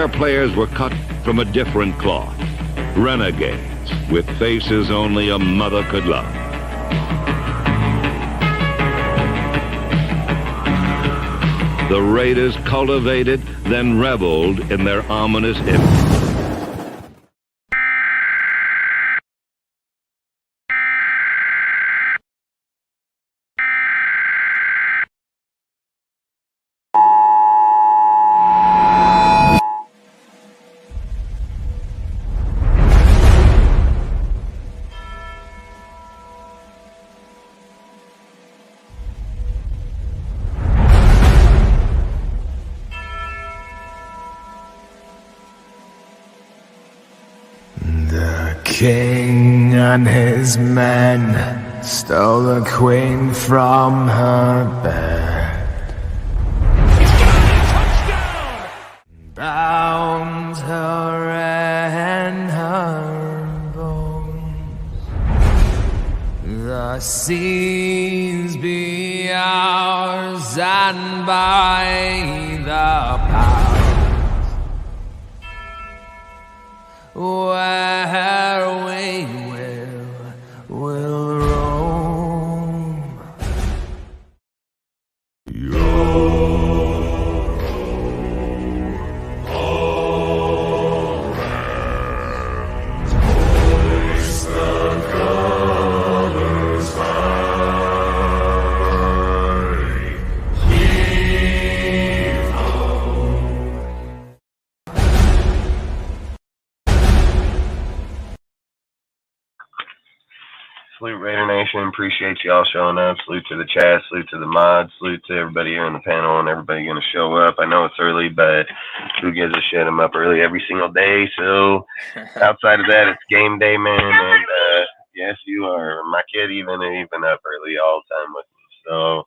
Their players were cut from a different cloth. Renegades with faces only a mother could love. The Raiders cultivated, then reveled in their ominous image. The king and his men stole the queen from her bed, bound her in her bones. The seas be ours, and by the powers where we will roam. Hoist the colors high, heave ho. Salute Raider Nation. Appreciate y'all showing up. Salute to the chat. Salute to the mods. Salute to everybody here on the panel and everybody going to show up. I know it's early, but who gives a shit? I'm up early every single day. So outside of that, it's game day, man. And yes, you are. My kid even up early all the time with me. So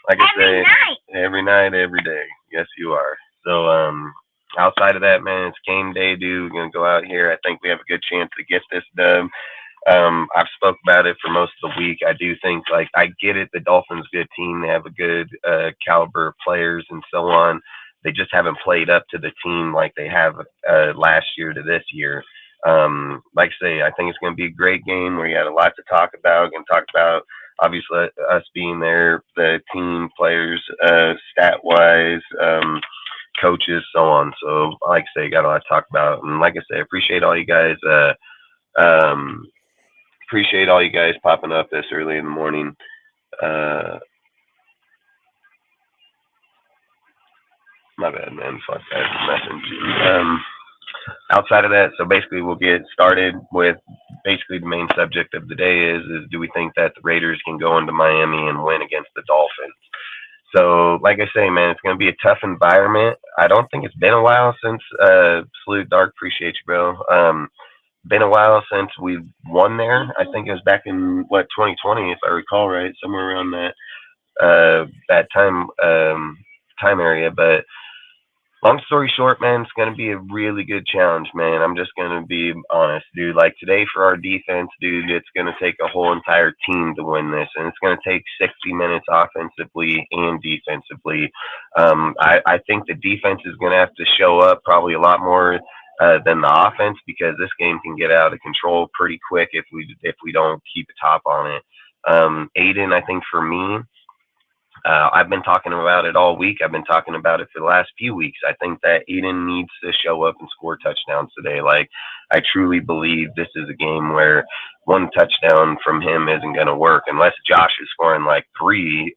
like I say, every night, every day. Yes, you are. So outside of that, man, it's game day, dude. We're going to go out here. I think we have a good chance to get this done. I've spoke about it for most of the week. I do think, like, I get it. The Dolphins, good team. They have a good caliber of players and so on. They just haven't played up to the team like they have last year to this year. Like I say, I think it's going to be a great game where you had a lot to talk about. Going to talk about, obviously, us being there, the team, players, stat-wise, coaches, so on. So, like I say, got a lot to talk about. And like I say, appreciate all you guys. Appreciate all you guys popping up this early in the morning. My bad, man. Fuck that message. Outside of that, so basically we'll get started with basically the main subject of the day is do we think that the Raiders can go into Miami and win against the Dolphins? So, like I say, man, it's going to be a tough environment. I don't think it's been a while since Salute Dark. Appreciate you, bro. Been a while since we've won there. I think it was back in 2020, if I recall right, somewhere around that time area. But long story short, man, it's going to be a really good challenge, man. I'm just going to be honest, dude. Like today for our defense, dude, it's going to take a whole entire team to win this, and it's going to take 60 minutes offensively and defensively. I think the defense is going to have to show up probably a lot more than the offense, because this game can get out of control pretty quick if we don't keep a top on it. Aiden, I think for me, I've been talking about it all week. I've been talking about it for the last few weeks. I think that Aiden needs to show up and score touchdowns today. Like, I truly believe this is a game where one touchdown from him isn't going to work unless Josh is scoring like three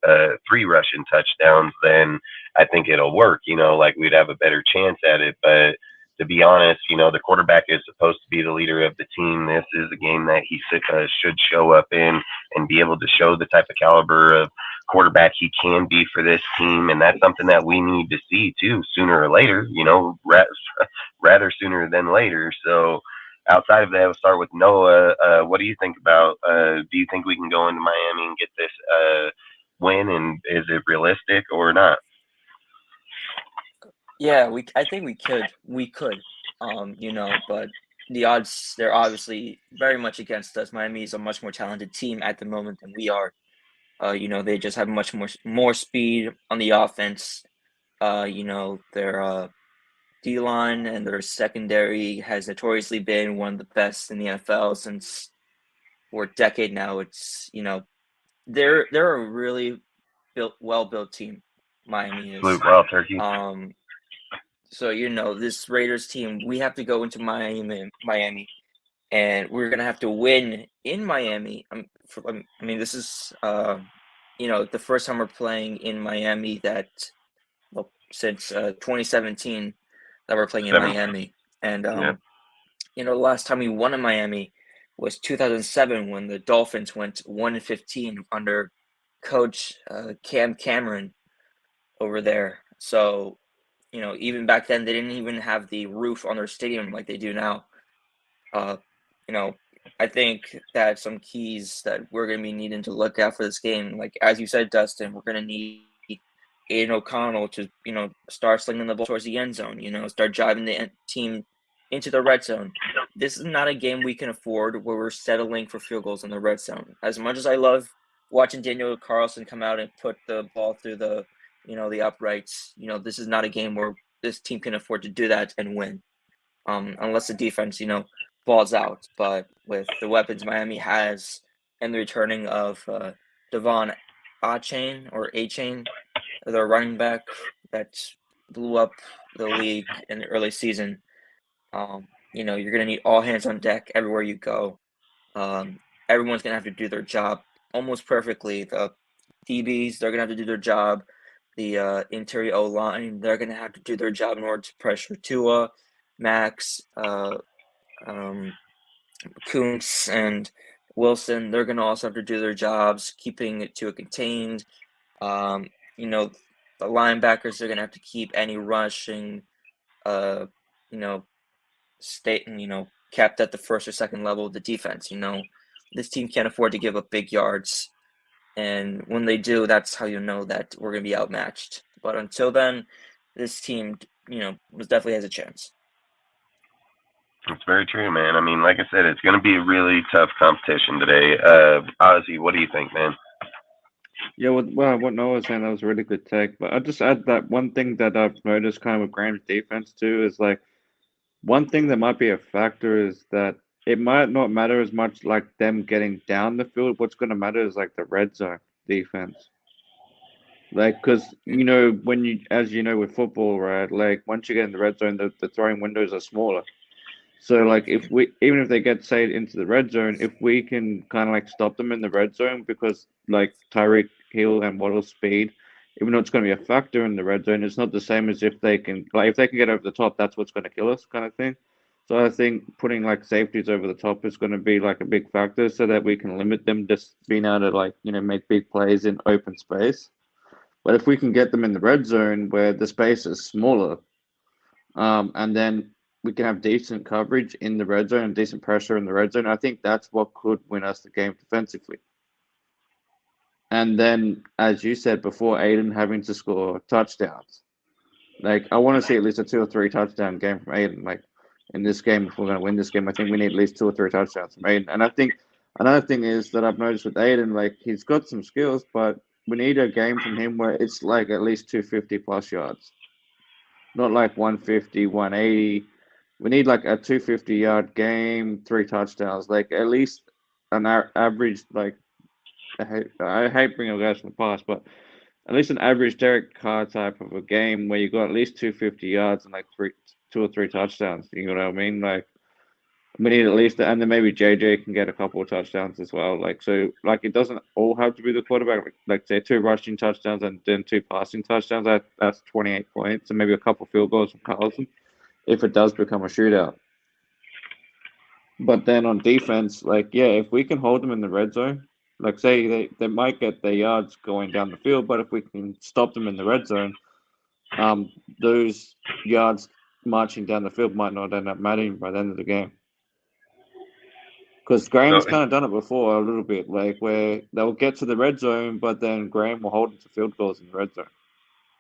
rushing touchdowns. Then I think it'll work. Like we'd have a better chance at it. But to be honest, the quarterback is supposed to be the leader of the team. This is a game that he should show up in and be able to show the type of caliber of quarterback he can be for this team. And that's something that we need to see too, sooner or later, rather sooner than later. So outside of that, we'll start with Noah. What do you think about, do you think we can go into Miami and get this win? And is it realistic or not? Yeah, I think we could. But the odds, they're obviously very much against us. Miami is a much more talented team at the moment than we are. They just have much more speed on the offense. They're D-line and their secondary has notoriously been one of the best in the NFL since for a decade now. It's they're a really well built team. Miami is. Absolute raw turkey. So this Raiders team, we have to go into Miami, and we're gonna have to win in Miami. I mean, this is the first time we're playing in Miami since 2017 that we're playing in Miami, and the last time we won in Miami was 2007 when the Dolphins went 1-15 under Coach Cam Cameron over there. So even back then they didn't even have the roof on their stadium like they do now. I think that some keys that we're going to be needing to look at for this game, like as you said, Dustin, we're going to need Aiden O'Connell to, start slinging the ball towards the end zone, start driving the team into the red zone. This is not a game we can afford where we're settling for field goals in the red zone. As much as I love watching Daniel Carlson come out and put the ball through the uprights, this is not a game where this team can afford to do that and win. Unless the defense, balls out. But with the weapons Miami has and the returning of Devon A-Chain, the running back that blew up the league in the early season, you're going to need all hands on deck everywhere you go. Everyone's going to have to do their job almost perfectly. The DBs, they're going to have to do their job. The interior O-line, they're going to have to do their job in order to pressure Tua, Max, Kuntz, and Wilson. They're going to also have to do their jobs, keeping it to a contained. The linebackers are going to have to keep any rushing, kept at the first or second level of the defense. This team can't afford to give up big yards. And when they do, that's how you know that we're going to be outmatched. But until then, this team, definitely has a chance. It's very true, man. I mean, like I said, it's going to be a really tough competition today. Ozzy, what do you think, man? Yeah, what Noah was saying, that was a really good take. But I'll just add that one thing that I've noticed kind of with Graham's defense too is like one thing that might be a factor is that it might not matter as much like them getting down the field. What's going to matter is like the red zone defense. Like, because, as you know, with football, right, like once you get in the red zone, the throwing windows are smaller. So, like, even if they get, say, into the red zone, if we can kind of like stop them in the red zone because, like, Tyreek Hill and Waddle's speed, even though it's going to be a factor in the red zone, it's not the same as if they can get over the top, that's what's going to kill us, kind of thing. So I think putting like safeties over the top is going to be like a big factor, so that we can limit them just being able to like make big plays in open space. But if we can get them in the red zone where the space is smaller, and then we can have decent coverage in the red zone and decent pressure in the red zone, I think that's what could win us the game defensively. And then, as you said before, Aiden having to score touchdowns. Like, I want to see at least a 2 or 3 touchdown game from Aiden. Like, in this game, if we're going to win this game, I think we need at least 2 or 3 touchdowns from Aiden. And I think another thing is that I've noticed with Aiden, like, he's got some skills, but we need a game from him where it's like at least 250 plus yards. Not like 150, 180. We need like a 250-yard game, 3 touchdowns. Like, at least an average, like, I hate bringing guys from the past, but at least an average Derek Carr type of a game where you got at least 250 yards and like 2 or 3 touchdowns. You know what I mean? Like, we need at least, and then maybe JJ can get a couple of touchdowns as well. Like, so, like, it doesn't all have to be the quarterback. Like, say 2 rushing touchdowns and then 2 passing touchdowns. That's 28 points, and maybe a couple field goals from Carlson if it does become a shootout. But then on defense, like, yeah, if we can hold them in the red zone, like, say they might get their yards going down the field, but if we can stop them in the red zone, those yards marching down the field might not end up mattering by the end of the game. Because Graham's kind of done it before a little bit, like where they'll get to the red zone, but then Graham will hold them to field goals in the red zone.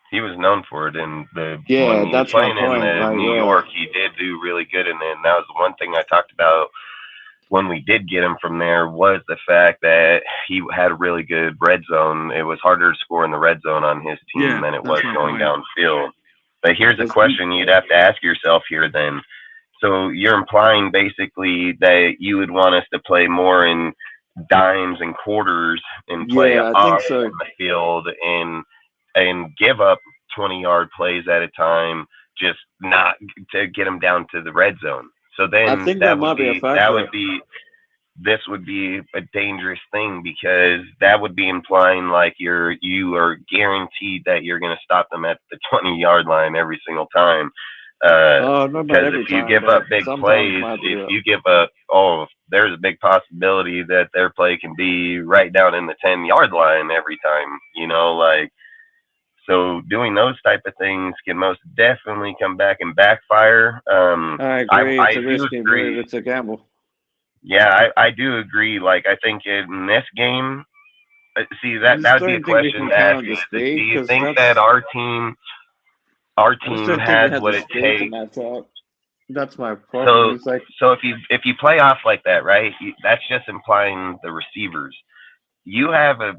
He was known for it in the when he was playing in New York. He did do really good in it, and that was the one thing I talked about when we did get him from there, was the fact that he had a really good red zone. It was harder to score in the red zone on his team than it was going downfield. But here's a question you'd have to ask yourself here then. So you're implying basically that you would want us to play more in dimes and quarters and play Yeah, I off think so. the field and give up 20-yard plays at a time, just not to get them down to the red zone. So I then think that might be a factor. this would be a dangerous thing because that would be implying like you are guaranteed that you're going to stop them at the 20-yard line every single time. Oh, not Because every if you time, give but up big sometimes plays, might do if it. you give up, there's a big possibility that their play can be right down in the 10-yard line every time. Like, so doing those type of things can most definitely come back and backfire. I I agree. It's I a do risky move. agree. It's a gamble. Yeah, I do agree. Like, I think in this game, see I that just would be a don't think we question can to count ask on you. the Is, do speed you because think that that's. our I just team don't think we has have the what it speed to takes? match up. That's my problem. So It's like so if you play off like that, right? That's just implying the receivers. You have a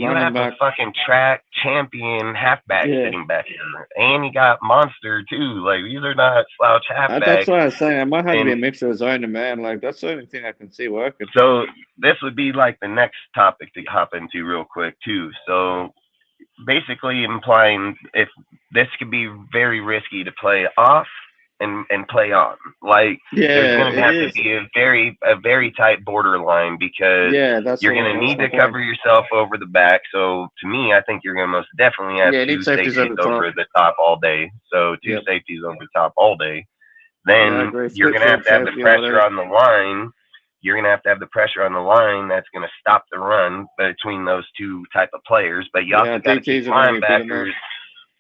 running back. fucking track champion halfback Yeah, sitting back here, and you got monster too. Like, these are not slouch that's halfbacks. why I was saying it might have to be And a mixture of zone and man. Like that's the only thing I can see working. so this would be like the next topic to hop into real quick too. So basically implying if this could be very risky to play off and play on. Like, there's Yeah, going to it have to is. be a very tight borderline because Yeah, that's you're going to that's need my to point. cover yourself over the back. So to me, I think you're going to most definitely have Yeah, it two needs safeties safeties over the top. over the top all day. So two Yep. safeties over the top all day. Yeah, I Then agree. you're Split going to field have the safety or pressure whatever. on the line. You're going to have the pressure on the line that's going to stop the run between those two type of players. But you Yeah, also got to keep DTs are going to be big enough. linebackers.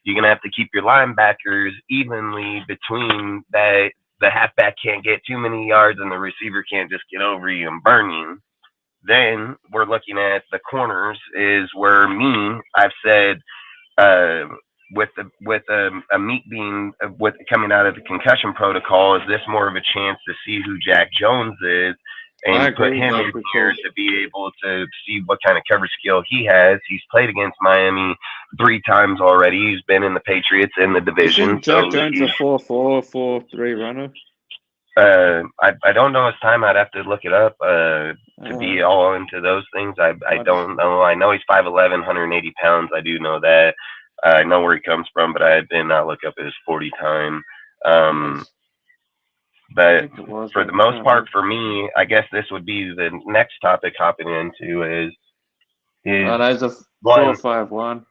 You're going to have to keep your linebackers evenly between that. The halfback can't get too many yards and the receiver can't just get over you and burn you. Then we're looking at the corners is where I've said, uh, with a meat being with coming out of the concussion protocol, is this more of a chance to see who Jack Jones is I and put agree with him that. in Good here call. to be able to see what kind of coverage skill he has. He's played against Miami 3 times already. He's been in the Patriots in the division, Isn't so Jack Jones a 4-4, 4-3 runner? I don't know his time. I'd have to look it up to Uh, be all into those things. I I just don't know. I know he's 5'11", 180 pounds. I do know that. I know where he comes from, but I did not look up his 40 time. was I But think it was, for but the I'm most trying to part, think. for me, I guess this would be the next topic hopping into is That's a one, 4-5-1.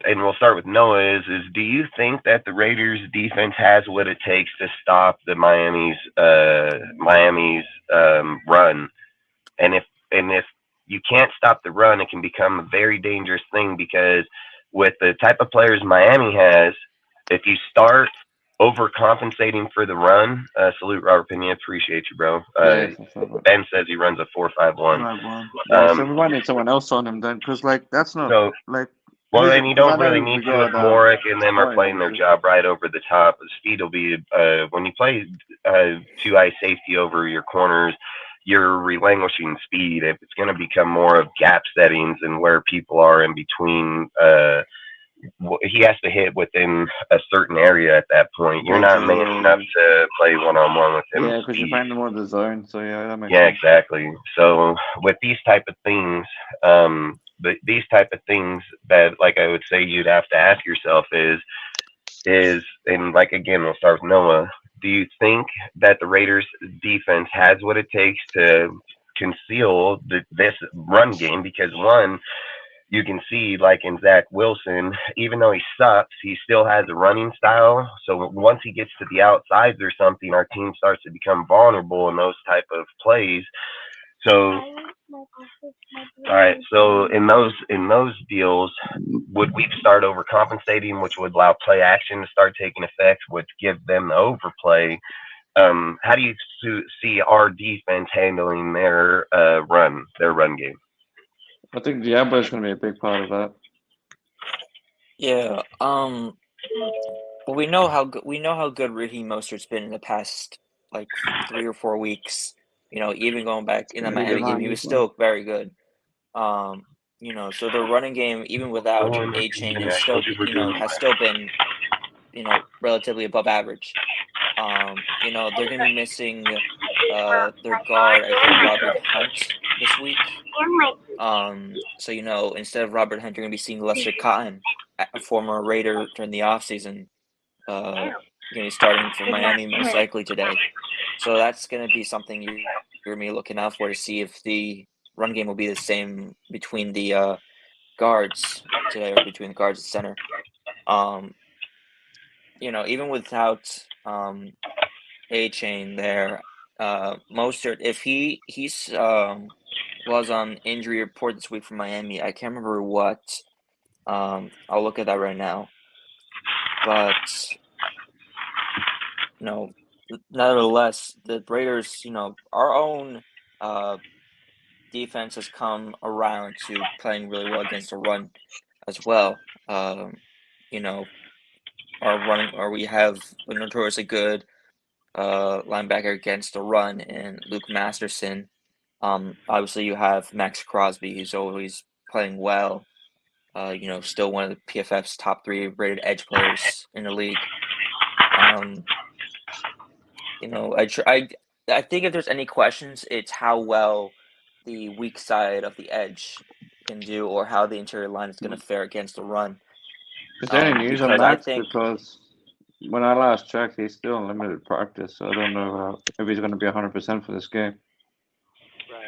and we'll start with Noah. Is do you think that the Raiders defense has what it takes to stop the Miami's run? And if you can't stop the run, it can become a very dangerous thing because with the type of players Miami has, if you start overcompensating for the run, salute Robert Pena, appreciate you, bro. Yeah, 4-5-1. Ben says he runs a 4.51. 5-1. Yeah, so we might need someone else on him then, because like that's not So, like well, and you because I don't really know we need to if got Morik and them are Spine playing their also. job right over the top. The speed will be when you play two eye safety over your corners, you're relinquishing speed. If it's going to become more of gap settings and where people are in between, he has to hit within a certain area at that point. You're Gotcha, not man enough to play one-on-one with him. Yeah, because you're playing them on the zone, so yeah, that makes Yeah, sense. exactly. So with these type of things, these type of things that, like, I would say you'd have to ask yourself and like, again, we'll start with Noah. Do you think that the Raiders defense has what it takes to conceal this run game? Because one, you can see, like in Zach Wilson, even though he sucks, he still has a running style. So once he gets to the outsides or something, our team starts to become vulnerable in those type of plays. So, all right. So in those deals, would we start overcompensating, which would allow play action to start taking effect, which give them the overplay? How do you see our defense handling their run game? I think Diablo is going to be a big part of that. Yeah. Well, we know how good Raheem Mostert's been in the past like 3 or 4 weeks. You know, even going back in the Maybe Miami game, he behind was as well. still very good. so the running game, even without A Chain, is still has still been relatively above average. They're gonna be missing their guard, I think Robert Hunt this week. So instead of Robert Hunt, you're gonna be seeing Lester Cotton, a former Raider during the offseason, going to be starting for Miami most likely today. So that's going to be something you're going to be looking out for to see if the run game will be the same between the guards today or between the guards and center. Even without A Chain there, Mostert, if he's was on injury report this week for Miami, I can't remember what. I'll look at that right now. But nevertheless, the Raiders, our own defense has come around to playing really well against the run as well. We have a notoriously good linebacker against the run in Luke Masterson. Obviously you have Max Crosby, who's always playing well. Still one of the PFF's top 3 rated edge players in the league. I think if there's any questions, it's how well the weak side of the edge can do, or how the interior line is going to fare against the run. Is there any news on because I Max? think Because when I last checked, he's still in limited practice, so I don't know if he's going to be 100% for this game.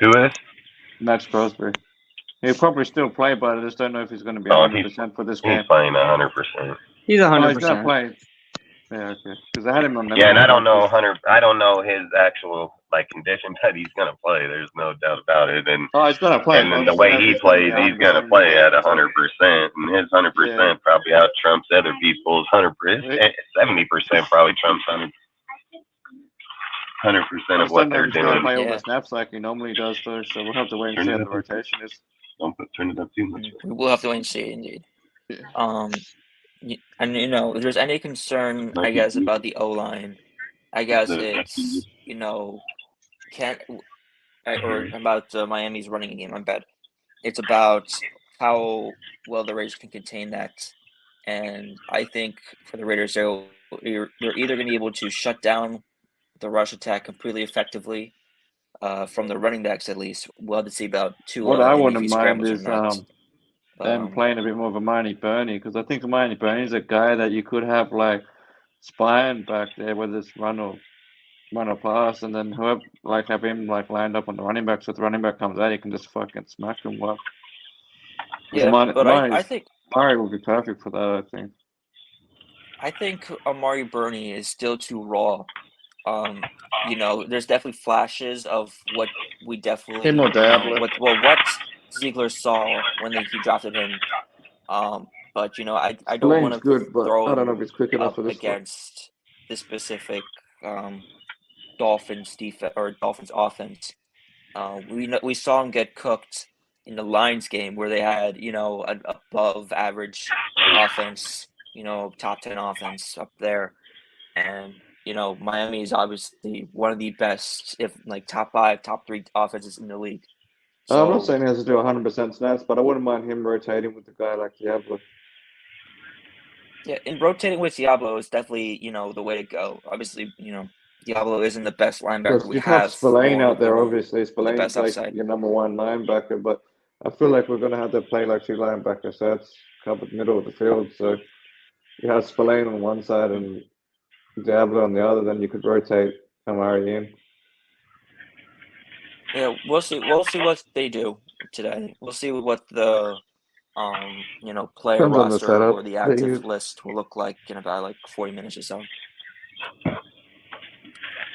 Who is? Max Crosby. He'll probably still play, but I just don't know if he's going to be Oh, 100% for this game. He's playing 100%. He's Oh, 100%. he's going to play. Yeah, okay. Because I had him on limited Yeah, and I don't know practice. I don't know his actual condition that he's gonna play. There's no doubt about it. And Oh, he's going to play. and then the way he plays, he's gonna play at 100%, and his 100% probably out trumps other people's 100%. 70% probably trumps 100% of what they're He's going to doing. play all Yeah. the snaps like he normally does, though. So we'll have to wait and see how the rotation is. Don't turn it up too much. We'll have to wait and see, indeed. Yeah. And if there's any concern, I guess, about the O-line, I guess it's or about Miami's running game. I bet it's about how well the Raiders can contain that, and I think for the Raiders, they're either going to be able to shut down the rush attack completely effectively, from the running backs at least. We'll have to see about Tua What I and if wouldn't he mind scrambles or is not. them playing a bit more of a Marnie Burney, because I think Marnie Burney's a guy that you could have spying back there, whether it's run or pass, and then whoever have him lined up on the running back, so if the running back comes out, he can just fucking smack him well. Yeah, but I think Murray would be perfect for that. I think Amari Burney is still too raw. There's definitely flashes of what we definitely Him or Diablo. what Ziegler saw when he drafted him. But I don't Spillane's want to good, but throw I don't know him if he's quick enough up for this one. against the specific Dolphins defense or Dolphins offense. We saw him get cooked in the Lions game where they had an above average offense, top 10 offense up there, and Miami is obviously one of the best, if top 5, top 3 offenses in the league. So, I'm not saying he has to do 100% snaps, but I wouldn't mind him rotating with a guy like Diablo. Yeah, and rotating with Diablo is definitely the way to go. Obviously, Diablo isn't the best linebacker we you have Spillane out there, obviously. Spillane's Spillane's your number 1 linebacker, but I feel like we're going to have to play 2 linebacker sets covered middle of the field. So you have Spillane on one side and Diablo on the other, then you could rotate Amari in. Yeah, we'll see what they do today. We'll see what the player Depends on the roster setup or the they active use. list will look like in about 40 minutes or so.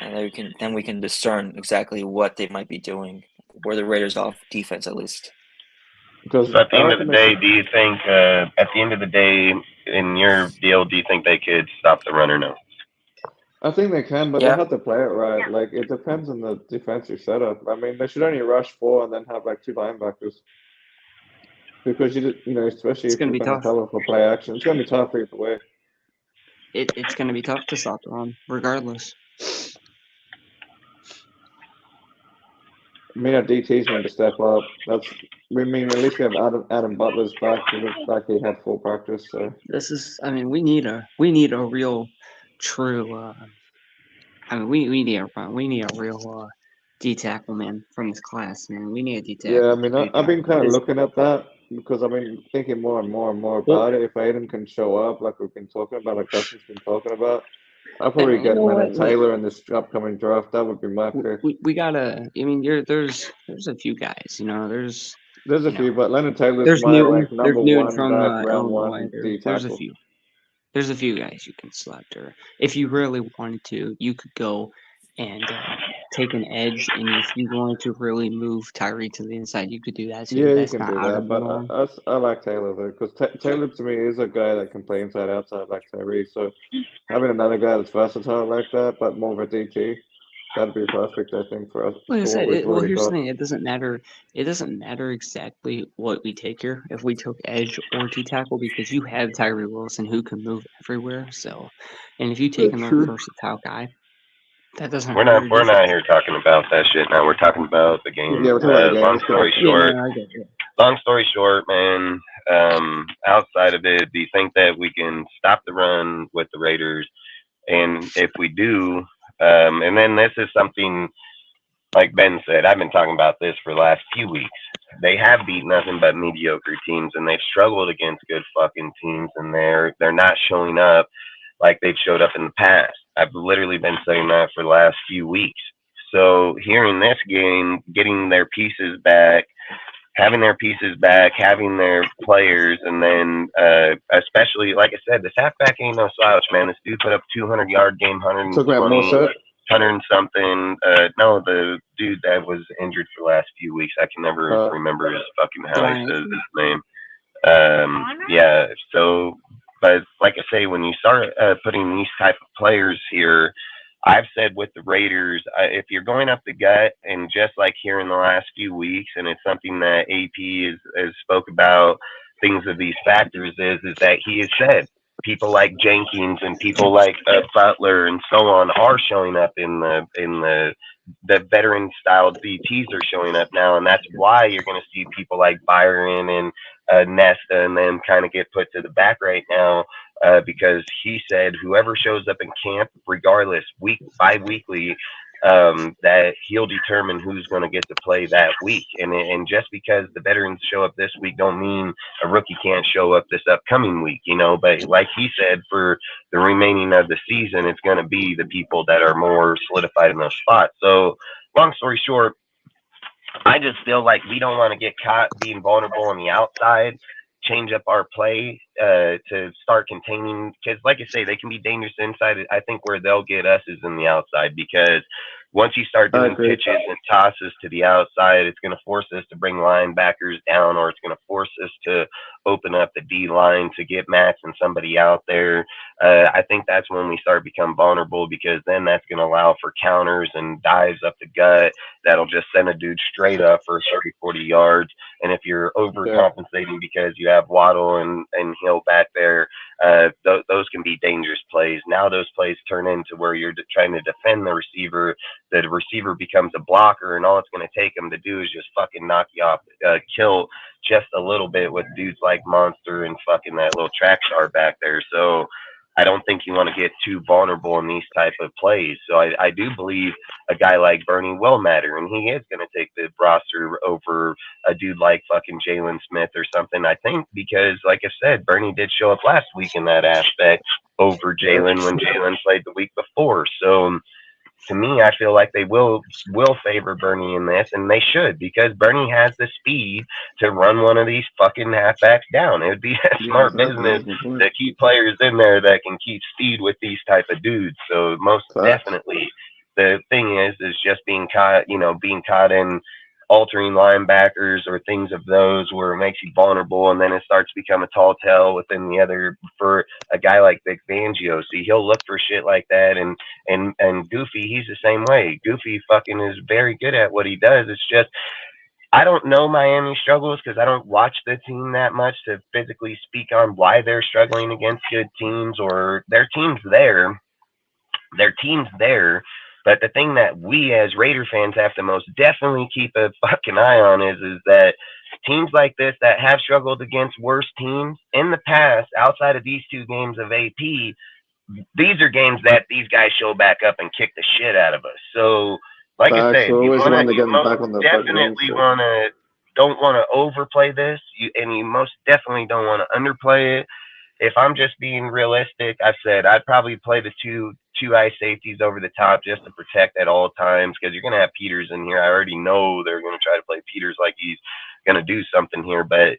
And then we can discern exactly what they might be doing, where the Raiders off defense at least. Because So at the end of the day, do you think in your deal, do you think they could stop the run or no? I think they can, but Yeah. they have to play it right. It depends on the defensive setup. I mean, they should only rush 4 and then have 2 linebackers. Because especially if gonna you're be going to tough. cover for play action, it's going to be tough either way. It's going to be tough to stop the run, regardless. mean, our DTs need to step up. We mean, at least we have Adam Butler's back. He looked like he had full practice. So This is, I mean, we need a real, true. I mean, we need a real D tackle, man, from this class, man. We need a D yeah, I tackle. mean, I've been kind of looking at that because I've been thinking more and more and more Well, about it. If Aiden can show up, like we've been talking about, like Dustin's been talking about, I'll and probably you get know Leonard what? Taylor in this upcoming draft. That would be my pick. We gotta. I mean, there's a few guys. You know, There's a you know, few, but Leonard Taylor's there's my Newton. like There's number Newton one from back, round Illinois. one D There's a tackle. few. There's a few guys you can select, or if you really wanted to, you could go and take an edge, and if you wanted to really move Tyree to the inside, you could do that too. Yeah, you That's can not do out that, of the but norm. I like Taylor though, because Taylor to me is a guy that can play inside outside like Tyree. So having another guy that's versatile like that, but more of a DT, that'd be perfect, I think, for us Like I for what said, we've well, already here's the got. thing. It doesn't matter. It doesn't matter exactly what we take here. If we took edge or T tackle, because you have Tyree Wilson who can move everywhere. So, and if you take That's another true. versatile guy, that doesn't We're hurt not your we're not defense. here talking about that shit now. We're talking about the game. Yeah, we're talking about the game. Long Let's get story back to Yeah, short, no, I get it. long story short, man. Outside of it, do you think that we can stop the run with the Raiders? And if we do, and then this is something like Ben said, I've been talking about this for the last few weeks. They have beat nothing but mediocre teams, and they've struggled against good fucking teams, and they're not showing up like they've showed up in the past. I've literally been saying that for the last few weeks. So hearing this game, getting their pieces back, having their players, and then especially like I said, this halfback ain't no slouch, man. This dude put up 200-yard game, talk about 120, Morset. 100 and something. No, the dude that was injured for the last few weeks. I can never remember his fucking how he Bryant. says his name. Yeah. So, but like I say, when you start putting these type of players here, I've said with the Raiders, if you're going up the gut, and just like here in the last few weeks, and it's something that AP has spoke about, things of these factors is that he has said people like Jenkins and people like Butler and so on are showing up in the veteran style DTs are showing up now, and that's why you're going to see people like Byron and Nesta and them kind of get put to the back right now, because he said whoever shows up in camp, regardless, bi-weekly, that he'll determine who's going to get to play that week. And just because the veterans show up this week don't mean a rookie can't show up this upcoming week, you know. But like he said, for the remaining of the season, it's going to be the people that are more solidified in those spots. So long story short, I just feel like we don't want to get caught being vulnerable on the outside, change up our play to start containing, because like I say, they can be dangerous inside. I think where they'll get us is in the outside, because once you start doing pitches and tosses to the outside, it's going to force us to bring linebackers down, or it's going to force us to open up the D line to get Max and somebody out there. I think that's when we start to become vulnerable, because then that's going to allow for counters and dives up the gut that'll just send a dude straight up for 30, 40 yards. And if you're overcompensating because you have Waddle and Hill back there, those can be dangerous plays. Now those plays turn into where you're trying to defend the receiver. The receiver becomes a blocker, and all it's going to take him to do is just fucking knock you off, kill just a little bit with dudes like Monster and fucking that little track star back there. So I don't think you want to get too vulnerable in these type of plays. So I do believe a guy like Bernie will matter, and he is going to take the roster over a dude like fucking Jalen Smith or something, I think, because like I said, Bernie did show up last week in that aspect over Jalen when Jalen played the week before. So to me, I feel like they will favor Bernie in this, and they should, because Bernie has the speed to run one of these fucking halfbacks down. It would be a smart business to keep players in there that can keep speed with these type of dudes. So most definitely, the thing is just being caught in altering linebackers or things of those where it makes you vulnerable, and then it starts to become a tall tale within the other for a guy like Vic Fangio. See, he'll look for shit like that, and Goofy, he's the same way. Goofy fucking is very good at what he does. It's just I don't know Miami struggles because I don't watch the team that much to physically speak on why they're struggling against good teams, or their team's there. But the thing that we as Raider fans have to most definitely keep a fucking eye on is that teams like this that have struggled against worse teams in the past, outside of these 2 games of AP, these are games that these guys show back up and kick the shit out of us. So, like I Facts. said, We're always the one to you get them most back on the fucking win definitely streak. don't want to overplay this, and you most definitely don't want to underplay it. If I'm just being realistic, I said I'd probably play the two eye safeties over the top just to protect at all times because you're gonna have Peters in here. I already know they're gonna try to play Peters like he's gonna do something here, but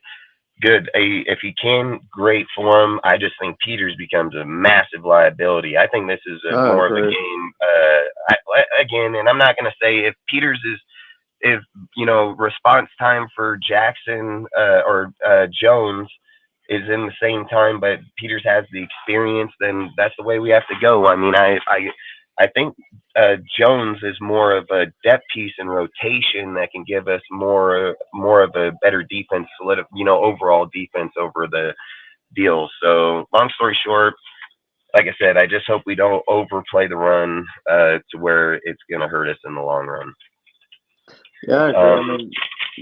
good. If he can, great for him. I just think Peters becomes a massive liability. I think this is I more of a agree. game. Again, and I'm not going to say if Peters is if response time for Jackson or Jones is in the same time, but Peters has the experience, then that's the way we have to go. I mean, I think Jones is more of a depth piece in rotation that can give us more of a better defense, overall defense over the deal. So long story short, like I said, I just hope we don't overplay the run to where it's going to hurt us in the long run. Yeah, I agree. I mean,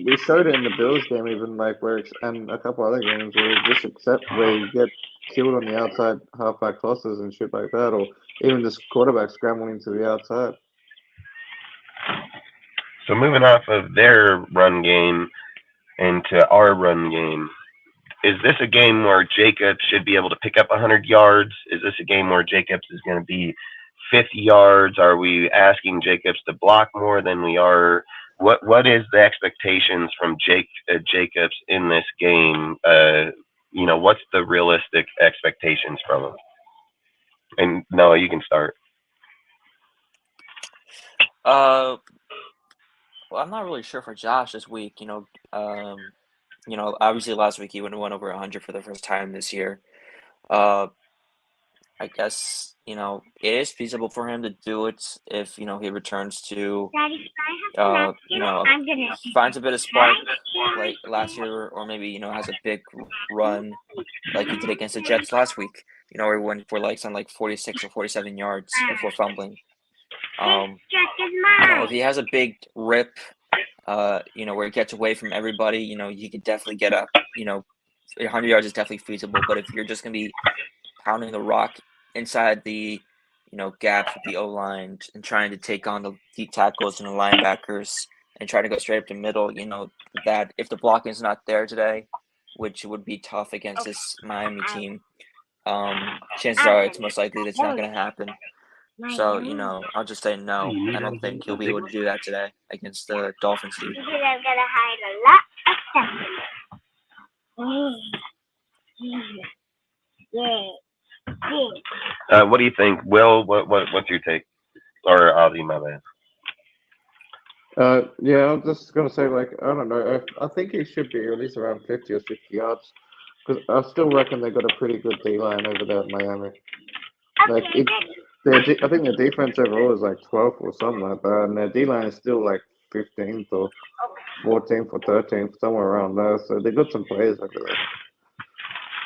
we showed it in the Bills game, even like and a couple other games where just accept where you get killed on the outside halfback tosses and shit like that, or even just quarterback scrambling to the outside. So moving off of their run game into our run game, is this a game where Jacobs should be able to pick up 100 yards? Is this a game where Jacobs is going to be 50 yards? Are we asking Jacobs to block more than we are? What is the expectations from Jacobs in this game? What's the realistic expectations from him? And Noah, you can start. Well, I'm not really sure for Josh this week. Obviously last week he went over 100 for the first time this year. I guess it is feasible for him to do it if he returns to finds a bit of spark like last year, or maybe has a big run like he did against the Jets last week. Where he went for like 46 or 47 yards before fumbling. If he has a big rip, where he gets away from everybody, he could definitely get up. 100 yards is definitely feasible. But if you're just gonna be pounding the rock inside the gaps with the O-line and trying to take on the deep tackles and the linebackers and trying to go straight up the middle, that if the blocking is not there today, which would be tough against this Miami team, chances are it's most likely that's not going to happen. So, I'll just say no. I don't think he'll be able to do that today against the Dolphins team. What do you think, Will? What's your take? Or Ozzy, my bad. Yeah, I'm just gonna say I don't know. I think he should be at least around 50 or 60 yards, because I still reckon they got a pretty good D line over there at Miami. I think their defense overall is 12th or something like that, and their D line is still 15th or 14th or 13th, somewhere around there. So they got some players over there.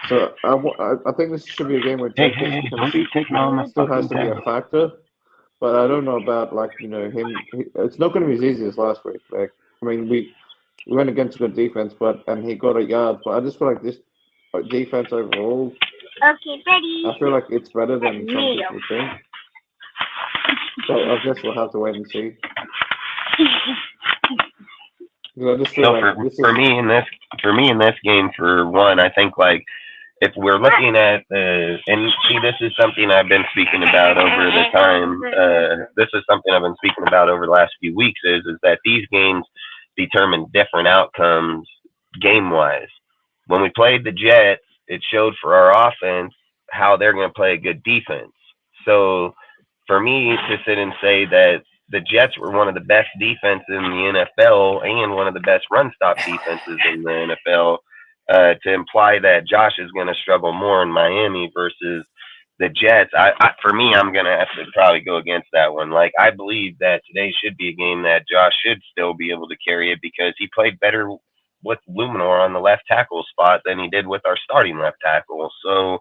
So I think this should be a game where Jacobs still has to be a factor. But I don't know about him. It's not going to be as easy as last week. We went against a good defense, and he got a yard. But I just feel like this defense overall. Okay, ready. I feel like it's better than some people think. So I guess we'll have to wait and see. I just feel for me in this game, for one, I think if we're looking at and see, this is something I've been speaking about over the time. This is something I've been speaking about over the last few weeks. Is that these games determine different outcomes game wise. When we played the Jets, it showed for our offense how they're going to play a good defense. So for me to sit and say that the Jets were one of the best defenses in the NFL and one of the best run stop defenses in the NFL. To imply that Josh is going to struggle more in Miami versus the Jets, for me, I'm going to have to probably go against that one. I believe that today should be a game that Josh should still be able to carry it because he played better with Luminor on the left tackle spot than he did with our starting left tackle. So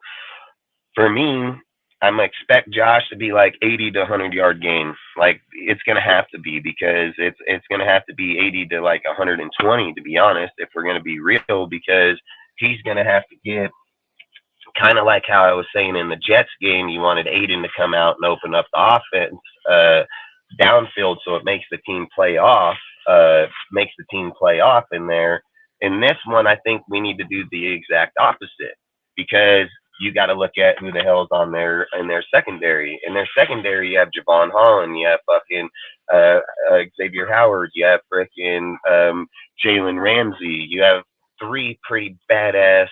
for me, I'm expect Josh to be like 80 to 100-yard game. Like it's gonna have to be because it's gonna have to be 80 to like 120 to be honest if we're gonna be real because he's gonna have to get kind of like how I was saying in the Jets game, you wanted Aiden to come out and open up the offense downfield so it makes the team play off in there. In this one, I think we need to do the exact opposite because you got to look at who the hell's on there in their secondary. In their secondary, you have Javon Holland, you have fucking Xavier Howard, you have freaking Jalen Ramsey, you have three pretty badass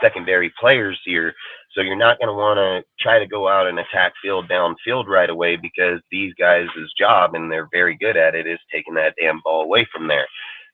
secondary players here. So you're not going to want to try to go out and attack field downfield right away because these guys' job, and they're very good at it, is taking that damn ball away from there.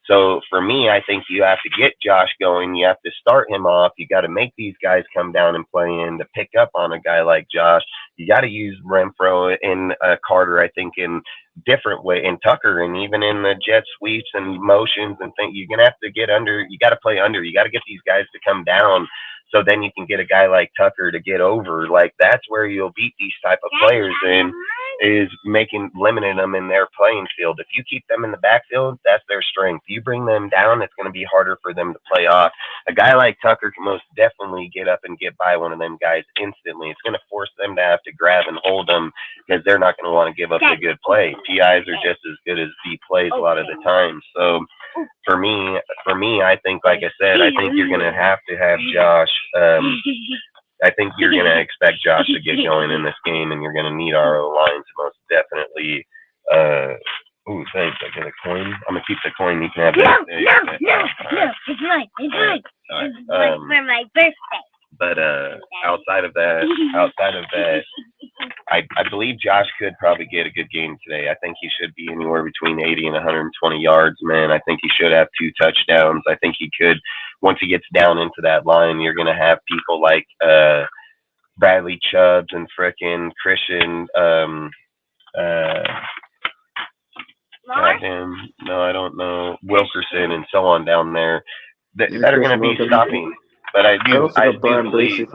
So for me, I think you have to get Josh going. You have to start him off. You got to make these guys come down and play in to pick up on a guy like Josh. You got to use Renfro and Carter, I think, in different way, in Tucker, and even in the jet sweeps and motions and things. You're going to have to get under. You got to play under. You got to get these guys to come down. So then you can get a guy like Tucker to get over. Like that's where you'll beat these type of players in, is limiting them in their playing field. If you keep them in the backfield, that's their strength. You bring them down, it's going to be harder for them to play off. A guy like Tucker can most definitely get up and get by one of them guys instantly. It's going to force them to have to grab and hold them because they're not going to want to give up a good play. PIs are just as good as deep plays a lot of the time. So for me, I think, like I said, I think you're going to have Josh. I think you're going to expect Josh to get going in this game, and you're going to need our line to most definitely. Ooh, thanks. I get a coin. I'm going to keep the coin. You can have that. No, it's mine. It's mine. It's for my birthday. But outside of that, I believe Josh could probably get a good game today. I think he should be anywhere between 80 and 120 yards, man. I think he should have 2 touchdowns. I think he could, once he gets down into that line, you're going to have people like Bradley Chubbs and frickin' Christian. No, I don't know. Wilkerson and so on down there that are going to be stopping. But I do believe.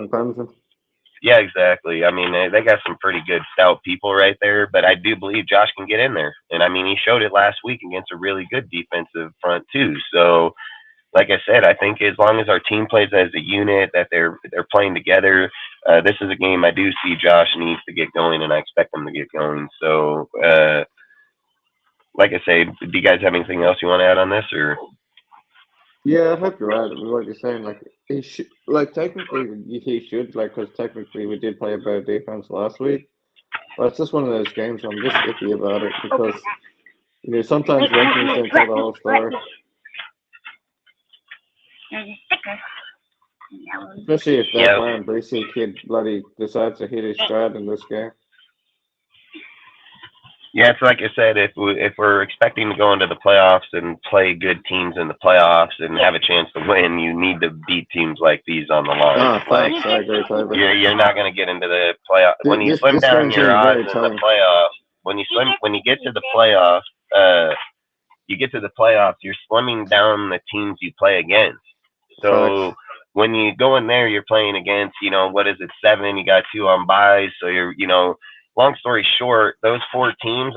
Yeah, exactly. I mean, they got some pretty good stout people right there, but I do believe Josh can get in there. And I mean, he showed it last week against a really good defensive front too. So, like I said, I think as long as our team plays as a unit, that they're playing together, this is a game I do see Josh needs to get going, and I expect them to get going. So, like I say, do you guys have anything else you want to add on this, or? Yeah, I hope you're right. What you're saying, like he should, like technically he should, like, because technically we did play a better defense last week. But it's just one of those games where I'm just iffy about it because sometimes rankings don't tell the whole story. There's a sticker. Especially if that Brian Breesy kid bloody decides to hit his stride in this game. Yeah, it's like I said, if we're expecting to go into the playoffs and play good teams in the playoffs and have a chance to win, you need to beat teams like these on the line. Thanks. I agree, Tyler. You're not going to get into the playoff when you slim down your odds in the playoffs. When you get to the playoffs, you're slimming down the teams you play against. So when you go in there, you're playing against, 7? You got 2 on buys, so you're, long story short, those 4 teams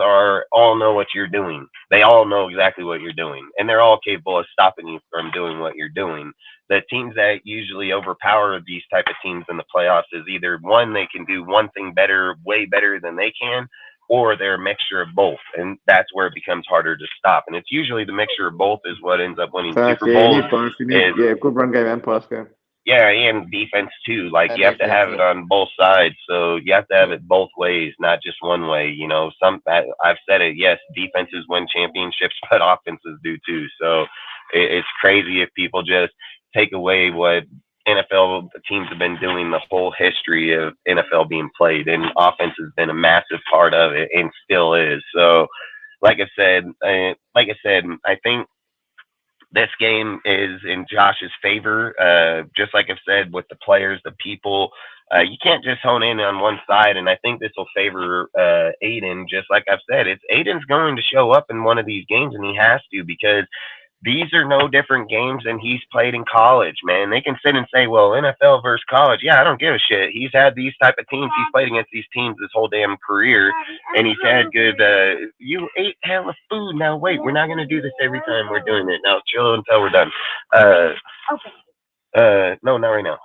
all know what you're doing. They all know exactly what you're doing, and they're all capable of stopping you from doing what you're doing. The teams that usually overpower these type of teams in the playoffs is either one, they can do one thing better, way better than they can, or they're a mixture of both, and that's where it becomes harder to stop. And it's usually the mixture of both is what ends up winning Super Bowls. Good run game and pass game. Yeah, and defense too. Like you have to have it on both sides, so you have to have it both ways, not just one way. I've said it. Yes, defenses win championships, but offenses do too. So it's crazy if people just take away what NFL teams have been doing the whole history of NFL being played, and offense has been a massive part of it and still is. So, like I said, I think this game is in Josh's favor. Just like I've said, with the players, the people, you can't just hone in on one side. And I think this will favor Aiden. Just like I've said, Aiden's going to show up in one of these games, and he has to, because these are no different games than he's played in college, man. They can sit and say, well, NFL versus college. Yeah, I don't give a shit. He's had these type of teams. He's played against these teams his whole damn career, and he's had good. You ate hella food. Now wait, we're not gonna do this every time we're doing it. Now chill until we're done. No, not right now.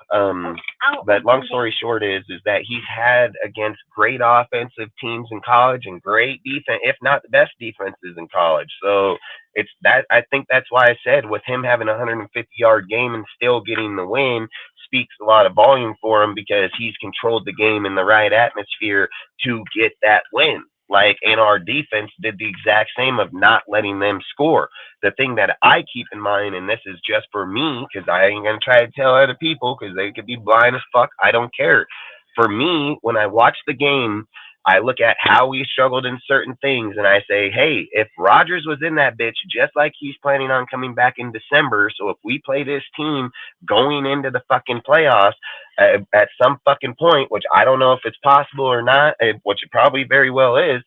But long story short is that he's had against great offensive teams in college and great defense, if not the best defenses in college. So it's that I think that's why I said with him having a 150-yard game and still getting the win speaks a lot of volume for him because he's controlled the game in the right atmosphere to get that win. Like, and our defense did the exact same of not letting them score. The thing that I keep in mind, and this is just for me, because I ain't going to try to tell other people because they could be blind as fuck. I don't care. For me, when I watch the game, I look at how we struggled in certain things, and I say, hey, if Rodgers was in that bitch, just like he's planning on coming back in December, so if we play this team going into the fucking playoffs at some fucking point, which I don't know if it's possible or not, which it probably very well is,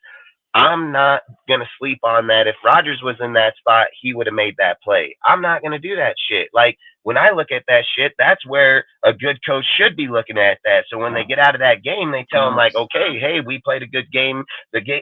I'm not going to sleep on that. If Rodgers was in that spot, he would have made that play. I'm not going to do that shit. Like, when I look at that shit, that's where a good coach should be looking at that. So when they get out of that game, they tell them, like, okay, hey, we played a good game.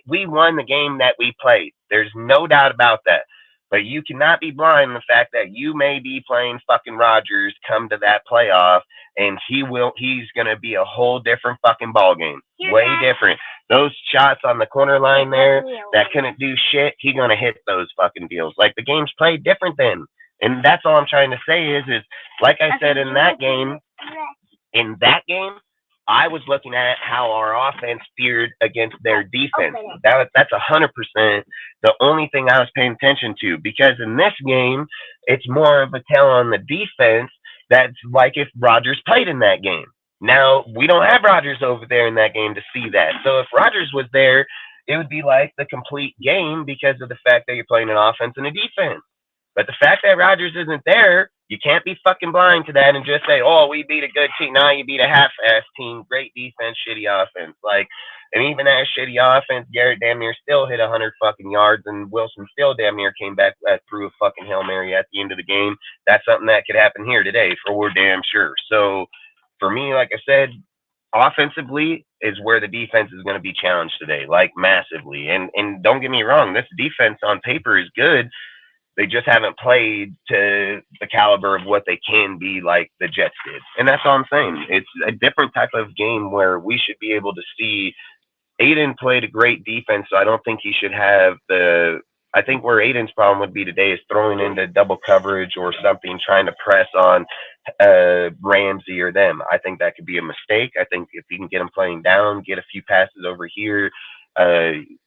We won the game that we played. There's no doubt about that. But you cannot be blind to the fact that you may be playing fucking Rodgers come to that playoff, and he's going to be a whole different fucking ball game. Way different. Those shots on the corner line there that couldn't do shit, he's going to hit those fucking deals. Like, the game's played different then. And that's all I'm trying to say is like I said in that game, I was looking at how our offense feared against their defense. That's 100% the only thing I was paying attention to, because in this game, it's more of a tell on the defense. That's like if Rodgers played in that game. Now, we don't have Rodgers over there in that game to see that. So if Rodgers was there, it would be like the complete game because of the fact that you're playing an offense and a defense. But the fact that Rodgers isn't there, you can't be fucking blind to that and just say, oh, we beat a good team. Now you beat a half-ass team. Great defense, shitty offense. Like, and even that shitty offense, Garrett damn near still hit 100 fucking yards, and Wilson still damn near came back through a fucking Hail Mary at the end of the game. That's something that could happen here today, for we're damn sure. So for me, like I said, offensively is where the defense is going to be challenged today, like massively. And don't get me wrong, this defense on paper is good. They just haven't played to the caliber of what they can be like the Jets did. And that's all I'm saying. It's a different type of game where we should be able to see Aiden played a great defense, so I don't think he should have I think where Aiden's problem would be today is throwing into double coverage or something, trying to press on Ramsey or them. I think that could be a mistake. I think if you can get him playing down, get a few passes over here,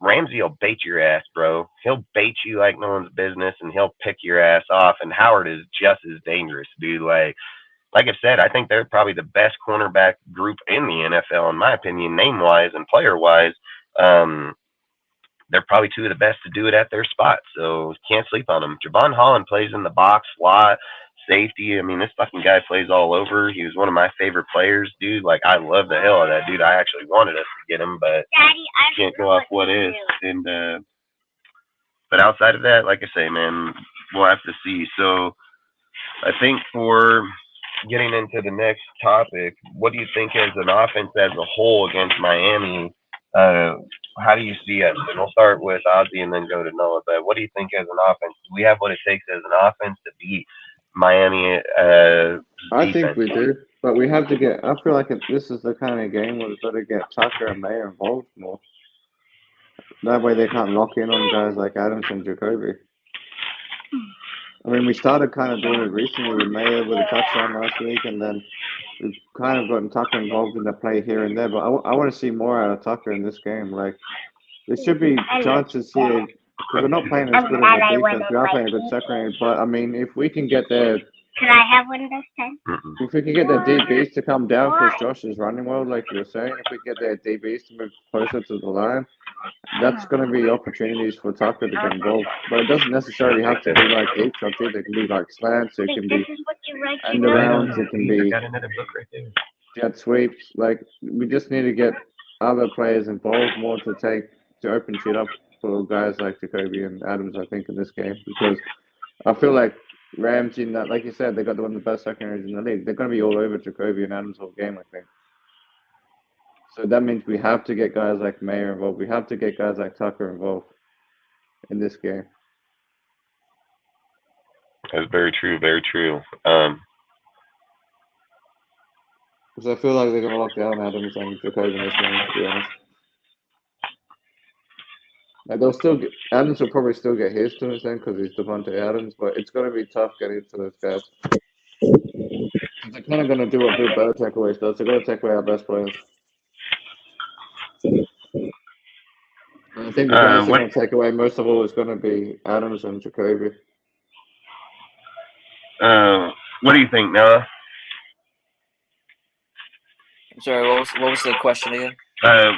Ramsey will bait your ass, bro. He'll bait you like no one's business, and he'll pick your ass off. And Howard is just as dangerous, dude. Like I said, I think they're probably the best cornerback group in the NFL, in my opinion, name-wise and player-wise. They're probably two of the best to do it at their spot, so can't sleep on them. Javon Holland plays in the box, slot, safety. I mean, this fucking guy plays all over. He was one of my favorite players, dude. Like, I love the hell out of that dude. I actually wanted us to get him, but Daddy, can't go off what is. And but outside of that, like I say, man, we'll have to see. So I think for getting into the next topic, what do you think as an offense as a whole against Miami? How do you see us? And we'll start with Ozzy and then go to Noah. But what do you think as an offense? Do we have what it takes as an offense to beat Miami? I think we do, but we have to get. I feel like this is the kind of game where we've got to get Tucker and Mayer involved more. That way they can't lock in on guys like Adams and Jacoby. I mean, we started kind of doing it recently with Mayer with a touchdown last week, and then we've kind of gotten Tucker involved in the play here and there. But I want to see more out of Tucker in this game. Like, there should be chances here, because we're not playing as good as a defense. We are playing a good secondary, but I mean, if we can get there. Can I have one this time? If we can get their DBs to come down because Josh is running well, like you were saying, if we get their DBs to move closer to the line, that's going to be opportunities for Tucker to get involved. But it doesn't necessarily have to be like deep shots. It can be like slants, it can be end arounds, it can be jet sweeps. Like, we just need to get other players involved more to open shit up for guys like Jacoby and Adams, I think, in this game, because I feel like Rams in that, like you said, they got one of the best secondaries in the league. They're going to be all over Jacoby and Adams all game, I think. So that means we have to get guys like Mayer involved. We have to get guys like Tucker involved in this game. That's very true. Very true. Because I feel like they're going to lock down Adams and Jacoby in this game, to be honest. Like they'll still get, Adams will probably still get his to an extent because he's Devontae Adams, but it's going to be tough getting to those guys. They're kind of going to do what Bill Belichick always does. They're going to take away our best players. And I think the guys they're going to take away most of all is going to be Adams and Jacoby. What do you think, Noah? I'm sorry, what was the question again?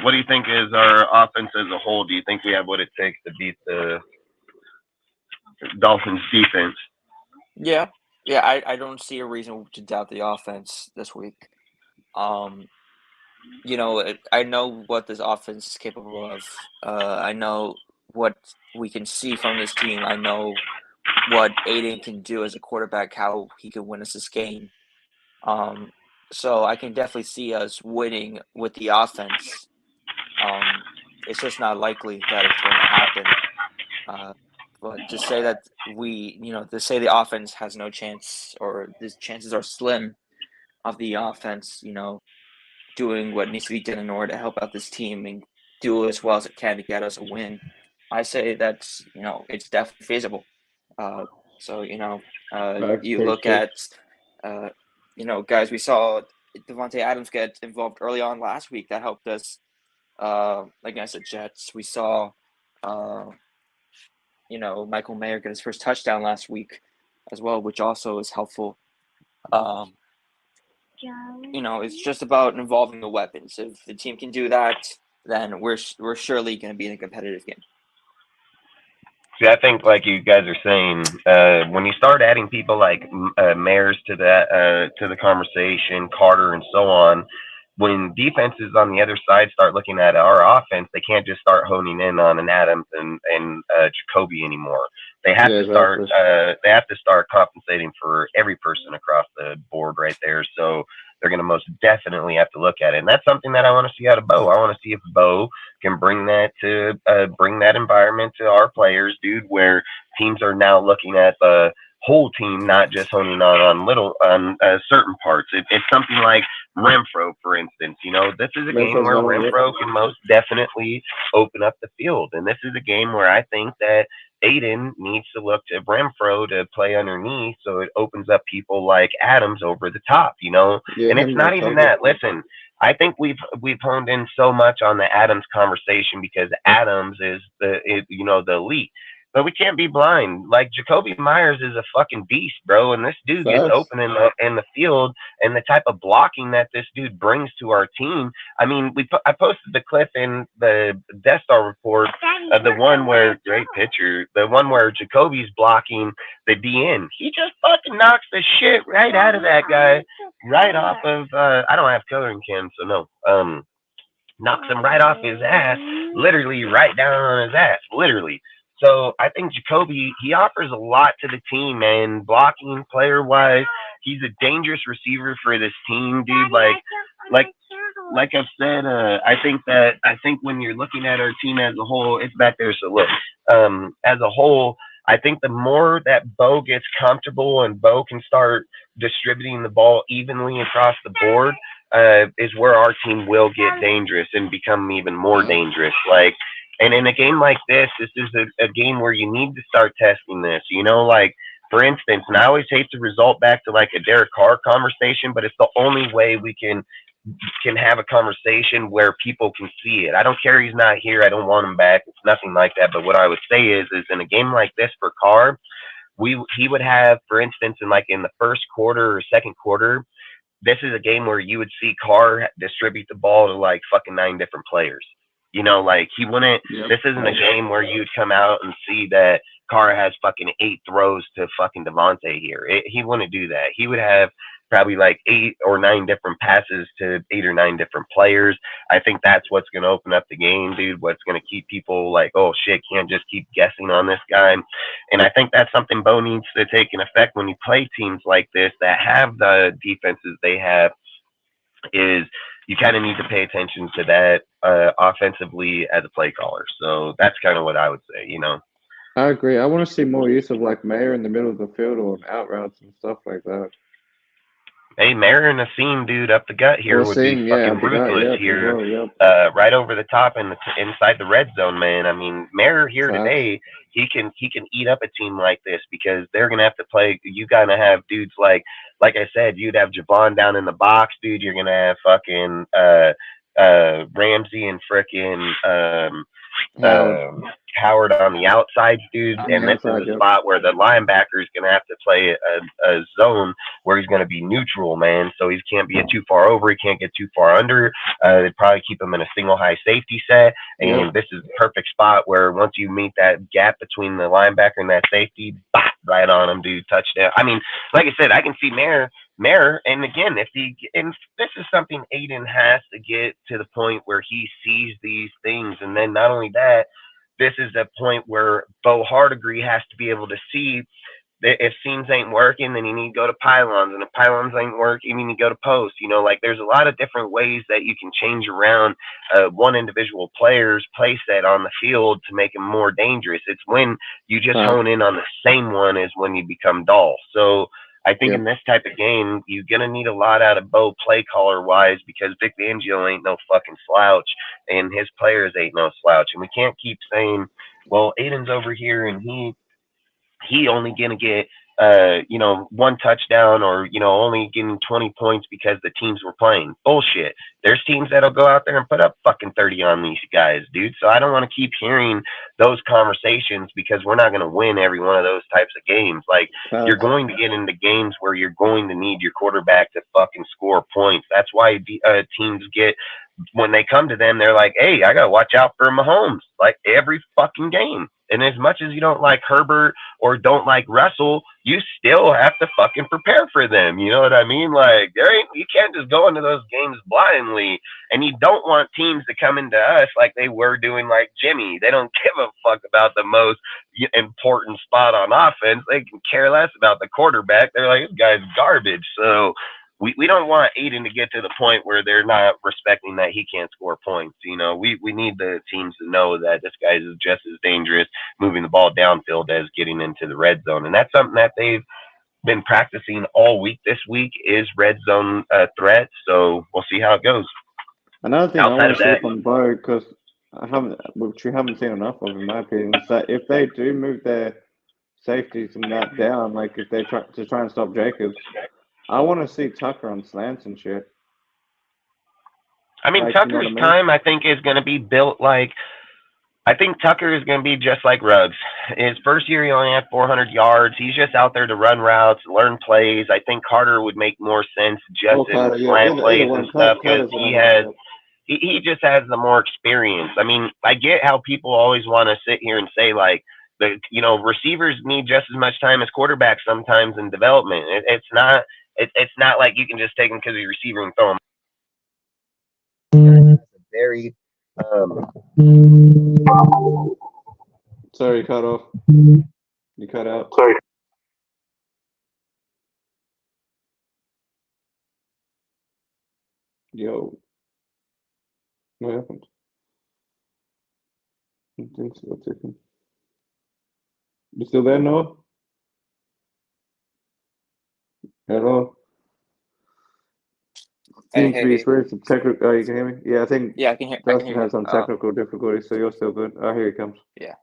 What do you think is our offense as a whole? Do you think we have what it takes to beat the Dolphins defense? Yeah, I don't see a reason to doubt the offense this week. You know, I know what this offense is capable of. I know what we can see from this team. I know what Aiden can do as a quarterback, how he can win us this game. So I can definitely see us winning with the offense. It's just not likely that it's going to happen. But to say that to say the offense has no chance or the chances are slim of the offense, doing what needs to be done in order to help out this team and do as well as it can to get us a win, I say that's, it's definitely feasible. So, you look at, guys, we saw Devontae Adams get involved early on last week. That helped us against the Jets. We saw, Michael Mayer get his first touchdown last week as well, which also is helpful. It's just about involving the weapons. If the team can do that, then we're surely going to be in a competitive game. See, I think, like you guys are saying, when you start adding people like Mayers to the conversation, Carter, and so on, when defenses on the other side start looking at our offense, they can't just start honing in on an Adams and Jacoby anymore. They have to start. They have to start compensating for every person across the board right there. So they're going to most definitely have to look at it, and that's something that I want to see out of Bo. I want to see if Bo can bring that environment to our players, dude. Where teams are now looking at the whole team, not just honing on certain parts. It's something like Renfro, for instance. This is a game where Renfro can most definitely open up the field, and this is a game where I think that Aiden needs to look to Renfro to play underneath, so it opens up people like Adams over the top. And it's not even that. Listen, I think we've honed in so much on the Adams conversation because Adams is the elite. But we can't be blind. Like Jacoby Myers is a fucking beast, bro. And this dude gets open in the field, and the type of blocking that this dude brings to our team. I mean, I posted the clip in the Death Star report of the one where the one where Jacoby's blocking the DN. He just fucking knocks the shit right out of that guy, right off of. I don't have coloring cams, so no. Knocks him right off his ass, literally right down on his ass, literally. So I think Jacoby, he offers a lot to the team, man. Blocking, player-wise, he's a dangerous receiver for this team, dude. Like I've said, I think when you're looking at our team as a whole, it's back there. So look, as a whole, I think the more that Bo gets comfortable and Bo can start distributing the ball evenly across the board, is where our team will get dangerous and become even more dangerous. And in a game like this is a game where you need to start testing this. For instance, and I always hate to result back to like a Derek Carr conversation, but it's the only way we can have a conversation where people can see it. I don't care he's not here. I don't want him back. It's nothing like that. But what I would say is in a game like this for Carr, he would have, for instance, in the first quarter or second quarter, this is a game where you would see Carr distribute the ball to like fucking 9 different players. He wouldn't. Yep. This isn't a game where you'd come out and see that Carr has fucking 8 throws to fucking Devontae here. He wouldn't do that. He would have probably like 8 or 9 different passes to 8 or 9 different players. I think that's what's going to open up the game, dude. What's going to keep people like, oh shit, can't just keep guessing on this guy. And I think that's something Bo needs to take in effect when you play teams like this that have the defenses they have. Is you kind of need to pay attention to that offensively as a play caller. So that's kind of what I would say, you know. I agree. I want to see more use of like Mayer in the middle of the field or out routes and stuff like that. Hey, Mayer and Asim, dude, up the gut here Or would be seeing, fucking up the gut, ruthless yep, here, as well, yep. right over the top and inside the red zone, man. I mean, Mayer here Facts. today, he can eat up a team like this because they're gonna have to play. You gotta have dudes like I said, you'd have Javon down in the box, dude. You're gonna have fucking Ramsey and frickin' Howard Howard on the outside, dude. on And the this is outside, a yep. spot where the linebacker is gonna have to play a zone where he's going to be neutral, man. So he can't be too far over. He can't get too far under. They'd probably keep him in a single high safety set. And Yep. this is the perfect spot where once you meet that gap between the linebacker and that safety, bah, right on him, dude. Touchdown. I mean, like I said, I can see Mayer, and again, and this is something Aiden has to get to the point where he sees these things. And then not only that, this is a point where Bo Hardigree has to be able to see that if seams ain't working, then you need to go to pylons, and if pylons ain't working, you need to go to post. You know, like there's a lot of different ways that you can change around one individual player's play set on the field to make him more dangerous. It's when you just hone in on the same one is when you become dull. So I think in this type of game, you're gonna need a lot out of Bo play caller wise because Vic Fangio ain't no fucking slouch, and his players ain't no slouch, and we can't keep saying, well, Aiden's over here and he only gonna get one touchdown or only getting 20 points because the teams were playing. Bullshit. There's teams that'll go out there and put up fucking 30 on these guys, dude. So I don't want to keep hearing those conversations because we're not gonna win every one of those types of games. Like you're going to get into games where you're going to need your quarterback to fucking score points. That's why teams get, when they come to them, they're like, hey, I gotta watch out for Mahomes like every fucking game. And as much as you don't like Herbert or don't like Russell, you still have to fucking prepare for them. You know what I mean? Like you can't just go into those games blindly. And you don't want teams to come into us like they were doing like Jimmy. They don't give a fuck about the most important spot on offense. They can care less about the quarterback. They're like, this guy's garbage. So we don't want Aiden to get to the point where they're not respecting that he can't score points. You know, we need the teams to know that this guy is just as dangerous moving the ball downfield as getting into the red zone. And that's something that they've been practicing all week this week is red zone threat. So we'll see how it goes. Another thing Outside I want of to see that, from Bo, because which we haven't seen enough of in my opinion, is that if they do move their safeties and that down, like if they try and stop Jacobs, I want to see Tucker on slants and shit. I mean, Tucker's time, I think, is going to be built like, I think Tucker is going to be just like Ruggs. His first year, he only had 400 yards. He's just out there to run routes, learn plays. I think Carter would make more sense just in slant plays and stuff because he just has the more experience. I mean, I get how people always want to sit here and say, like, receivers need just as much time as quarterbacks sometimes in development. It's not like you can just take him because he's a receiver and throw him. Very Sorry, cut off. You cut out. Sorry. Yo. What happened? I think so. You still there, Noah? Hello? Seems to be experiencing technical. Oh, you can hear me? Yeah, I think. Yeah, I can hear. Dustin has some technical difficulties, so you're still good. Oh, here he comes. Yeah.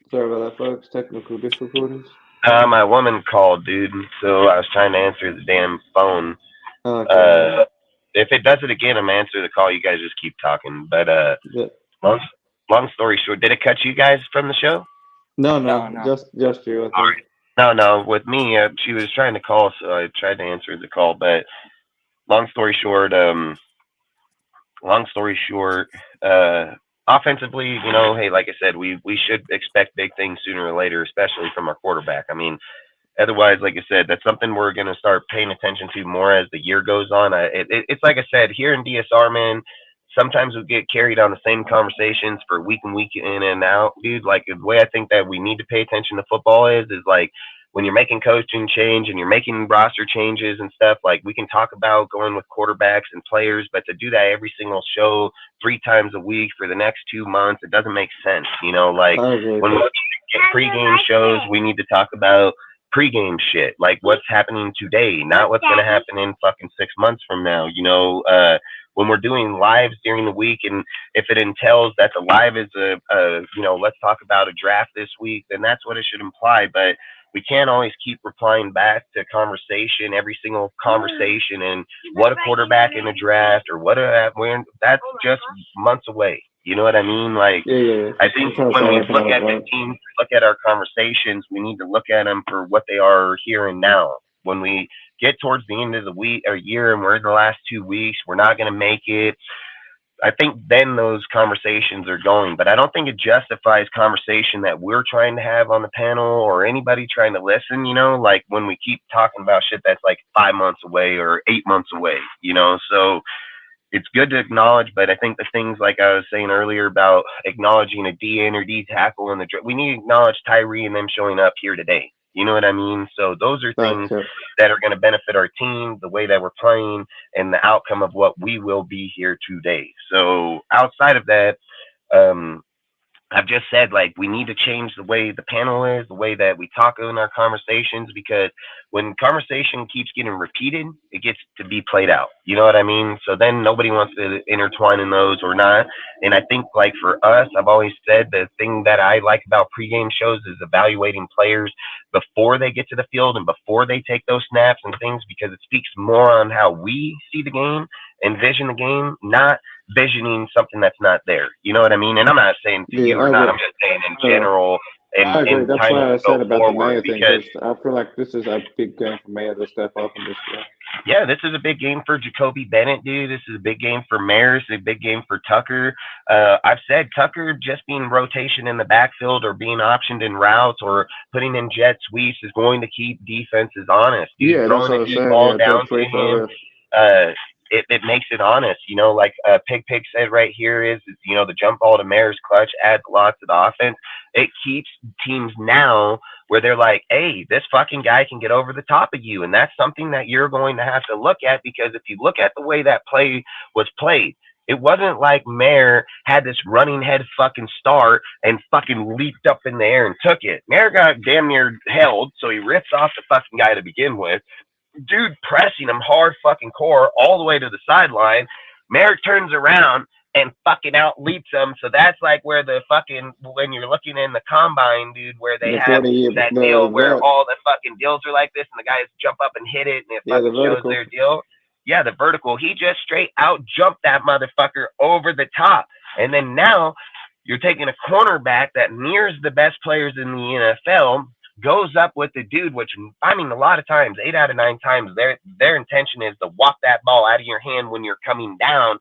Sorry about that, folks. Technical difficulties. My woman called, dude. So I was trying to answer the damn phone. Okay. If it does it again, I'm answering the call. You guys just keep talking. But long story short, did it cut you guys from the show? No. Just you. I think. All right. No. With me, she was trying to call, so I tried to answer the call. But long story short, offensively, hey, like I said, we should expect big things sooner or later, especially from our quarterback. I mean, Otherwise, like I said, that's something we're going to start paying attention to more as the year goes on. It's like I said, here in DSR, man, sometimes we get carried on the same conversations for week and week in and out, dude. Like the way I think that we need to pay attention to football is like when you're making coaching change and you're making roster changes and stuff, like we can talk about going with quarterbacks and players, but to do that every single show 3 times a week for the next 2 months, it doesn't make sense. You know, like I agree. when we get pregame shows, we need to talk about pregame shit, like what's happening today, not what's gonna happen in fucking 6 months from now. You know, when we're doing lives during the week, and if it entails that the live is you know, let's talk about a draft this week, then that's what it should imply. But we can't always keep replying back to conversation, every single conversation, and what a quarterback in a draft or what a that's just months away. You know what I mean? Like, Yeah. I think when we look at the teams, look at our conversations, we need to look at them for what they are here and now. When we get towards the end of the week or year and we're in the last 2 weeks, we're not going to make it. I think then those conversations are going, but I don't think it justifies conversation that we're trying to have on the panel or anybody trying to listen, you know, like when we keep talking about shit that's like 5 months away or 8 months away, you know. So it's good to acknowledge, but I think the things like I was saying earlier about acknowledging a DN or D tackle in the we need to acknowledge Tyree and them showing up here today. You know what I mean? So those are things that are going to benefit our team, the way that we're playing, and the outcome of what we will be here today. So outside of that, I've just said, like, we need to change the way the panel is, the way that we talk in our conversations, because when conversation keeps getting repeated, it gets to be played out. You know what I mean? So then nobody wants to intertwine in those or not. And I think, like, for us, I've always said the thing that I like about pregame shows is evaluating players before they get to the field and before they take those snaps and things, because it speaks more on how we see the game, envision the game, not visioning something that's not there. You know what I mean? And I'm not saying to you or not. I'm just saying in general. And I agree. That's why I said about the Mayo thing, because I feel like this is a big game for Mayo to step up in this year. Yeah, this is a big game for Jacoby Bennett, dude. This is a big game for Maris, a big game for Tucker. I've said Tucker just being rotation in the backfield or being optioned in routes or putting in jet sweeps is going to keep defenses honest. Dude, yeah, throwing that's a deep ball down to him. It makes it honest, you know, like Pig said right here is, you know, the jump ball to Mayor's clutch adds a lot to the offense. It keeps teams now where they're like, hey, this fucking guy can get over the top of you. And that's something that you're going to have to look at, because if you look at the way that play was played, it wasn't like Mayer had this running head fucking start and fucking leaped up in the air and took it. Mayer got damn near held, so he rips off the fucking guy to begin with. Dude pressing him hard fucking core all the way to the sideline. Merrick turns around and fucking out leaps him. So that's like where the fucking, when you're looking in the combine, dude, where they have that deal where all the fucking deals are like this and the guys jump up and hit it and it fucking shows their deal. Yeah, the vertical. He just straight out jumped that motherfucker over the top. And then now you're taking a cornerback that mirrors the best players in the NFL, goes up with the dude, which, I mean, a lot of times, 8 out of 9 times, their intention is to walk that ball out of your hand when you're coming down.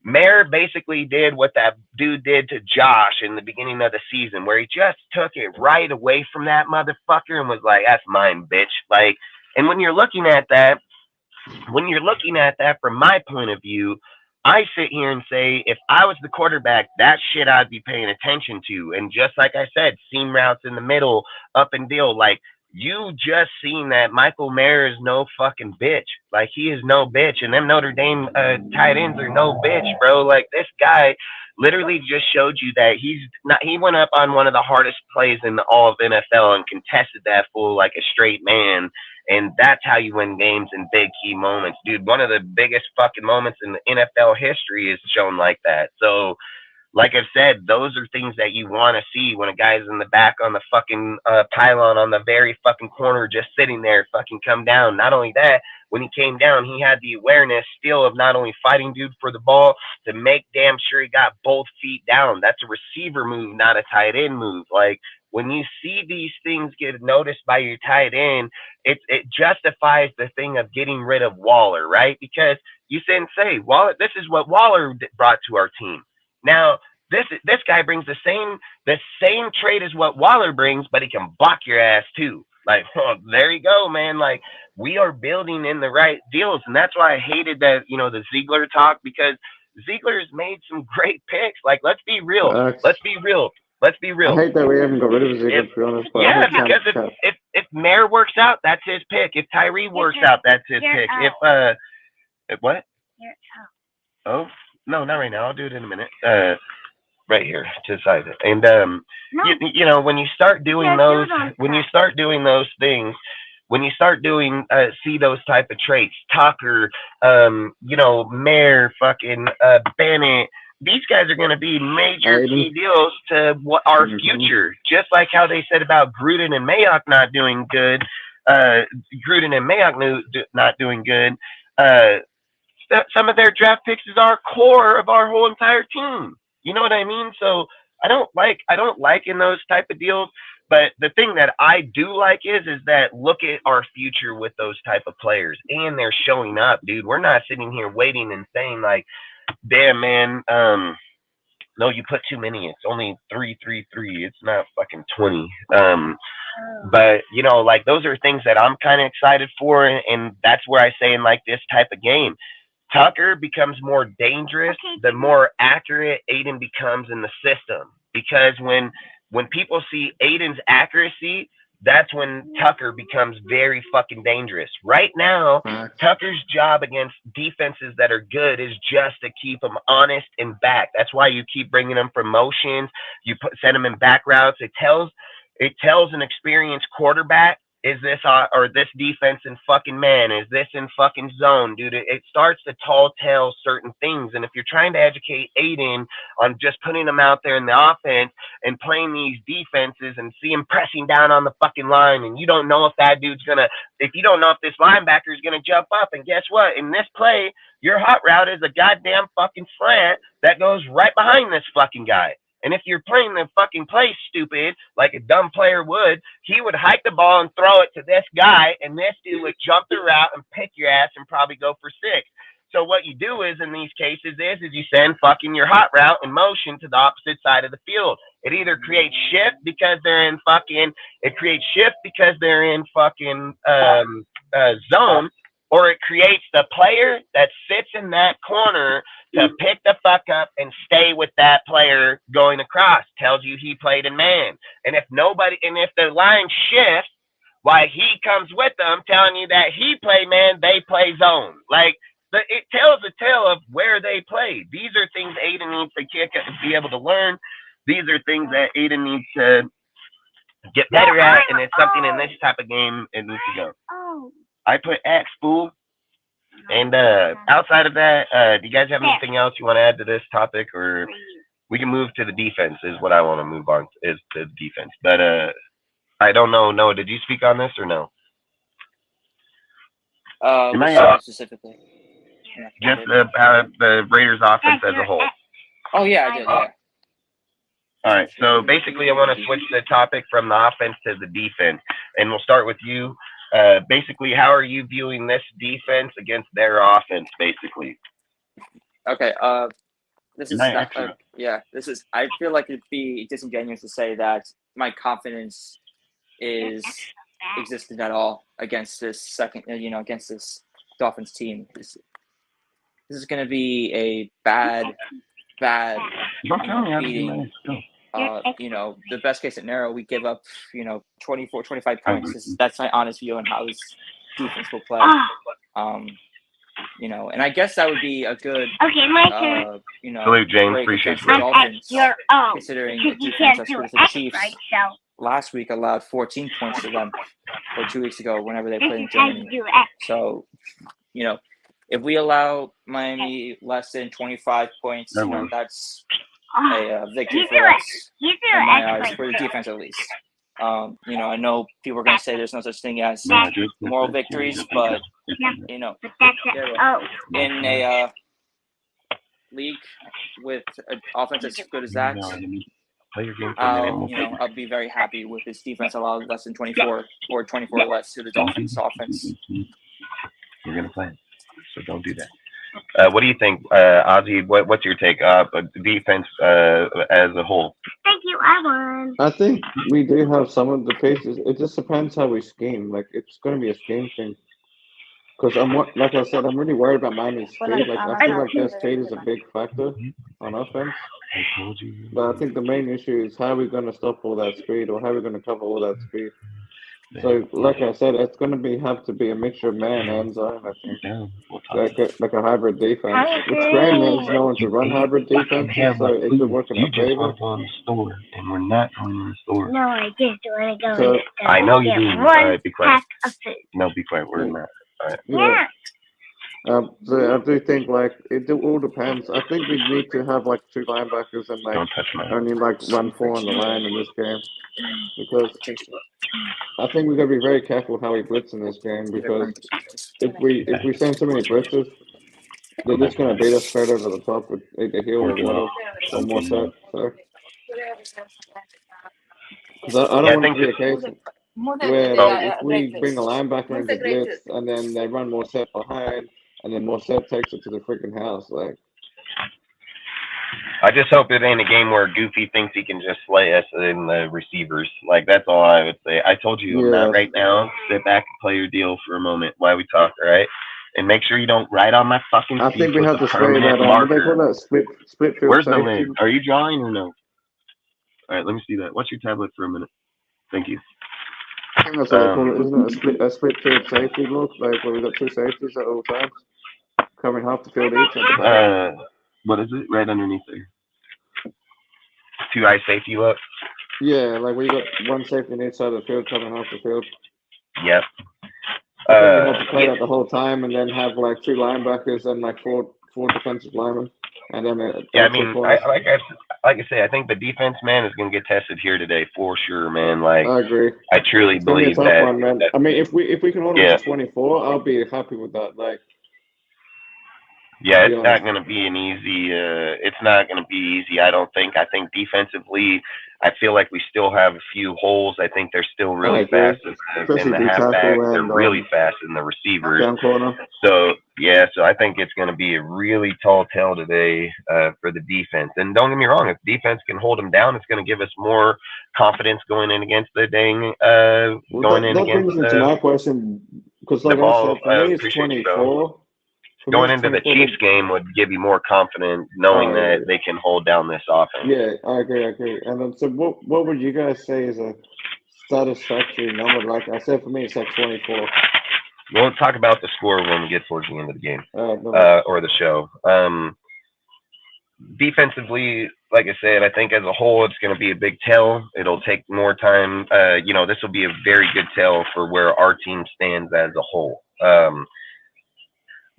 Mayer basically did what that dude did to Josh in the beginning of the season, where he just took it right away from that motherfucker and was like, that's mine, bitch. Like, and when you're looking at that from my point of view, I sit here and say, if I was the quarterback, that shit I'd be paying attention to. And just like I said, seam routes in the middle, up and deal. Like, you just seen that Michael Mayer is no fucking bitch. Like, he is no bitch. And them Notre Dame tight ends are no bitch, bro. Like, this guy literally just showed you that he went up on one of the hardest plays in all of NFL and contested that fool like a straight man. And that's how you win games in big key moments, dude. One of the biggest fucking moments in the NFL history is shown like that. So, like I've said, those are things that you want to see when a guy's in the back on the fucking pylon on the very fucking corner, just sitting there, fucking come down. Not only that, when he came down, he had the awareness still of not only fighting dude for the ball, to make damn sure he got both feet down. That's a receiver move, not a tight end move. Like, when you see these things get noticed by your tight end, it justifies the thing of getting rid of Waller, right? Because you say, Waller, this is what Waller brought to our team. Now, this guy brings the same trait as what Waller brings, but he can block your ass too. Like, oh, there you go, man. Like, we are building in the right deals, and that's why I hated that, the Ziegler talk, because Ziegler's made some great picks. Like, let's be real. Let's be real. Let's be I real. hate that we haven't got rid of Ziegler, to be honest. But Yeah, I think because if Mayer works out, that's his pick. If Tyree works out, that's his pick. If what? Oh, no, not right now. I'll do it in a minute. Right here to the side. And when you start doing those, things, when you start doing see those type of traits, Tucker, Mayer, fucking Bennett, these guys are going to be major key deals to what our future. Just like how they said about Gruden and Mayock not doing good. Not doing good. Some of their draft picks is our core of our whole entire team. You know what I mean? So I don't like in those type of deals. But the thing that I do like is that look at our future with those type of players, and they're showing up, dude. We're not sitting here waiting and saying like, damn, man, no, you put too many. It's only 3, 3, 3. It's not fucking 20. But like those are things that I'm kind of excited for, and that's where I say in like this type of game, Tucker becomes more dangerous the more accurate Aiden becomes in the system. Because when people see Aiden's accuracy, that's when Tucker becomes very fucking dangerous. Right now, Tucker's job against defenses that are good is just to keep them honest and back. That's why you keep bringing them from motions. You send them in back routes. It tells an experienced quarterback, is this or this defense in fucking man? Is this in fucking zone, dude? It starts to tell certain things. And if you're trying to educate Aiden on just putting him out there in the offense and playing these defenses and see him pressing down on the fucking line, and you don't know if that dude's if you don't know if this linebacker is gonna jump up, and guess what? In this play, your hot route is a goddamn fucking slant that goes right behind this fucking guy. And if you're playing the fucking play stupid, like a dumb player would, he would hike the ball and throw it to this guy, and this dude would jump the route and pick your ass and probably go for 6. So what you do is, in these cases, is you send fucking your hot route in motion to the opposite side of the field. It either creates shift because they're in fucking zone, or it creates the player that sits in that corner to pick the fuck up and stay with that player going across. Tells you he played in man. And if the line shifts, why he comes with them, telling you that he play man, they play zone. Like, it tells a tale of where they played. These are things Aiden needs to kick and be able to learn. These are things that Aiden needs to get better at, and it's something in this type of game it needs to go. I put X, fool. And outside of that, do you guys have anything else you want to add to this topic, or we can move to the defense? Is what I want to move on is to the defense. But I don't know. Noah, did you speak on this or no? Specifically, just the Raiders' offense as a whole. Oh yeah, I did. Yeah. All right. So basically, I want to switch the topic from the offense to the defense, and we'll start with you. Basically, how are you viewing this defense against their offense, basically? Okay. This is not, this is. I feel like it'd be disingenuous to say that my confidence existed at all against this against this Dolphins team. This is going to be a bad beating. The best case scenario, we give up, 24, 25 points. That's my honest view on how this defense will play. And I guess that would be a good, salute, James. Appreciate the Dolphins, considering the defense as good as the Chiefs last week allowed 14 points to them, or 2 weeks ago, whenever they played in Germany. So, if we allow Miami less than 25 points, that's a victory for us, in my eyes, for the defense at least. I know people are going to say there's no such thing as moral victories, but, in a league with an offense as good as that, I'll be very happy with this defense allowing less than 24 or 24 less to the Dolphins offense. We're going to play it, so don't do that. What do you think, Ozzy? What's your take? Defense as a whole? Thank you. I won. I think we do have some of the pieces. It just depends how we scheme. Like it's going to be a scheme thing. Because like I said, I'm really worried about Miami's speed. Like I feel like their speed is a big factor on offense. I told you. But I think the main issue is how are we going to stop all that speed, or how are we going to cover all that speed. So, like I said, it's going to have to be a mixture of man and zone. I think like a hybrid defense. Which Graham is known to run hybrid defenses, so it could work in our favor. You just want to go in the store, and we're not going in the store. No, I just want to go. So, I know you do. All right, be quiet. Pack of food. No, be quiet. We're not. All right. Yeah. So I do think like it all depends. I think we need to have like 2 linebackers and like Don't touch my. only like run 4 on the line in this game, because I think we got to be very careful how we blitz in this game, because if we send so many blitzes, they're just gonna beat us straight over the top with either heel or whatever, or more set. So 'cause I don't want it to be a case where if we bring a linebacker into blitz and then they run more set behind, and then more set takes it to the freaking house, like. I just hope it ain't a game where Goofy thinks he can just slay us in the receivers. Like, that's all I would say. I told you, not right now. Sit back and play your deal for a moment while we talk, all right? And make sure you don't write on my fucking I think we have to spray that on. They call that split field Where's safety. the lid? Are you drawing or no? All right, let me see that. Watch your tablet for a minute. Thank you. I think that's what they call it, isn't it? A split field safety look, like where we got 2 safeties at all times, covering half the field each. What is it? Right underneath there. 2 eye safety look. Yeah, like we got 1 safety on each side of the field, covering half the field. Yep. I think we have to play that the whole time, and then have like 2 linebackers and like four defensive linemen, and then I mean, like I say, I think the defense, man, is going to get tested here today for sure, man. Like, I agree. I truly believe that. One, man. I mean, if we can hold them to 24, I'll be happy with that. Like. Yeah, it's not going to be an easy. It's not going to be easy. I don't think. I think defensively, I feel like we still have a few holes. I think they're still really fast in the halfback. They're really fast in the receivers. So so I think it's going to be a really tall tale today for the defense. And don't get me wrong, if defense can hold them down, it's going to give us more confidence going in against the That brings me to my question, because like I said, for me it's 24. Going into the Chiefs game would give you more confidence knowing that they can hold down this offense. Yeah, I agree. And then, so what would you guys say is a satisfactory number? Like I said, for me, it's like 24. We'll talk about the score when we get towards the end of the game or the show. Defensively, like I said, I think as a whole, it's going to be a big tell. It'll take more time. This will be a very good tell for where our team stands as a whole.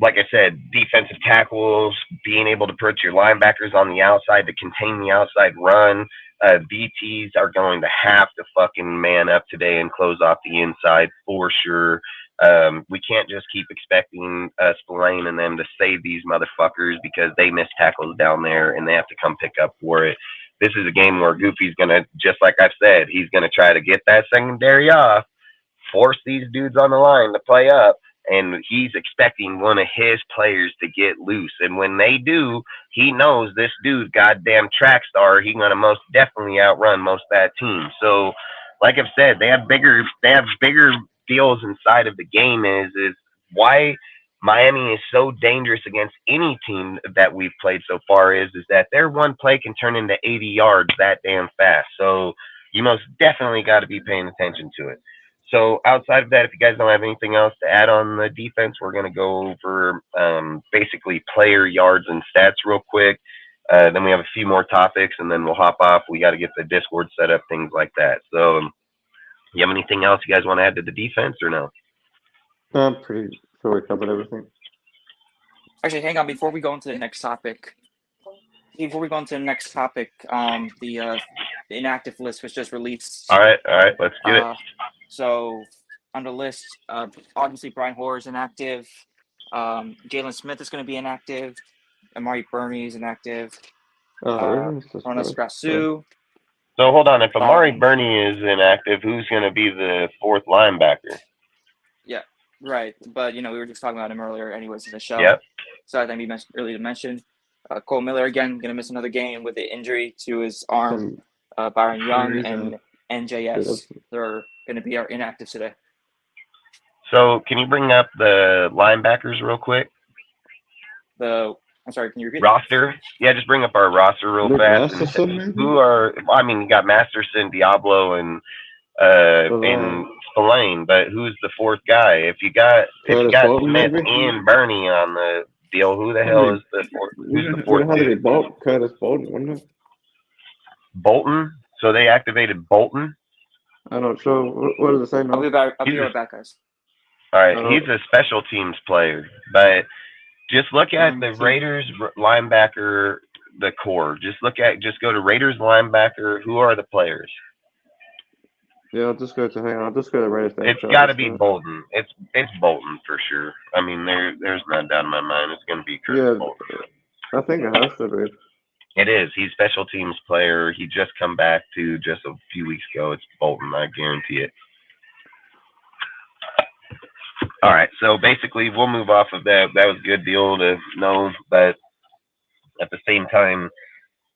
Like I said, defensive tackles, being able to put your linebackers on the outside to contain the outside run. VTs are going to have to fucking man up today and close off the inside for sure. We can't just keep expecting Spillane and them to save these motherfuckers because they miss tackles down there and they have to come pick up for it. This is a game where Goofy's going to, just like I've said, he's going to try to get that secondary off, force these dudes on the line to play up. And he's expecting one of his players to get loose. And when they do, he knows this dude, goddamn track star, he's going to most definitely outrun most of that team. So, like I've said, they have bigger deals inside of the game is why Miami is so dangerous against any team that we've played so far is that their one play can turn into 80 yards that damn fast. So you most definitely got to be paying attention to it. So outside of that, if you guys don't have anything else to add on the defense, we're going to go over basically player yards and stats real quick. Then we have a few more topics, and then we'll hop off. We got to get the Discord set up, things like that. So you have anything else you guys want to add to the defense or no? I'm pretty sure we covered everything. Actually, hang on. Before we go into the next topic, the inactive list was just released. All right, let's get it. So on the list, obviously Brian Hoare is inactive. Jalen Smith is going to be inactive. Amari Burney is inactive. Ronald Grasu. So hold on. If Amari Burney is inactive, who's going to be the 4th linebacker? Yeah, right. But, we were just talking about him earlier anyways in the show. Yep. So I think we mentioned earlier to mention. Cole Miller, again, going to miss another game with the injury to his arm. Byron Young reason. and NJS. They're going to be our inactive today. So can you bring up the linebackers real quick? I'm sorry, can you repeat? Roster? Yeah, just bring up our roster real Luke fast. Masterson, maybe? Who are? I mean, you got Masterson, Diablo, and Spillane, but who's the fourth guy? If you got Bolton, Smith maybe? and Bernie on the deal, who the hell is the fourth? Who's the fourth? Would have to be Curtis Bolton, wouldn't it? Bolton. So they activated Bolton. I'm not sure. What does it say now? I'll be right back, guys. All right, he's a special teams player, but just look at the Raiders linebacker, the core. Just go to Raiders linebacker. Who are the players? Yeah, I'll just go to Raiders. It's got to be Bolton. It's Bolton for sure. I mean, there's no doubt in my mind it's going to be Curtis Bolton. I think it has to be. It is. He's special teams player. He just come back to just a few weeks ago. It's Bolton. I guarantee it. All right. So basically, we'll move off of that. That was a good deal to know, but at the same time,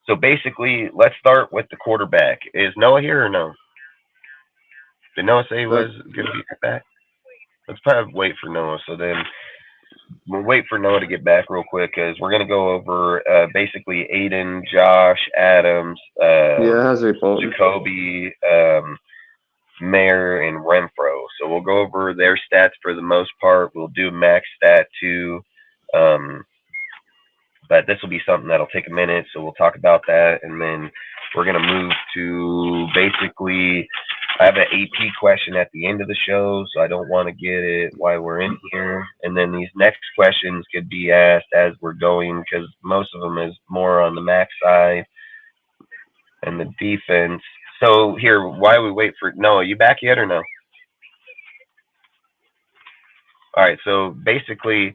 so basically, let's start with the quarterback. Is Noah here or no? Did Noah say he was going to be back? Let's probably wait for Noah. So then we'll wait for Noah to get back real quick because we're going to go over basically Aiden, Josh, Adams, Jacoby, Mayer, and Renfro. So we'll go over their stats for the most part. We'll do max stat too. But this will be something that'll take a minute. So we'll talk about that. And then we're going to move to basically – I have an AP question at the end of the show, so I don't want to get it while we're in here. And then these next questions could be asked as we're going because most of them is more on the max side and the defense. So here, while we wait for Noah, you back yet or no? All right, so basically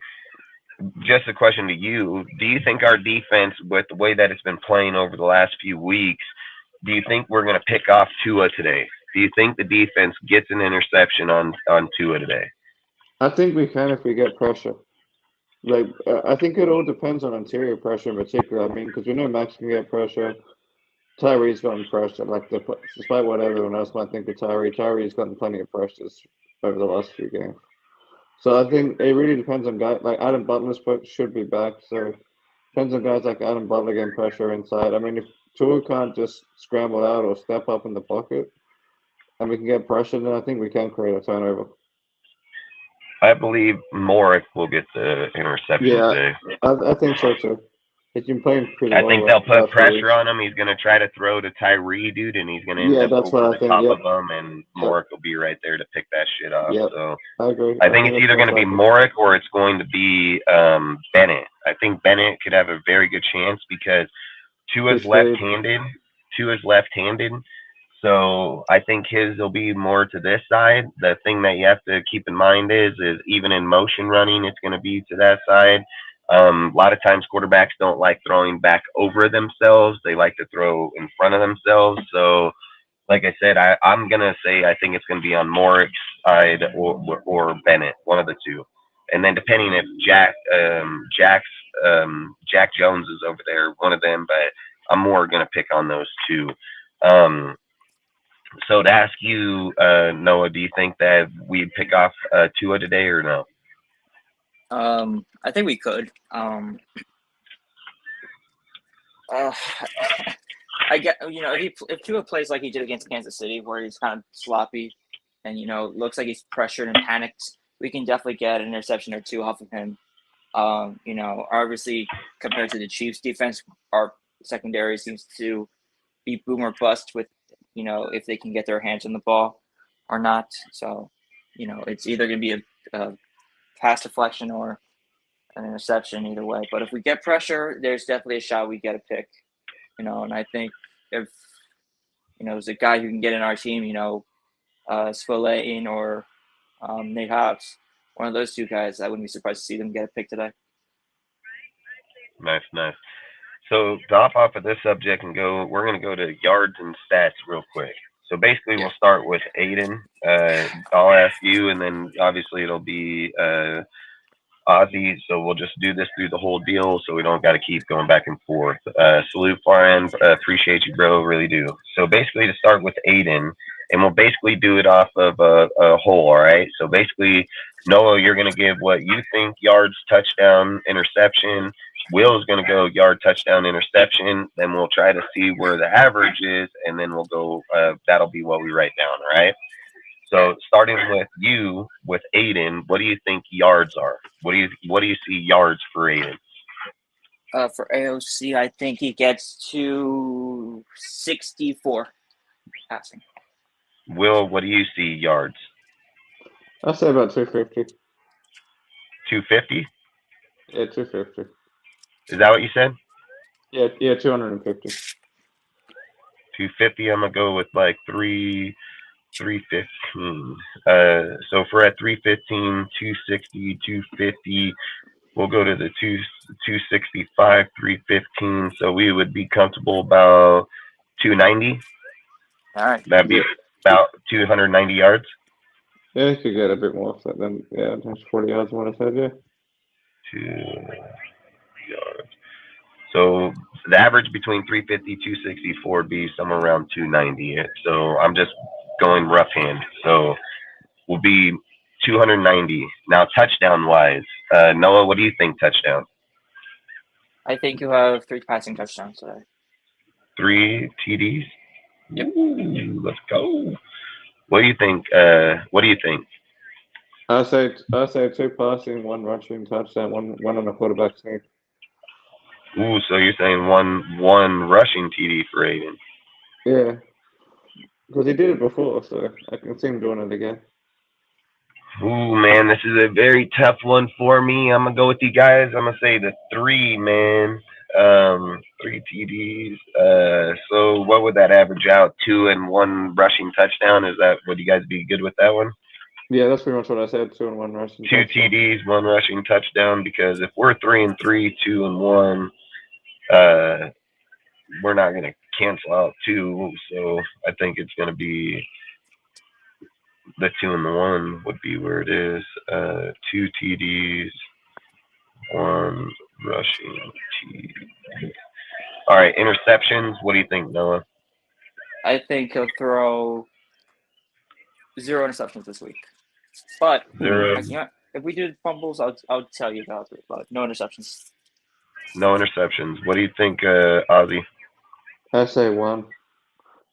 just a question to you. Do you think our defense, with the way that it's been playing over the last few weeks, do you think we're going to pick off Tua today? Do you think the defense gets an interception on Tua today? I think we can if we get pressure. Like I think it all depends on interior pressure in particular. I mean, because we know Max can get pressure. Tyree's gotten pressure. Like despite what everyone else might think of Tyree's gotten plenty of pressures over the last few games. So I think it really depends on guys like Adam Butler's should be back. So it depends on guys like Adam Butler getting pressure inside. I mean, if Tua can't just scramble out or step up in the pocket, and we can get pressure, then I think we can create a turnover. I believe Morrick will get the interception today. I think so too. He's been playing pretty well. I think they'll put pressure on him. He's going to try to throw to Tyree, dude, and he's going to end up over the top of him, and Morrick will be right there to pick that shit off. So I agree. I think it's either going to be Morrick or it's going to be Bennett. I think Bennett could have a very good chance because Tua's left-handed. So I think his will be more to this side. The thing that you have to keep in mind is even in motion running, it's going to be to that side. A lot of times quarterbacks don't like throwing back over themselves. They like to throw in front of themselves. So, like I said, I'm going to say I think it's going to be on Morrick's side or Bennett, one of the two. And then depending if Jack Jones is over there, one of them, but I'm more going to pick on those two. So to ask you, Noah, do you think that we'd pick off Tua today or no? I think we could. I get, if Tua plays like he did against Kansas City, where he's kind of sloppy and looks like he's pressured and panicked, we can definitely get an interception or two off of him. Obviously compared to the Chiefs' defense, our secondary seems to be boom or bust with, if they can get their hands on the ball or not. So, it's either going to be a pass deflection or an interception either way. But if we get pressure, there's definitely a shot we get a pick, and I think if, there's a guy who can get in our team, Spillane or Nate Hobbs, one of those two guys, I wouldn't be surprised to see them get a pick today. Nice. So to hop off of this subject and we're going to go to yards and stats real quick. So basically we'll start with Aiden. I'll ask you, and then obviously it'll be Ozzy. So we'll just do this through the whole deal, so we don't got to keep going back and forth. Salute far end. Appreciate you, bro. Really do. So basically, to start with Aiden, and we'll basically do it off of a whole. All right. So basically, Noah, you're gonna give what you think yards, touchdown, interception. Will's going to go yard, touchdown, interception. Then we'll try to see where the average is, and then we'll go. That'll be what we write down. All right. So starting with you, with Aiden, what do you think yards are? What do you see yards for Aiden? For AOC, I think he gets to 64 passing. Will, what do you see yards? I'll say about 250. 250? Yeah, 250. Is that what you said? Yeah, 250. 250. I'm gonna go with like 315. So if we're at 315, 260, 250, we'll go to the 265, 315. So we would be comfortable about 290. All right. That'd be about 290 yards. Yeah, you could get a bit more off that then. Yeah, that's 40 yards, what I said, yeah. 2 yards. So the average between 350, 264 would be somewhere around 290. So I'm just going rough hand. So we'll be 290. Now touchdown wise, Noah, what do you think touchdown? I think you have 3 passing touchdowns today. 3 TDs? Yep. Ooh, let's go. What do you think? I say 2 passing, 1 rushing touchdown, one on the quarterback sneak. Ooh, so you're saying one rushing TD for Aiden? Yeah, because he did it before, so I can see him doing it again. Ooh, man, this is a very tough one for me. I'm gonna go with you guys. I'm gonna say the 3, man. 3 TDs. So what would that average out? 2 and 1 rushing touchdown. Would you guys be good with that one? Yeah, that's pretty much what I said. 2 and 1 rushing. 2 touchdown. TDs, 1 rushing touchdown. Because if we're 3 and 3, 2 and 1, we're not gonna cancel out 2. So I think it's gonna be the 2 and the 1 would be where it is. 2 TDs, 1 rushing TD. All right, interceptions. What do you think, Noah? I think he'll throw 0 interceptions this week. But 0. you know, if we do fumbles, I'll tell you about it. But no interceptions. No interceptions. What do you think, Ozzy? I say 1.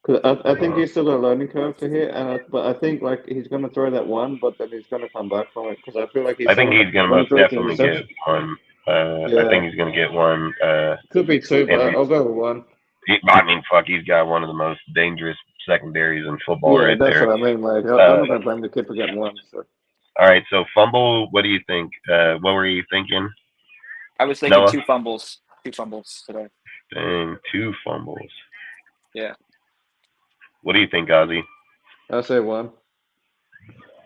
Cause I think he's still a learning curve to hit, but I think like he's gonna throw that 1, but then he's gonna come back from it because I feel like he's. I think he's gonna most definitely get 1. I think he's gonna get 1. Could be 2, but I'll go with 1. I mean, fuck, he's got one of the most dangerous secondaries in football right that's there. what I mean. Like, I'm not gonna blame the kid for getting 1. So. All right, so fumble. What do you think? What were you thinking? I was thinking Noah? 2 fumbles. 2 fumbles today. Dang, 2 fumbles. Yeah. What do you think, Ozzy? I say 1.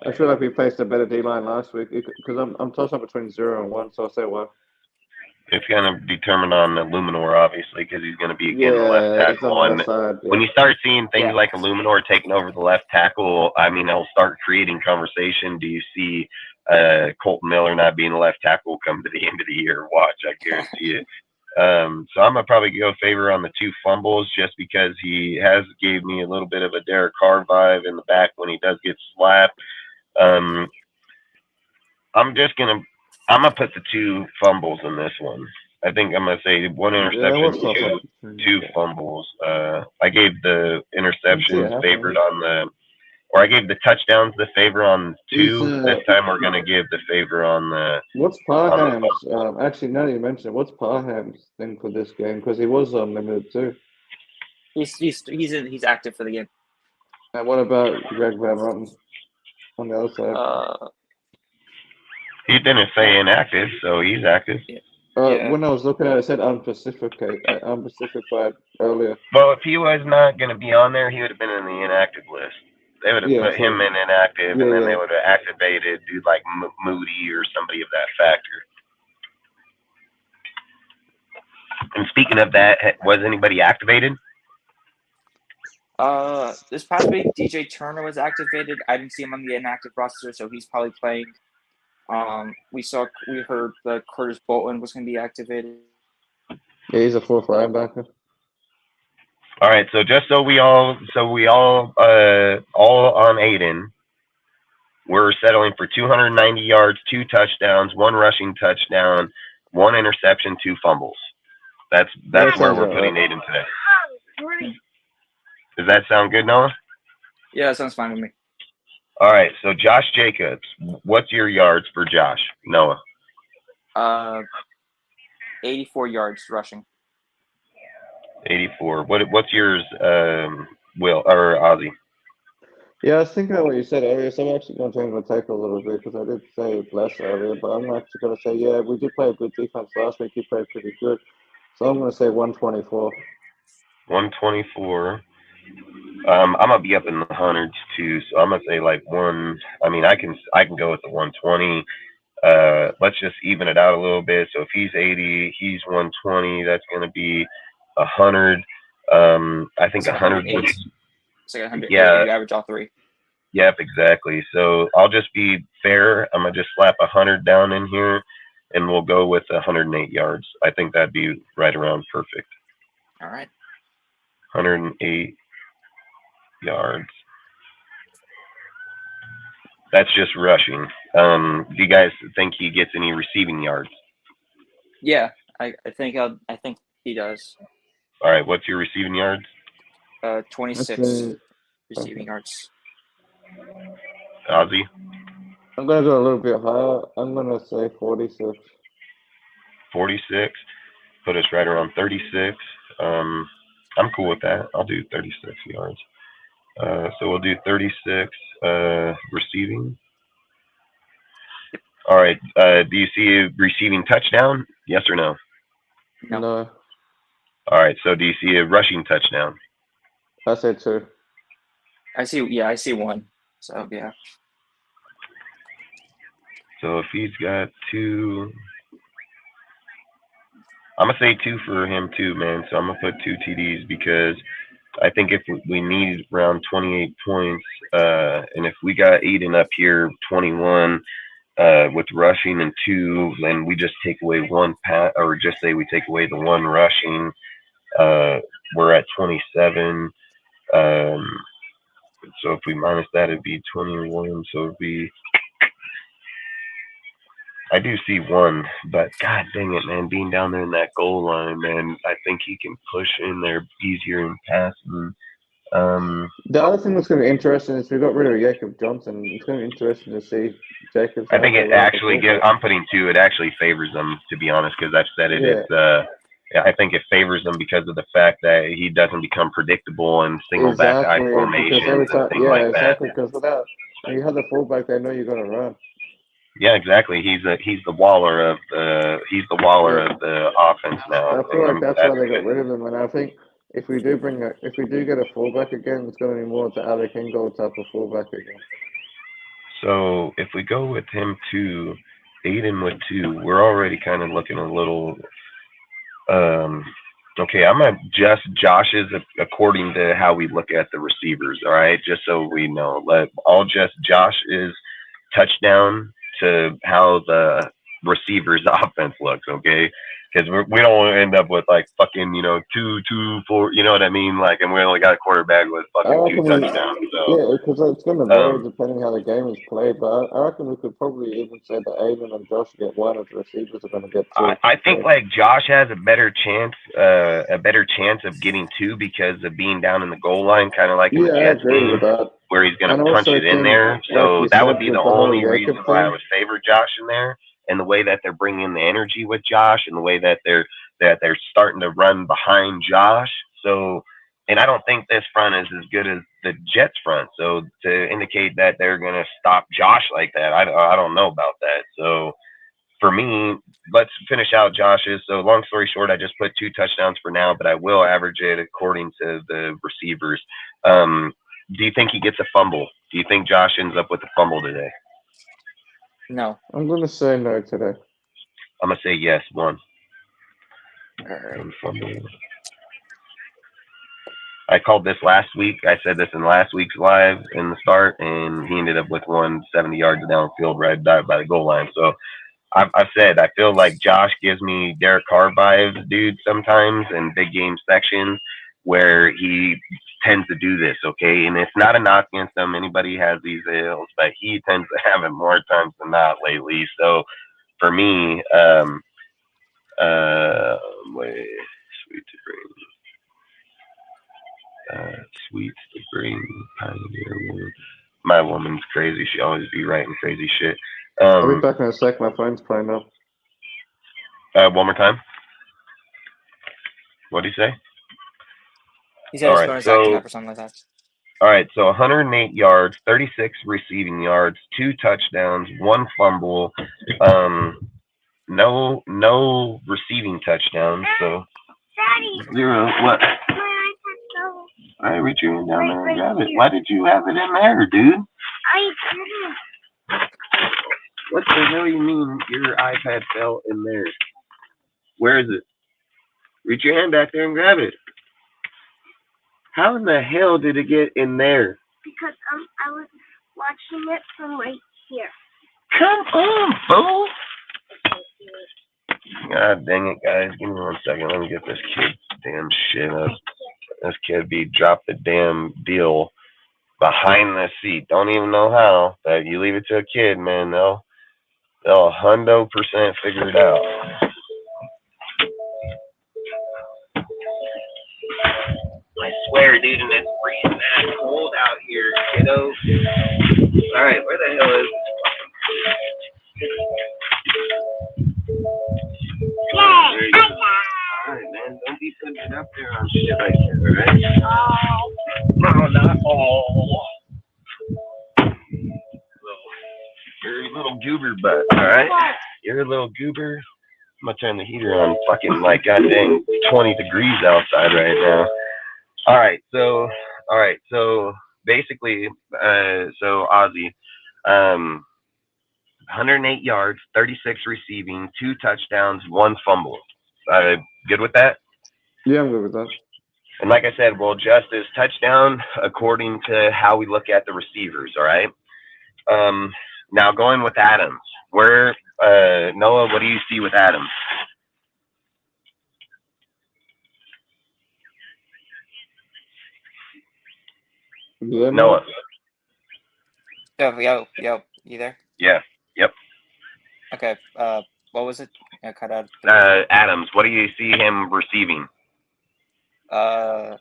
I feel like we faced a better D line last week because I'm tossing up between 0 and 1, so I'll say 1. It's gonna determine on Illuminor, obviously, because he's gonna be getting the left tackle. On the side, when you start seeing things like Illuminor taking over the left tackle, I mean, it'll start creating conversation. Do you see Colton Miller not being a left tackle come to the end of the year? Watch, I guarantee it. So I'm gonna probably go favor on the 2 fumbles just because he has gave me a little bit of a Derek Carr vibe in the back when he does get slapped. I'm gonna put the 2 fumbles in this one. I think I'm gonna say 1 interception, 2 fumbles. I gave the interceptions favored on I gave the touchdowns the favor on 2. This time we're gonna give the favor on the. What's Parham's? Actually, now that you mention it, what's Parham's thing for this game? Because he was unlimited too. He's active for the game. And what about Greg Van Rotten on the other side? He didn't say inactive, so he's active. When I was looking at it, it said unspecified earlier. Well, if he was not going to be on there, he would have been in the inactive list. They would have put him in inactive, and then they would have activated dude like Moody or somebody of that factor. And speaking of that, was anybody activated? This past week, DJ Turner was activated. I didn't see him on the inactive roster, so he's probably playing. We heard that Curtis Bolton was going to be activated. Yeah, he's a fourth linebacker. All right, so just so we all on Aiden, we're settling for 290 yards, 2 touchdowns, 1 rushing touchdown, 1 interception, 2 fumbles. That's where sounds we're about putting right. Aiden today. Does that sound good, Noah? Yeah, that sounds fine with me. All right, so Josh Jacobs, what's your yards for Josh? Noah? 84 yards rushing. 84. What's yours, Will or Ozzy? Yeah, I was thinking about what you said earlier, so I'm actually going to change my take a little bit because I did say less earlier, but I'm actually going to say, yeah, we did play a good defense last week. He played pretty good. So I'm going to say 124. 124. I'm gonna be up in the hundreds too, so I'm gonna say like one. I mean, I can go with the 120. Let's just even it out a little bit. So if he's 80, he's 120. That's gonna be 100. I think 100 would. It's like 100. Yeah. You average all 3. Yep, exactly. So I'll just be fair. I'm gonna just slap 100 down in here, and we'll go with 108 yards. I think that'd be right around perfect. All right. 108 yards. That's just rushing. Do you guys think he gets any receiving yards? Yeah, I think he does. All right, what's your receiving yards? 26 receiving yards. Ozzy? I'm going to go a little bit higher. I'm going to say 46. 46. Put us right around 36. I'm cool with that. I'll do 36 yards. So we'll do 36 receiving. All right. Do you see a receiving touchdown? Yes or no? No. All right. So do you see a rushing touchdown? I say 2. I see 1. So yeah. So if he's got 2, I'm gonna say 2 for him too, man. So I'm gonna put 2 TDs because I think if we need around 28 points, and if we got Aiden up here 21 with rushing and 2, and we just take away 1 pass, or just say we take away the 1 rushing, we're at 27. So if we minus that, it'd be 21. So it'd be. I do see 1, but god dang it, man, being down there in that goal line, man, I think he can push in there easier and pass. The other thing that's going to be interesting is we got rid of Jacob Johnson. It's going to be interesting to see Jacobs. I think it actually I'm putting 2. It actually favors them, to be honest, because I've said it. Yeah. I think it favors them because of the fact that he doesn't become predictable in single back eye formations and things like that. Because without when you have the fullback, they know you're going to run. Yeah, exactly. He's the Waller of the offense now. I feel like that's why they got rid of him, and I think if we do get a fullback again, it's going to be more the Alec Ingold type of fullback again. So if we go with him 2, Aiden with 2, we're already kind of looking a little. Okay, I'm gonna adjust Josh's according to how we look at the receivers. All right, just so we know, I'll adjust Josh's touchdown to how the receivers' offense looks. Okay, because we don't want to end up with like fucking 2, 4. You know what I mean? Like, and we only got a quarterback with fucking 2 touchdowns. So yeah, because it's going to vary depending how the game is played. But I reckon we could probably even say that Aiden and Josh get 1, and the receivers are going to get 2. I think like Josh has a better chance of getting 2 because of being down in the goal line, kind of like in the Jets game, where he's going to punch it in there. So that would be the only reason why I would favor Josh in there. And the way that they're bringing the energy with Josh, and the way that they're starting to run behind Josh. So, and I don't think this front is as good as the Jets front. So to indicate that they're going to stop Josh like that, I don't know about that. So for me, let's finish out Josh's. So long story short, I just put 2 touchdowns for now, but I will average it according to the receivers. Do you think he gets a fumble? Do you think Josh ends up with a fumble today? No. I'm going to say no today. I'm going to say yes, 1. All right. I called this last week. I said this in last week's live in the start, and he ended up with 170 yards downfield right by the goal line. So I've said I feel like Josh gives me Derek Carr vibes, dude, sometimes in big game sections where he tends to do this, okay? And it's not a knock against him. Anybody has these ills, but he tends to have it more times than not lately. So for me, wait, sweet to bring, sweet to bring, pioneer woman. My woman's crazy. She always be writing crazy shit. I'll be back in a sec. My phone's playing up. One more time. What did he say? He said his phone is acting up or something like that. All right, so 108 yards, 36 receiving yards, 2 touchdowns, 1 fumble, no receiving touchdowns. So Daddy. 0. What? All right, reach your hand down there and grab it. Why did you have it in there, dude? I didn't. What the hell you mean your iPad fell in there? Where is it? Reach your hand back there and grab it. How in the hell did it get in there? Because I was watching it from right here. Come on, fool! God dang it, guys. Give me 1 second. Let me get this kid damn shit up. This kid dropped the damn deal behind the seat. Don't even know how. But you leave it to a kid, man, they'll 100% figure it out. I swear, dude, and it's freezing that cold out here, kiddo. Alright, where the hell is Yay! Alright, man, don't be putting it up there on shit like that, alright? No, not all. You're a little goober butt, alright? You're a little goober. I'm gonna turn the heater on fucking like goddamn 20 degrees outside right now. All right, so basically, so Ozzy, 108 yards, 36 receiving, 2 touchdowns, 1 fumble. Good with that? Yeah, I'm good with that. And like I said, we'll adjust his touchdown according to how we look at the receivers, all right? Now going with Adams, where, Noah, what do you see with Adams? Yeah, Noah. Yo, you there? Yeah, yep. Okay, what was it? I cut out. Adams, what do you see him receiving? How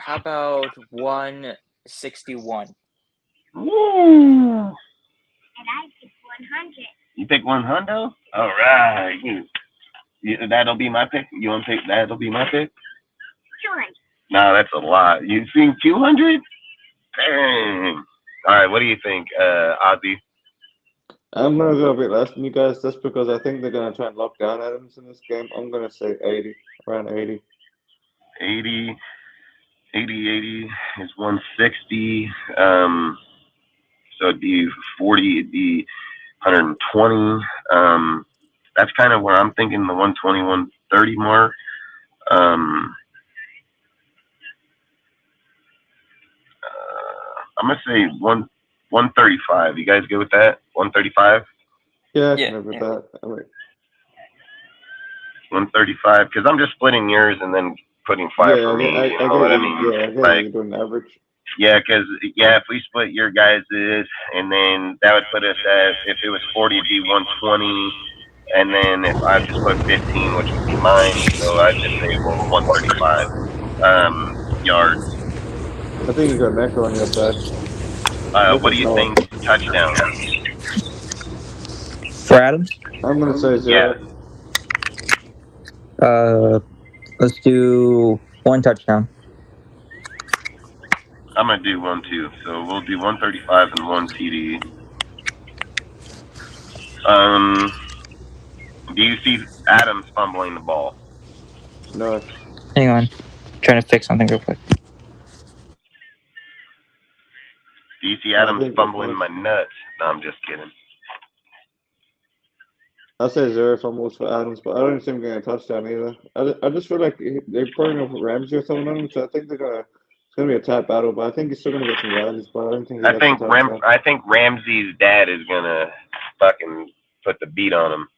about 161? Woo! And I picked 100. You pick 100? All right. That'll be my pick. You want to pick? That'll be my pick. 200. No, that's a lot. You think 200? Dang. All right. What do you think, Ozzy? I'm gonna go a bit less than you guys just because I think they're gonna try and lock down Adams in this game. I'm gonna say 80, around 80. 80 is 160. So it'd be 40. It'd be 120. That's kind of where I'm thinking the 120, 130 mark. I'm gonna say 135. You guys good with that? 135? Yeah, I Yeah, can live with yeah. that. I mean, 135, because I'm just splitting yours and then putting 5 for me. I You know what I mean? Yeah, I get Like, you're doing average. yeah, because if we split your guys' and then that would put us at, if it was 40, it'd be 120, and then if I just put 15, which would be mine, so I'd just say 135 yards. I think you got an echo on your side. What do you think touchdown? For Adams? I'm gonna say 0. Let's do 1 touchdown. I'm gonna do 1 too. So we'll do 135 and 1 TD. Do you see Adams fumbling the ball? No. Hang on. I'm trying to fix something real quick. Do you see I Adams think fumbling it my was- nuts? No, I'm just kidding. I say 0 fumbles for Adams, but I don't see him getting a touchdown either. I just feel like they're putting up Ramsey or someone on him, so I think it's gonna be a tight battle. But I think he's still gonna get some yards, but I don't think he gets a touchdown. I think Ramsey's dad is gonna fucking put the beat on him.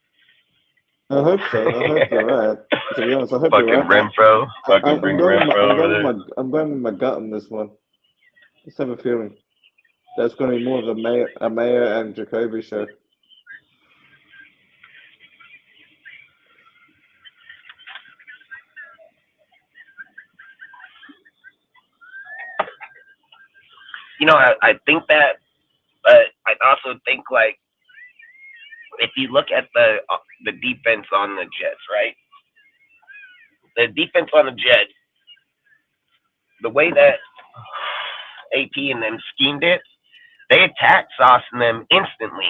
I hope so. I hope you're right. To be honest, I hope fucking you're right. Renfro. Fucking bring Renfro over there. I'm going with my gut on this one. Just have a feeling that's going to be more of a Mayer and Jacoby show. You know, I think that, but I also think like if you look at the defense on the Jets, right? The defense on the Jets, the way that AP and them schemed it, they attacked Sauce and them instantly.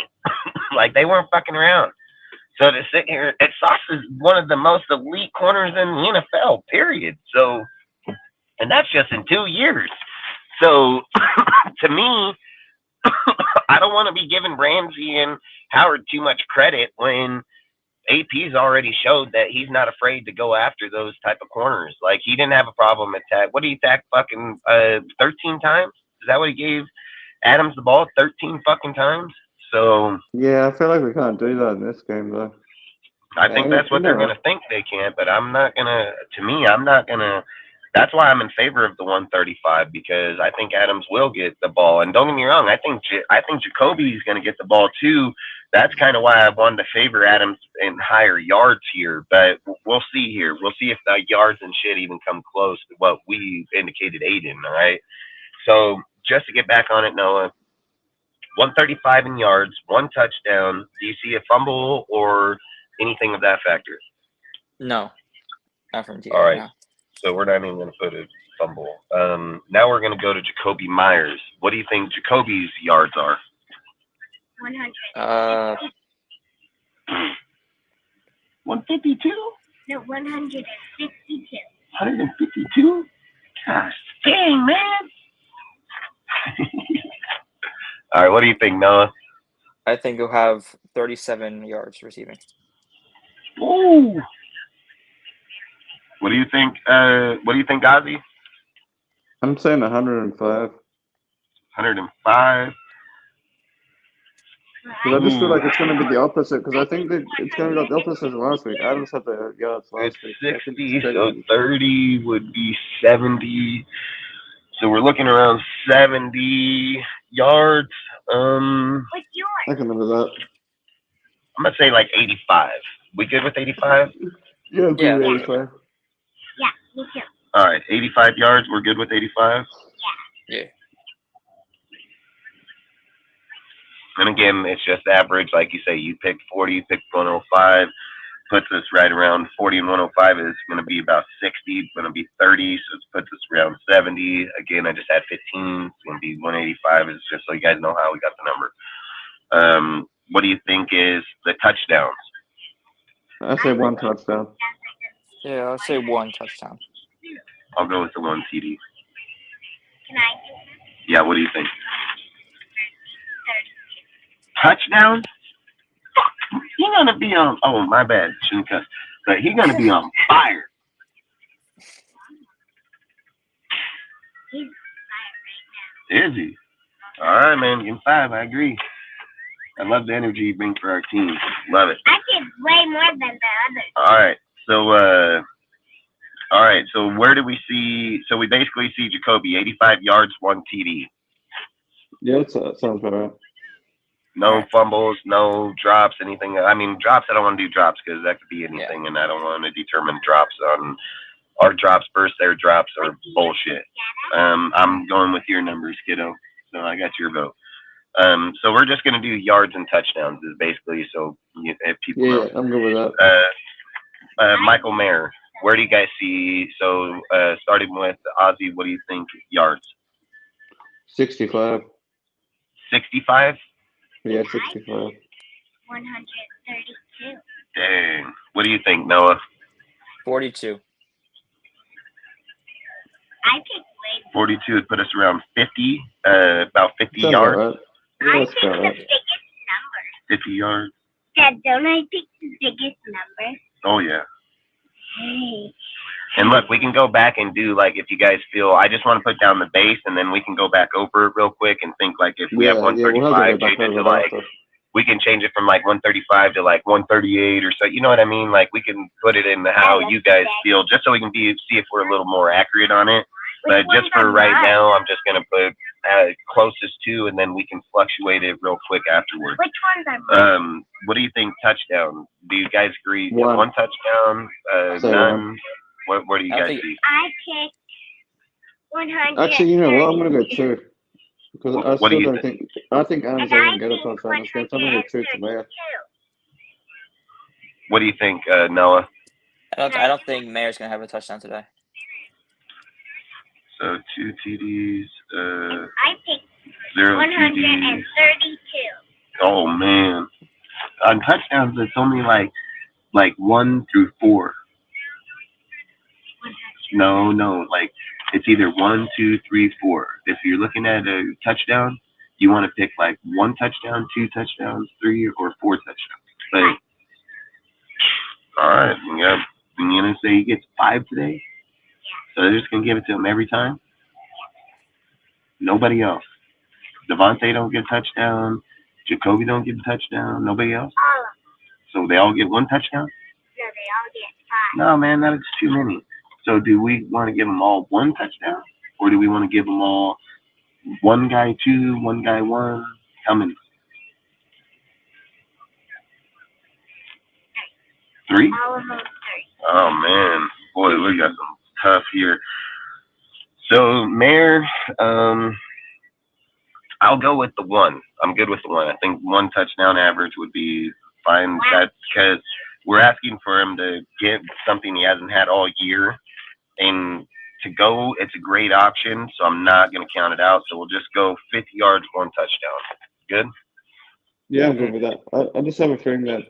Like they weren't fucking around. So to sit here, and Sauce is one of the most elite corners in the NFL, period. So, and that's just in 2 years. So to me, I don't want to be giving Ramsey and Howard too much credit when AP's already showed that he's not afraid to go after those type of corners. Like he didn't have a problem attack. What did he attack fucking 13 times? Is that what he gave Adams the ball 13 fucking times? So yeah, I feel like we can't do that in this game though. I think that's what they're gonna think they can, but I'm not gonna. To me, I'm not gonna. That's why I'm in favor of the 135 because I think Adams will get the ball. And don't get me wrong, I think Jacoby's going to get the ball too. That's kind of why I wanted to favor Adams in higher yards here. But we'll see here. We'll see if the yards and shit even come close to what we indicated Aiden, all right? So just to get back on it, Noah, 135 in yards, 1 touchdown. Do you see a fumble or anything of that factor? No. Not from TJ. All right. No. So we're not even going to put a fumble. Now we're going to go to Jacoby Myers. What do you think Jacoby's yards are? 100. 152? No, 152. 152? Gosh, dang, man. All right, what do you think, Noah? I think he'll have 37 yards receiving. Ooh. What do you think? Ozzy? I'm saying 105. 105. Because I just feel like it's going to be the opposite. Because I think that it's going to be the opposite as last week. Adams had the yards last week. 60, so 30 would be 70. So we're looking around 70 yards. What's yours? I can remember that. I'm gonna say like 85. We good with 85? Yeah, Yeah. 85. Yeah, me too. All right, 85 yards. We're good with 85. Yeah. And again, it's just average. Like you say, you picked 40, you picked 105. Puts us right around 40 and 105 is going to be about 60. It's going to be 30, so it puts us around 70. Again, I just had 15. It's going to be 185. It's just so you guys know how we got the number. What do you think is the touchdowns? I say 1 touchdown. Yeah, I'll say 1 touchdown. I'll go with the 1 TD. Can I? Yeah, what do you think? Touchdowns? He's gonna be on. Oh, my bad, shouldn't cuss. But he's gonna be on fire. He's fire right Is he? All right, man. Give him 5. I agree. I love the energy you bring for our team. Love it. now. I did way more than the others. All right. So where do we see? So we basically see Jacoby 85 yards, 1 TD. Yeah, that sounds about right. No fumbles, no drops, anything. I mean, drops, I don't want to do drops because that could be anything, and I don't want to determine drops on our drops versus their drops or bullshit. I'm going with your numbers, kiddo. So I got your vote. So we're just going to do yards and touchdowns is basically so if people know. Yeah, I'm good with that. Michael Mayer, where do you guys see? So starting with Ozzy, what do you think yards? 65. 65? Yeah, 65. 132. Dang. What do you think, Noah? 42. I picked way 42 would put us around 50, about 50 Sounds yards. about right. Yeah, I that's picked about the right. biggest number. 50 yards. Dad, don't I pick the Oh yeah. Hey. And look, we can go back and do like if you guys feel. I just want to put down the base, and then we can go back over it real quick and think like if we have Yeah, we'll have to 135, go back change it over to it like after. we can change it from like 135 to like 138 or so. You know what I mean? Like we can put it in how you guys feel, just so we can see if we're a little more accurate on it. But just for right now, I'm just gonna put closest to, and then we can fluctuate it real quick afterwards. Which ones are mine? What do you think? Touchdown? Do you guys agree? One. Touchdown? Say None. What do you I guys think- see? I picked 100. Actually, you know what? I'm gonna go 2 because I What do still you don't think. I think And Aaron's I going to get a think touchdown this game. So I'm gonna go 2 to Mayor. 132. What do you think, Noah? I don't think Mayer's gonna have a touchdown today. So 2 TDs. I picked 0 TDs. 132. Oh man, on touchdowns it's only like 1 through 4. No, like it's either 1, 2, 3, 4. If you're looking at a touchdown, you want to pick like 1 touchdown, 2 touchdowns, 3 or 4 touchdowns. But all right, yeah, you're gonna say he gets 5 today, so they're just gonna give it to him every time. Nobody else. Devontae don't get a touchdown. Jacoby don't get a touchdown. Nobody else. All of them. So they all get 1 touchdown? No, they all get 5. No, man, that is too many. So do we want to give them all 1 touchdown, or do we want to give them all 1 guy 2, 1 guy 1? How many? 3? All of them 3. Oh man, boy, we got some tough here. So Mayor, I'll go with the 1. I'm good with the 1. I think 1 touchdown average would be fine. That's because we're asking for him to get something he hasn't had all year, and to go, it's a great option. So I'm not going to count it out. So we'll just go 50 yards, 1 touchdown. Good. Yeah, I'm good with that. I just have a feeling that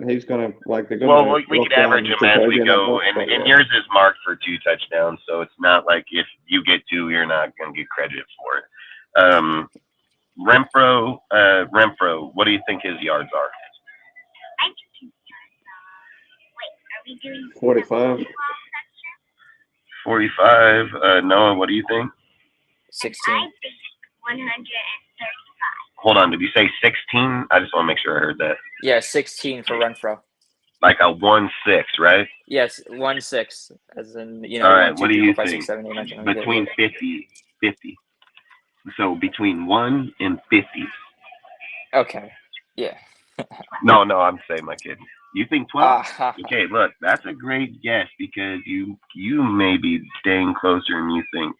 he's gonna like they're gonna. Well, we can average them as we go, and yours is marked for 2 touchdowns, so it's not like if you get 2, you're not going to get credit for it. Renfro, what do you think his yards are? I think his yards are. Wait, are we doing 45. 45. Noah, what do you think? 16. I think 135. Hold on, did you say 16? I just want to make sure I heard that. Yeah, 16 for Renfro. Like a 1-6, right? Yes, 1-6, as in All right, 1, 2, what do 3, you 4, 5, think? 6, 7, 8, 9, 10, 11, 12. Between 50. So between 1 and 50. Okay. Yeah. No, I'm saying my kid. You think 12? Ah, Okay, look, that's a great guess because you may be staying closer than you think.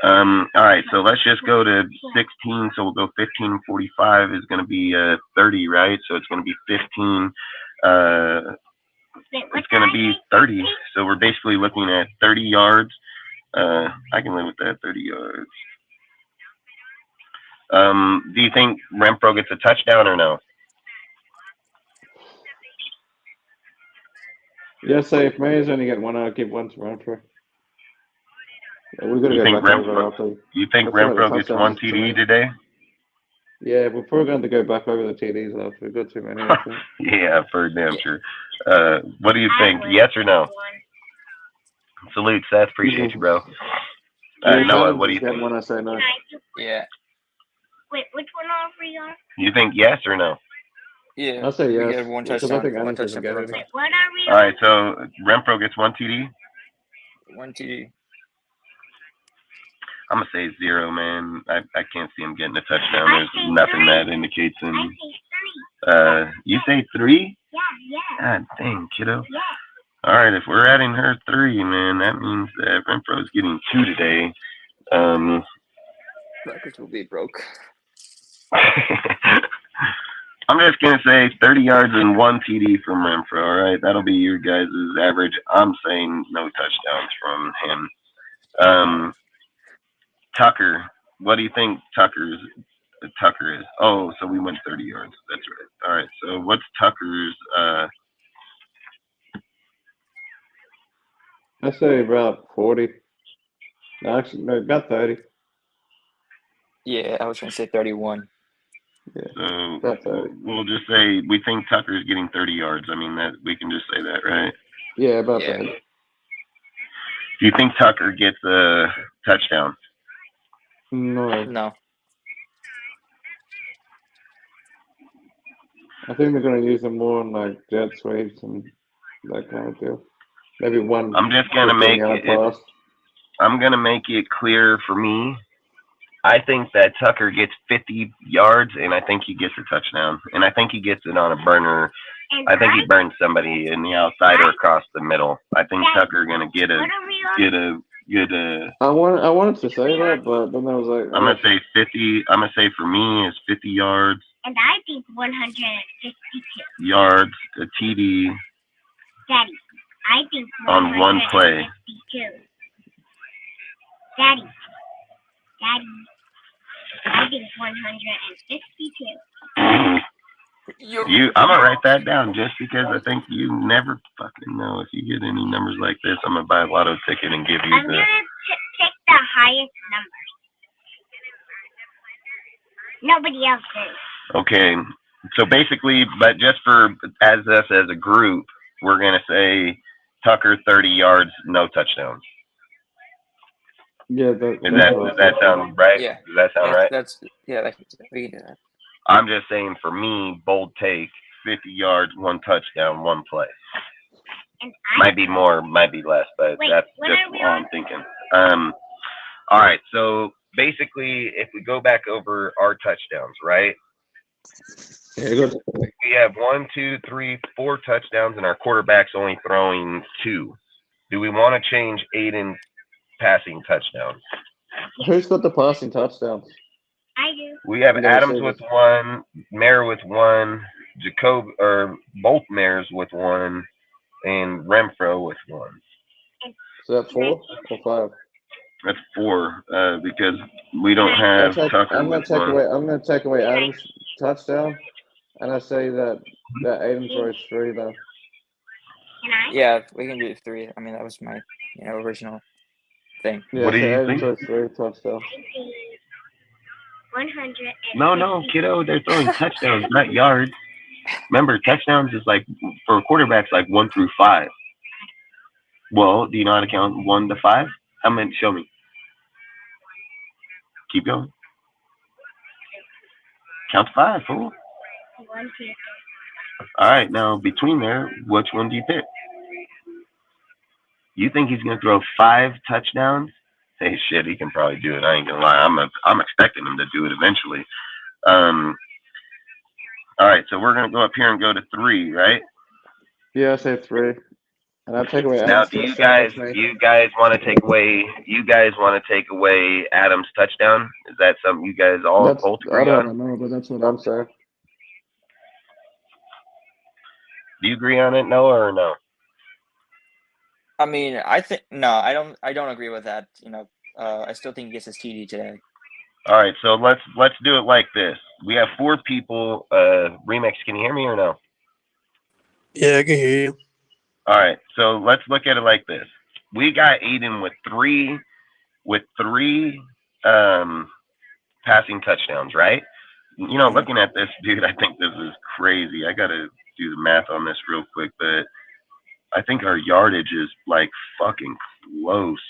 All right, so let's just go to 16. So we'll go 15. 45 is going to be 30, right? So it's going to be 15. It's going to be 30. So we're basically looking at 30 yards. I can live with that, 30 yards. Do you think Renfro gets a touchdown or no? Yeah, say if Mayer's only getting 1, I'll give 1 to Renfro. Yeah, we're gonna You go think back over it after. You think I feel like the Renfro gets 1 touchdowns TD are- today? Yeah, we're probably going to go back over the TDs after. We've got too many. I think. Yeah, for damn sure. What do you think? I would Yes or no? 1. Salute, Seth. Appreciate you, bro. Yeah, Noah, what do you get think? 1, I say no. Can I do? yeah. Wait, which one all 3 are? You think yes or no? Yeah. I'll say we yes, get 1 because I touchdown. think 1 Aaron doesn't touchdown for get it. Renfro. What are we All right, so Renfro gets 1 TD. 1 TD. I'm gonna say 0, man. I can't see him getting a touchdown. I There's say nothing 3. that indicates I him. say 3. You say 3? Yeah. God dang, kiddo. Yeah. All right, if we're adding her 3, man, that means that Renfro's getting 2 today. Records will be broke. I'm just going to say 30 yards and 1 TD from Renfro, all right? That'll be your guys' average. I'm saying no touchdowns from him. Tucker, what do you think Tucker is? Oh, so we went 30 yards. That's right. All right, so what's Tucker's I say about 40. No, actually, no, about 30. Yeah, I was going to say 31. So About 30. we'll just say we think Tucker's getting 30 yards. I mean, that we can just say that, right? Yeah, about Yeah. that. Do you think Tucker gets a touchdown? No, No. I think they're gonna use him more on like jet sweeps and that kind of deal. Maybe one I'm just gonna 15 make yard it. pass. I'm gonna make it clear for me. I think that Tucker gets 50 yards, and I think he gets a touchdown, and I think he gets it on a burner. And I think he burns somebody in the outside or across the middle. I think Tucker gonna get a good. I wanted to say that, but then I was like, I'm gonna say 50. I'm gonna say for me is 50 yards. And I think 152. Yards, a TD. Daddy, I think On one play. 152. Daddy, I think 152. I'm gonna write that down just because I think you never fucking know if you get any numbers like this. I'm gonna buy a lotto ticket and give you I'm gonna pick the highest number. Nobody else is. Okay, so basically, but just for as us as a group, we're gonna say Tucker 30 yards, no touchdowns. yeah, Does that sound right? Yeah. Does that sound right? We can do that. I'm just saying for me, bold take, 50 yards, one touchdown, one play. And Might be more, might be less, but Wait, that's what just are we all I'm thinking. All right, so basically, if we go back over our touchdowns, right? Yeah, good. We have 1, 2, 3, 4 touchdowns, and our quarterback's only throwing 2. Do we want to change Aiden's passing touchdowns? Who's got the passing touchdowns? I do. We have I'm gonna Adams say with this. 1, Mayer with 1, Jacob or both Mayers with 1, and Renfro with 1. Is that 4 or 5? That's 4 because we don't have Tucker I'm gonna with take 1. away. I'm gonna take away Adams' touchdown, and I say that Aiden throws 3 though. Can I? Yeah, we can do 3. I mean, that was my original thing. Yeah, What do so you Aiden think? throws 3 touchdowns. I think 100. No, kiddo, they're throwing touchdowns, not yards. Remember, touchdowns is like for quarterbacks like 1 through 5. Well, do you know how to count 1 to 5? How many? Show me. Keep going. Count to 5, fool. 1, 2. All right, now between there, which one do you pick? You think he's gonna throw 5 touchdowns? Hey, shit, he can probably do it. I ain't gonna lie. I'm expecting him to do it eventually. All right, so we're gonna go up here and go to 3, right? Yeah, I say 3, and I take away Adams' Now, do you guys want to take away? You guys want to take away Adams' touchdown? Is that something you guys all both I agree on? don't know, but that's what I'm saying. Do you agree on it, Noah, or no? I mean, I think no, I don't agree with that. I still think he gets his TD today. All right, so let's do it like this. We have 4 people. Remix, can you hear me or no? Yeah, I can hear you. All right, so let's look at it like this. We got Aiden with 3 passing touchdowns, right? Looking at this, dude, I think this is crazy. I gotta do the math on this real quick, but I think our yardage is like fucking close.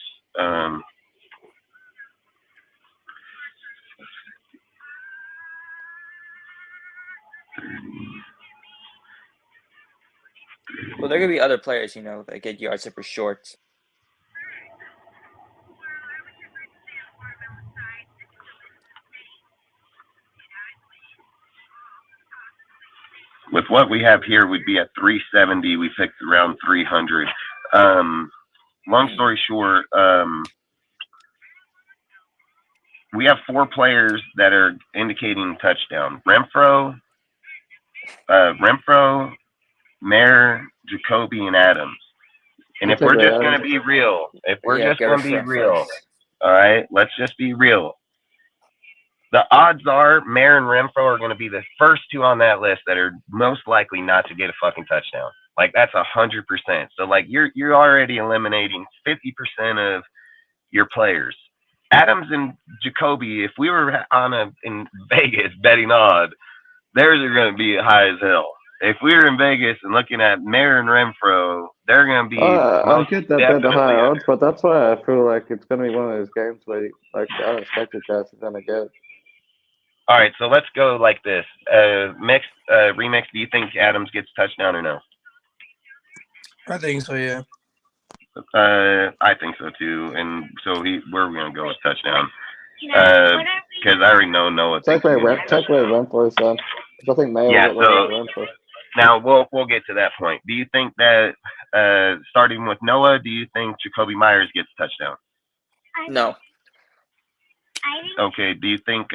Well, there could be other players, that get yards for short. With what we have here, we'd be at 370. We picked around 300. Long story short, we have 4 players that are indicating touchdown. Renfro, Mayer, Jacoby, and Adams. And if we're just going to be real, all right, let's just be real. The odds are Mayer and Renfro are going to be the first 2 on that list that are most likely not to get a fucking touchdown. Like, that's 100%. So, like, you're already eliminating 50% of your players. Adams and Jacoby, if we were in Vegas betting odd, theirs are going to be high as hell. if we were in Vegas and looking at Mayer and Renfro, they're going to be I most get that they're the definitely higher under. odds, but that's why I feel like it's gonna be one of those games where like the unexpected guys are gonna get. All right, so let's go like this. Remix, do you think Adams gets touchdown or no? I think so, yeah. I think so too. And so where are we going to go with touchdown? Because I already know Noah thinks he's going to get touchdown. Renfro's done. Because I think Mayo Yeah, got one so over Renfro. now we'll get to that point. Do you think that starting with Noah, do you think Jacoby Myers gets a touchdown? No. Okay. Do you think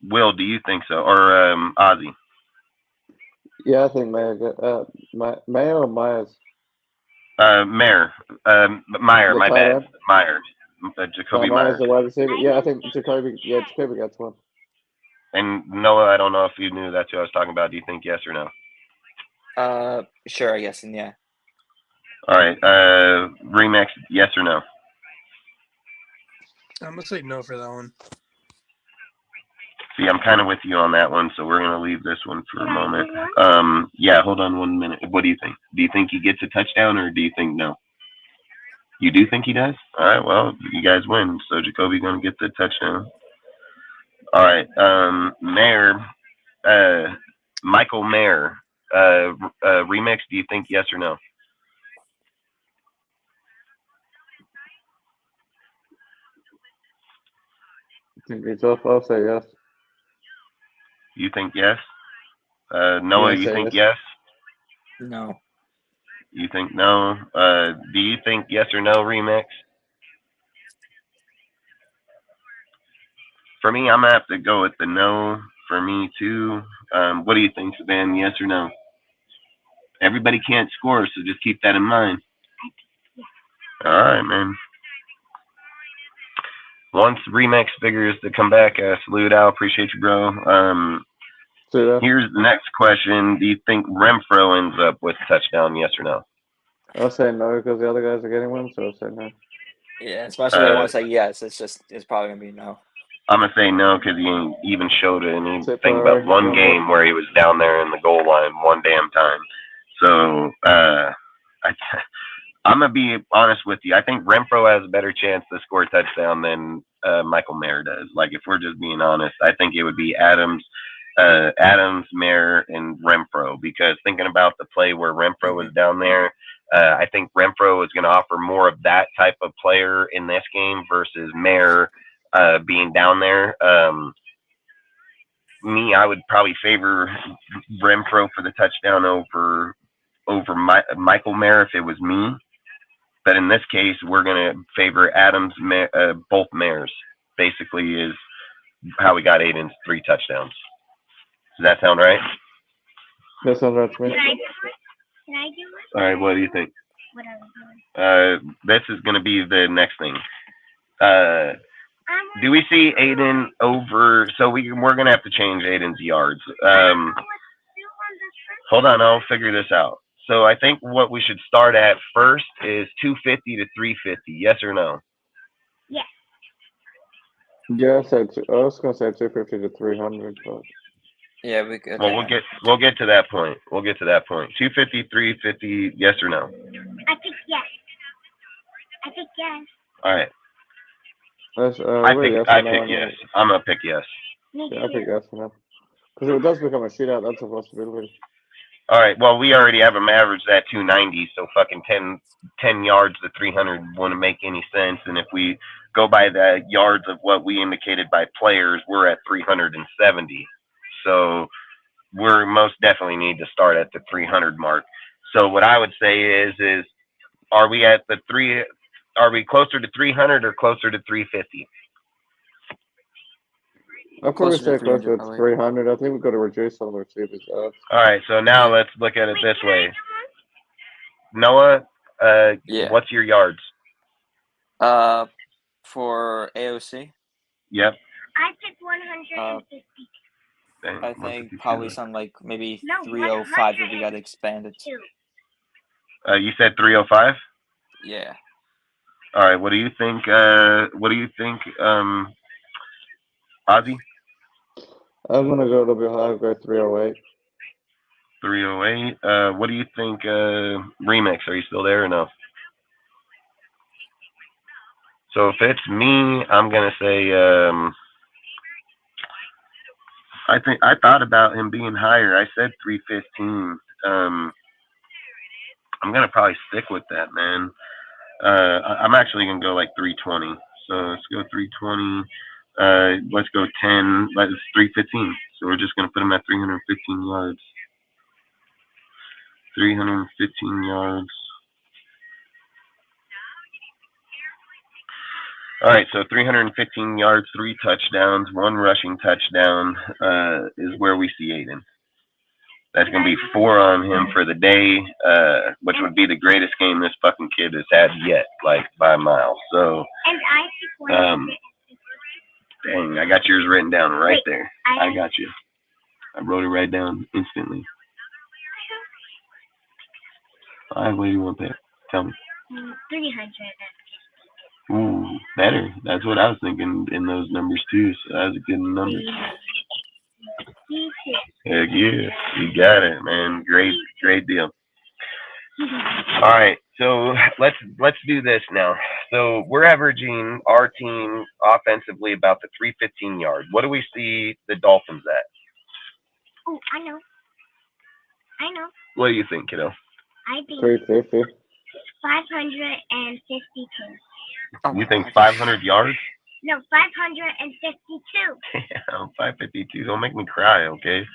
Will? Do you think so, or Ozzy? Yeah, I think Mayo get Mayo or Myers. Meyer. Meyer. The My tight bad. end? Meyer. Jacoby Myers Myers. the wide receiver. Yeah, I think Jacoby gets one. And Noah, I don't know if you knew that's who I was talking about. Do you think yes or no? Sure, I guess, and yeah. All right. Remix, yes or no? I'm gonna say no for that one. See, I'm kind of with you on that one, so we're gonna leave this one for a moment. Yeah, hold on 1 minute. What do you think? Do you think he gets a touchdown, or do you think no? You do think he does? All right. Well, you guys win. So Jacoby gonna get the touchdown. All right. Mayer, Michael Mayer, Remix. Do you think yes or no? I think it's off. I'll say yes. You think yes? Noah, you think yes? No. You think no? Do you think yes or no, Remix? For me, I'm gonna have to go with the no. For me too. What do you think, Savannah? Yes or no? Everybody can't score, so just keep that in mind. All right, man. Once Remix figures to come back, salute out. Appreciate you, bro. Here's the next question. Do you think Renfro ends up with a touchdown, yes or no? I'll say no because the other guys are getting one, so I'll say no. Yeah, as much as I want to say yes, it's probably going to be no. I'm going to say no because he ain't even showed anything about one game where he was down there in the goal line one damn time. So I'm going to be honest with you. I think Renfro has a better chance to score a touchdown than Michael Mayer does. Like, if we're just being honest, I think it would be Adams, Mayer, and Renfro. Because thinking about the play where Renfro was down there, I think Renfro is going to offer more of that type of player in this game versus Mayer being down there. I would probably favor Renfro for the touchdown over Michael Mayer if it was me. But in this case, we're going to favor Adams, both Mayers. Basically, is how we got Aiden's 3 touchdowns. Does that sound right? That sounds right to me. Can I do it? All right, what do you think? What are we doing? This is going to be the next thing. Do we see Aiden over? So we're going to have to change Aiden's yards. Hold on, I'll figure this out. So I think what we should start at first is 250 to 350. Yes or no? Yes. Yeah, I was gonna say 250 to 300, but yeah, we could. Well, we'll get to that point. We'll get to that point. 250, 350. Yes or no? I think yes. All right. I pick yes. I'm gonna pick yes. Yeah, I pick yes for now. Because if it does become a shootout, that's a possibility. All right. Well, we already have them averaged at 290, so fucking 10 yards to 300 wouldn't make any sense. And if we go by the yards of what we indicated by players, we're at 370. So we're most definitely need to start at the 300 mark. So what I would say is are we at the are we closer to 300 or closer to 350? I'll probably say closer to 300. I think we've got to reduce some of the receivers' odds. All right, so now let's look at it this way. Noah, what's your yards? For AOC? Yep. I picked 150. I think probably something like maybe 305 if we got expanded. You said 305? Yeah. All right, what do you think? Ozzy? I'm gonna go a little bit higher, go 308. 308. What do you think, Remix? Are you still there or no? So if it's me, I'm gonna say I thought about him being higher. I said 315. I'm gonna probably stick with that, man. I'm actually gonna go like 320. So let's go 320. Let's go 10. Let's 315. So we're just gonna put him at 315 yards. 315 yards. All right, so 315 yards, 3 touchdowns, 1 rushing touchdown is where we see Aiden. That's going to be 4 on him for the day, which would be the greatest game this fucking kid has had yet, like by a mile. So, dang, I got yours written down right there. I got you. I wrote it right down instantly. 5, what do you want there? Tell me. 300. Ooh, better. That's what I was thinking in those numbers too. So that's a good number. Heck yeah, you got it, man. Great deal. All right, so let's do this now. So we're averaging our team offensively about the 315 yard. What do we see the Dolphins at? Oh, I know. What do you think, kiddo? I think 350. 552. Oh You my think God. 500 yards? No, 552. Yeah, 552. Don't make me cry, okay?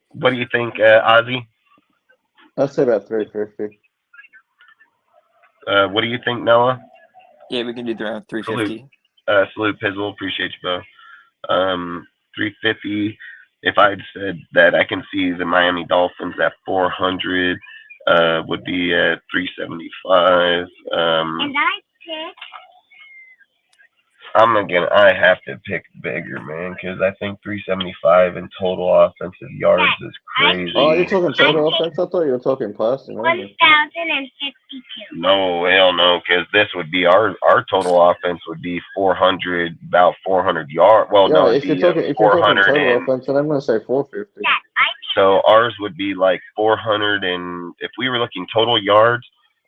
What do you think, Ozzy? I'll say about 350. What do you think, Noah? Yeah, we can do around 350. Salute Pizzle, appreciate you, bro. 350. If I'd said that I can see the Miami Dolphins at 400, would be at 375. And I picked. I have to pick bigger, man, because I think 375 in total offensive yards is crazy. Oh, you're talking total offense? I thought you were talking passing. 1,052. No, hell no, because this would be our total offense would be 400, about 400 yards. Well, Yeah, no, it'd if you're be talking 400 total and offense, then I'm gonna say 450. Yeah, I picked. so ours would be like 400, and if we were looking total yards,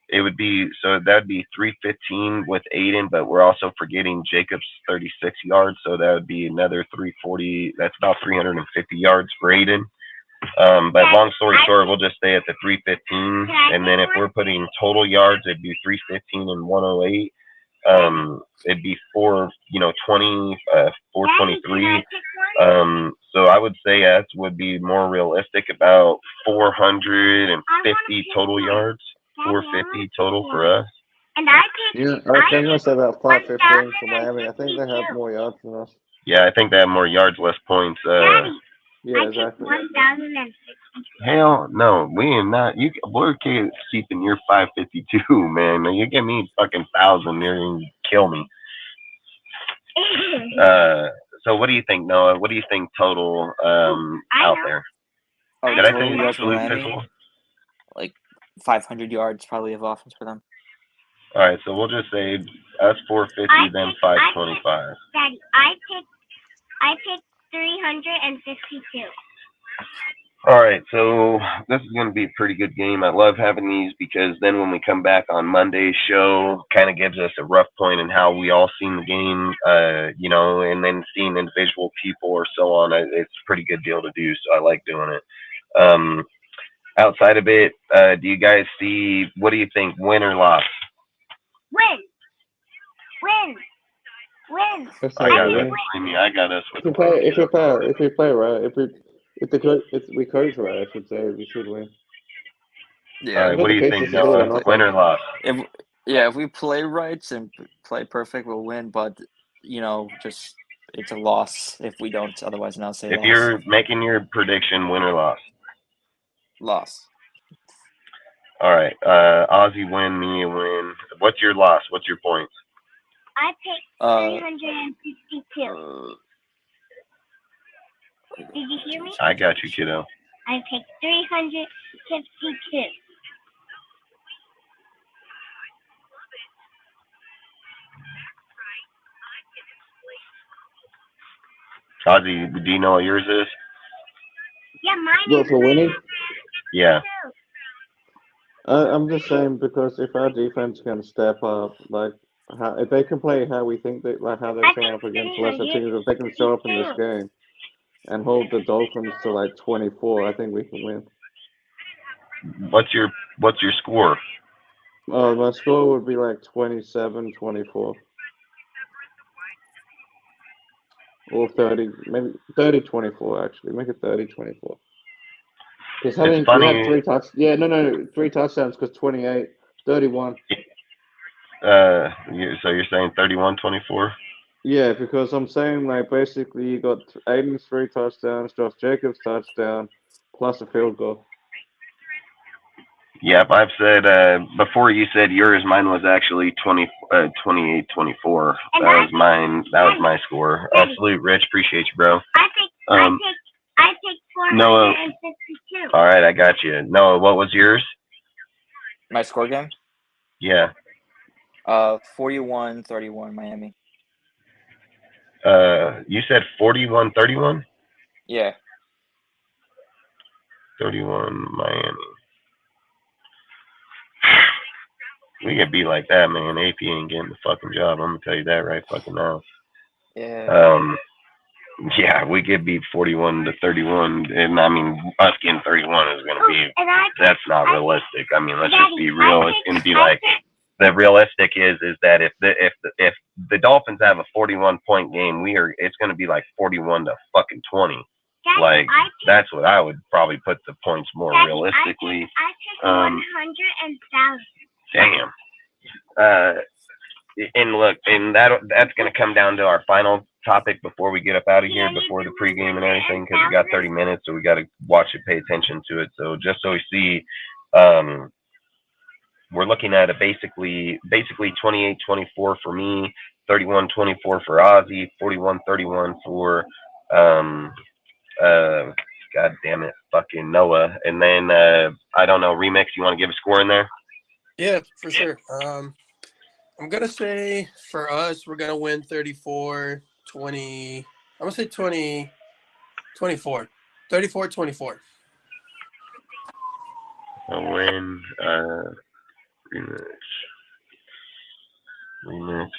it would be so that'd be 315 with Aiden, but we're also forgetting Jacob's 36 yards, so that would be another 340. That's about 350 yards for Aiden. But long story short, we'll just stay at the 315, and then if we're putting total yards, it'd be 315 and 108. It'd be 423. So I would say that would be more realistic, about 450 total yards, 450 total for us. And I picked. Yeah, I'm gonna say about 515 for Miami. I think they have more yards than us. Yeah, I think they have more yards, less points. Daddy, Yeah, I picked exactly. 1,062. Hell no, we are not. We're keeping your 552, man. You give me fucking 1,000, you're gonna kill me. So what do you think, Noah? What do you think total out there? Oh, Did I total think yards for absolute Miami? pistol? Like 500 yards probably of offense for them. All right, so we'll just say us 450, then 525. Daddy, I picked 352. All right, so this is going to be a pretty good game. I love having these because then when we come back on Monday's show, kind of gives us a rough point in how we all seen the game, and then seeing individual people or so on. It's a pretty good deal to do, so I like doing it. Outside of it, do you guys see, what do you think, win or loss? Win. I got us with If we play right, if we coach right, I should say we should win. Yeah. All right, what do you think, Noah? Win or loss? If we play right and play perfect, we'll win. But just it's a loss if we don't. Otherwise, I'll say If loss. you're making your prediction, win or loss? Loss. All right, Ozzy win, me win. What's your loss? What's your points? I picked 352. Did you hear me? I got you, kiddo. I picked 352. Ozzy, do you know what yours is? Yeah, mine Well, is for winning, Yeah. I'm just saying because if our defense can step up, like if they can play how we think they like how they're playing up against lesser teams, if they can show up in this game and hold the Dolphins to like 24, I think we can win. What's your score? My score would be like 27-24. Or 30, maybe 30-24 actually. Make it 30-24. Because It's we had funny. three touchdowns because 28, 31. So you're saying 31-24? Yeah, because I'm saying like basically you got Aiden's three touchdowns, Josh Jacobs touchdown, plus a field goal. Yep, I've said before you said yours, mine was actually 28-24. That was mine. That was my score. Salute, Rich. Appreciate you, bro. I picked 452. All right, I got you. Noah, what was yours? My score game? Yeah. 41-31 Miami. You said 41-31? Yeah. 31 Miami. We could be like that, man. AP ain't getting the fucking job. I'm gonna tell you that right fucking now. Yeah. Yeah, we could beat 41-31, and I mean, us getting 31 is gonna be. That's not realistic. I mean, let's just be real. It's gonna be like the realistic is that if the Dolphins have a 41-point game, it's gonna be like 41-20. Like that's what I would probably put the points more realistically. I took 100,000. Damn. And look, and that's going to come down to our final topic before we get up out of here, before the pregame and everything, because we got 30 minutes, so we got to watch it, pay attention to it. So just so we see, we're looking at a basically 28-24 for me, 31-24 for Ozzy, 41-31 for God damn it, fucking Noah, and then I don't know, Remix. You want to give a score in there? Yeah, for sure. I'm going to say for us, we're going to win 34-20. I'm going to say 24. 34-24. A win. Remix.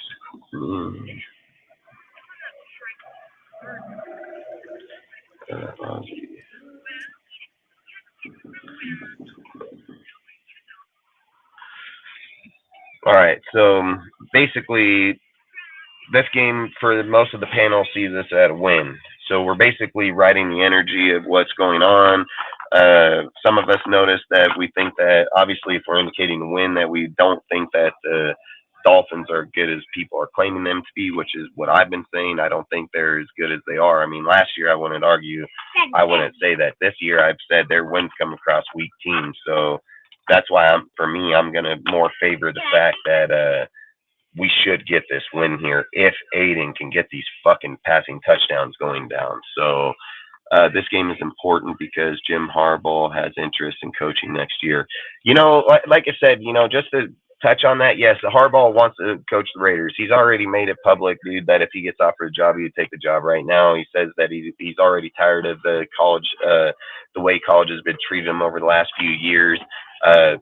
All right, so basically, this game for most of the panel sees us at a win. So we're basically riding the energy of what's going on. Some of us noticed that we think that obviously if we're indicating a win, that we don't think that the Dolphins are as good as people are claiming them to be, which is what I've been saying. I don't think they're as good as they are. I mean, last year I wouldn't say that. This year I've said their wins come across weak teams. So that's why I'm going to more favor the fact that we should get this win here if Aiden can get these fucking passing touchdowns going down. So this game is important because Jim Harbaugh has interest in coaching next year. You know, like I said, you know, just to touch on that, yes, Harbaugh wants to coach the Raiders. He's already made it public, dude, that if he gets offered a job, he would take the job right now. He says that he's already tired of the way college has been treating him over the last few years.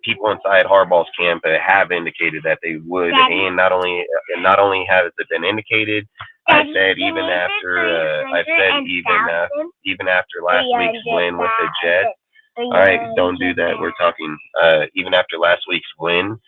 People inside Harbaugh's camp have indicated that they would, and not only has it been indicated, I've said even after last week's win with the Jets. All right, don't do that. We're talking even after last week's win,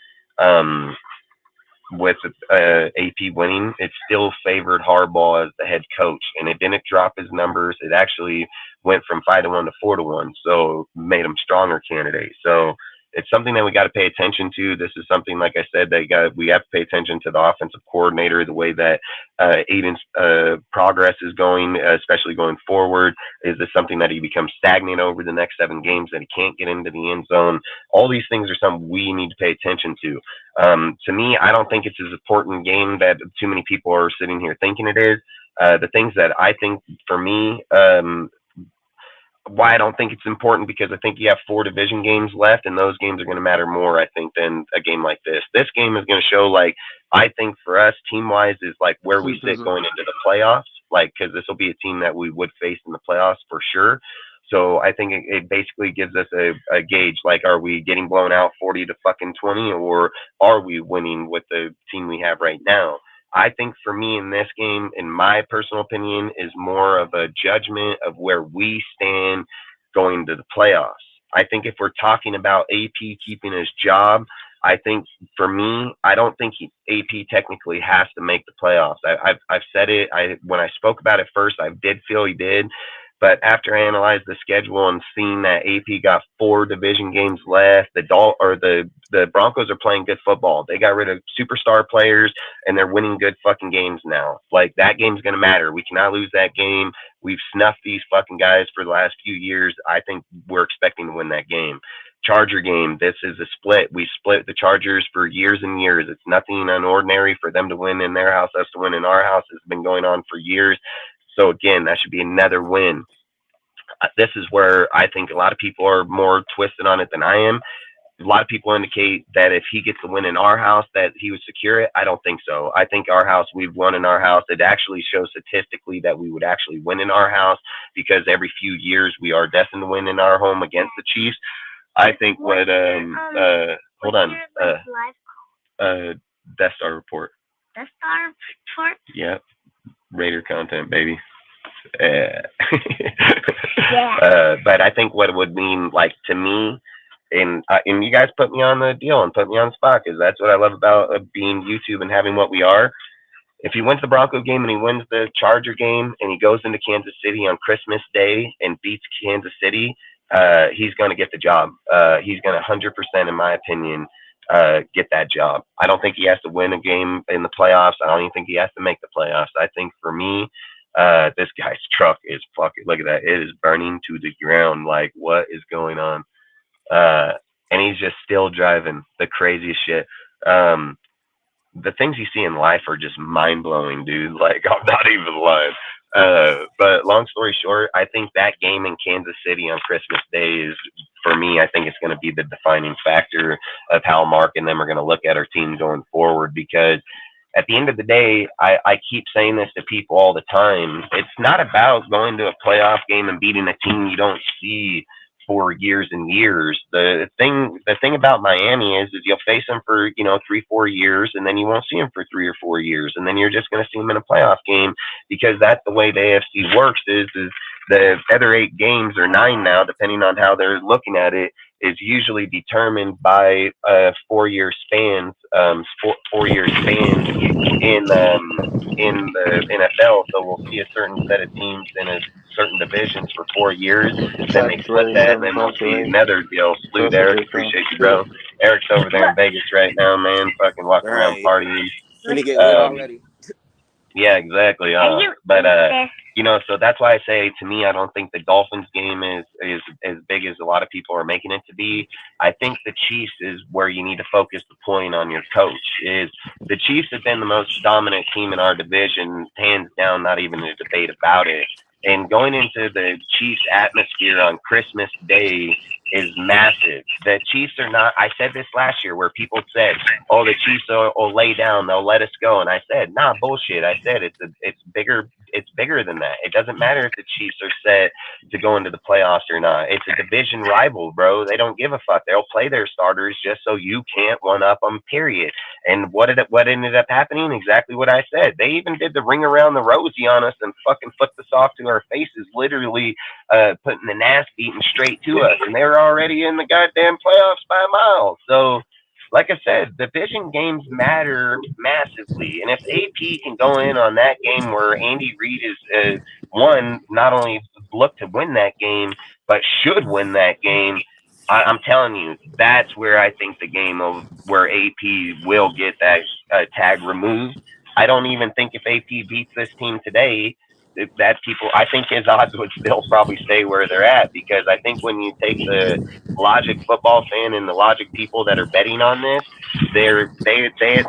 with AP winning, it still favored Harbaugh as the head coach, and it didn't drop his numbers. It actually went from 5-1 to 4-1, so made him stronger candidate. So it's something that we got to pay attention to. This is something, like I said, we have to pay attention to the offensive coordinator, the way that Aiden's progress is going, especially going forward. Is this something that he becomes stagnant over the next 7 games, that he can't get into the end zone? All these things are something we need to pay attention to. To me, I don't think it's as important game that too many people are sitting here thinking it is. The things that I think, for me, why I don't think it's important, because I think you have 4 division games left, and those games are going to matter more, I think, than a game like this. This game is going to show, like, I think for us, team-wise, is like where we sit going into the playoffs, like, because this will be a team that we would face in the playoffs for sure. So I think it basically gives us a gauge, like, are we getting blown out 40 to fucking 20, or are we winning with the team we have right now? I think for me in this game, in my personal opinion, is more of a judgment of where we stand going to the playoffs. I think if we're talking about AP keeping his job, I think for me, I don't think AP technically has to make the playoffs. I've said it. When I spoke about it first, I did feel he did, but after I analyzed the schedule and seeing that AP got 4 division games left, the Broncos are playing good football. They got rid of superstar players and they're winning good fucking games now. Like, that game's gonna matter. We cannot lose that game. We've snuffed these fucking guys for the last few years. I think we're expecting to win that game. Charger game, this is a split. We split the Chargers for years and years. It's nothing unordinary for them to win in their house, us to win in our house. It's been going on for years. So again, that should be another win. This is where I think a lot of people are more twisted on it than I am. A lot of people indicate that if he gets a win in our house, that he would secure it. I don't think so. I think our house, we've won in our house. It actually shows statistically that we would actually win in our house, because every few years we are destined to win in our home against the Chiefs. I think what hold on, Death Star report. Death Star report. Yeah, Raider content, baby. Yeah. But I think what it would mean, like, to me, and you guys put me on the deal and put me on the spot, because that's what I love about being YouTube and having what we are. If he wins the Bronco game and he wins the Charger game and he goes into Kansas City on Christmas Day and beats Kansas City, he's going to get the job. He's going to 100%, in my opinion, get that job. I don't think he has to win a game in the playoffs. I don't even think he has to make the playoffs. I think for me, this guy's truck is fucking, look at that. It is burning to the ground. Like, what is going on? And he's just still driving the craziest shit. The things you see in life are just mind blowing, dude. Like, I'm not even lying. But long story short, I think that game in Kansas City on Christmas Day is, for me, I think it's going to be the defining factor of how Mark and them are going to look at our team going forward. Because at the end of the day, I keep saying this to people all the time. It's not about going to a playoff game and beating a team you don't see for years and years. The thing about Miami is you'll face them for 3-4 years, and then you won't see them for 3 or 4 years, and then you're just going to see them in a playoff game, because that's the way the AFC works. Is the other 8 games or 9 now, depending on how they're looking at it, is usually determined by 4-year spans, 4-year spans in the NFL. So we'll see a certain set of teams in a certain divisions for 4 years, then they split that, and then we'll see another deal. Salute, Eric. Appreciate you, bro. Eric's over there in Vegas right now, man. Fucking walking around partying. When you get lit already. Yeah, exactly. So that's why I say, to me, I don't think the Dolphins game is as big as a lot of people are making it to be. I think the Chiefs is where you need to focus the point on your coach. Is the Chiefs have been the most dominant team in our division, hands down, not even a debate about it. And going into the Chiefs atmosphere on Christmas Day is massive. The Chiefs are not, I said this last year where people said, oh, the Chiefs will lay down, they'll let us go. And I said, nah, bullshit. I said it's bigger than that. It doesn't matter if the Chiefs are set to go into the playoffs or not. It's a division rival, bro. They don't give a fuck. They'll play their starters just so you can't one up them, period. And what ended up happening? Exactly what I said. They even did the ring around the rosy on us and fucking flipped us off to our faces, literally putting the nasty beating straight to us. And they were already in the goddamn playoffs by a mile. So, like I said, division games matter massively. And if AP can go in on that game where Andy Reid is not only look to win that game, but should win that game, I'm telling you, that's where I think the game of where AP will get that tag removed. I don't even think if AP beats this team today, I think his odds would still probably stay where they're at, because I think when you take the logic football fan and the logic people that are betting on this,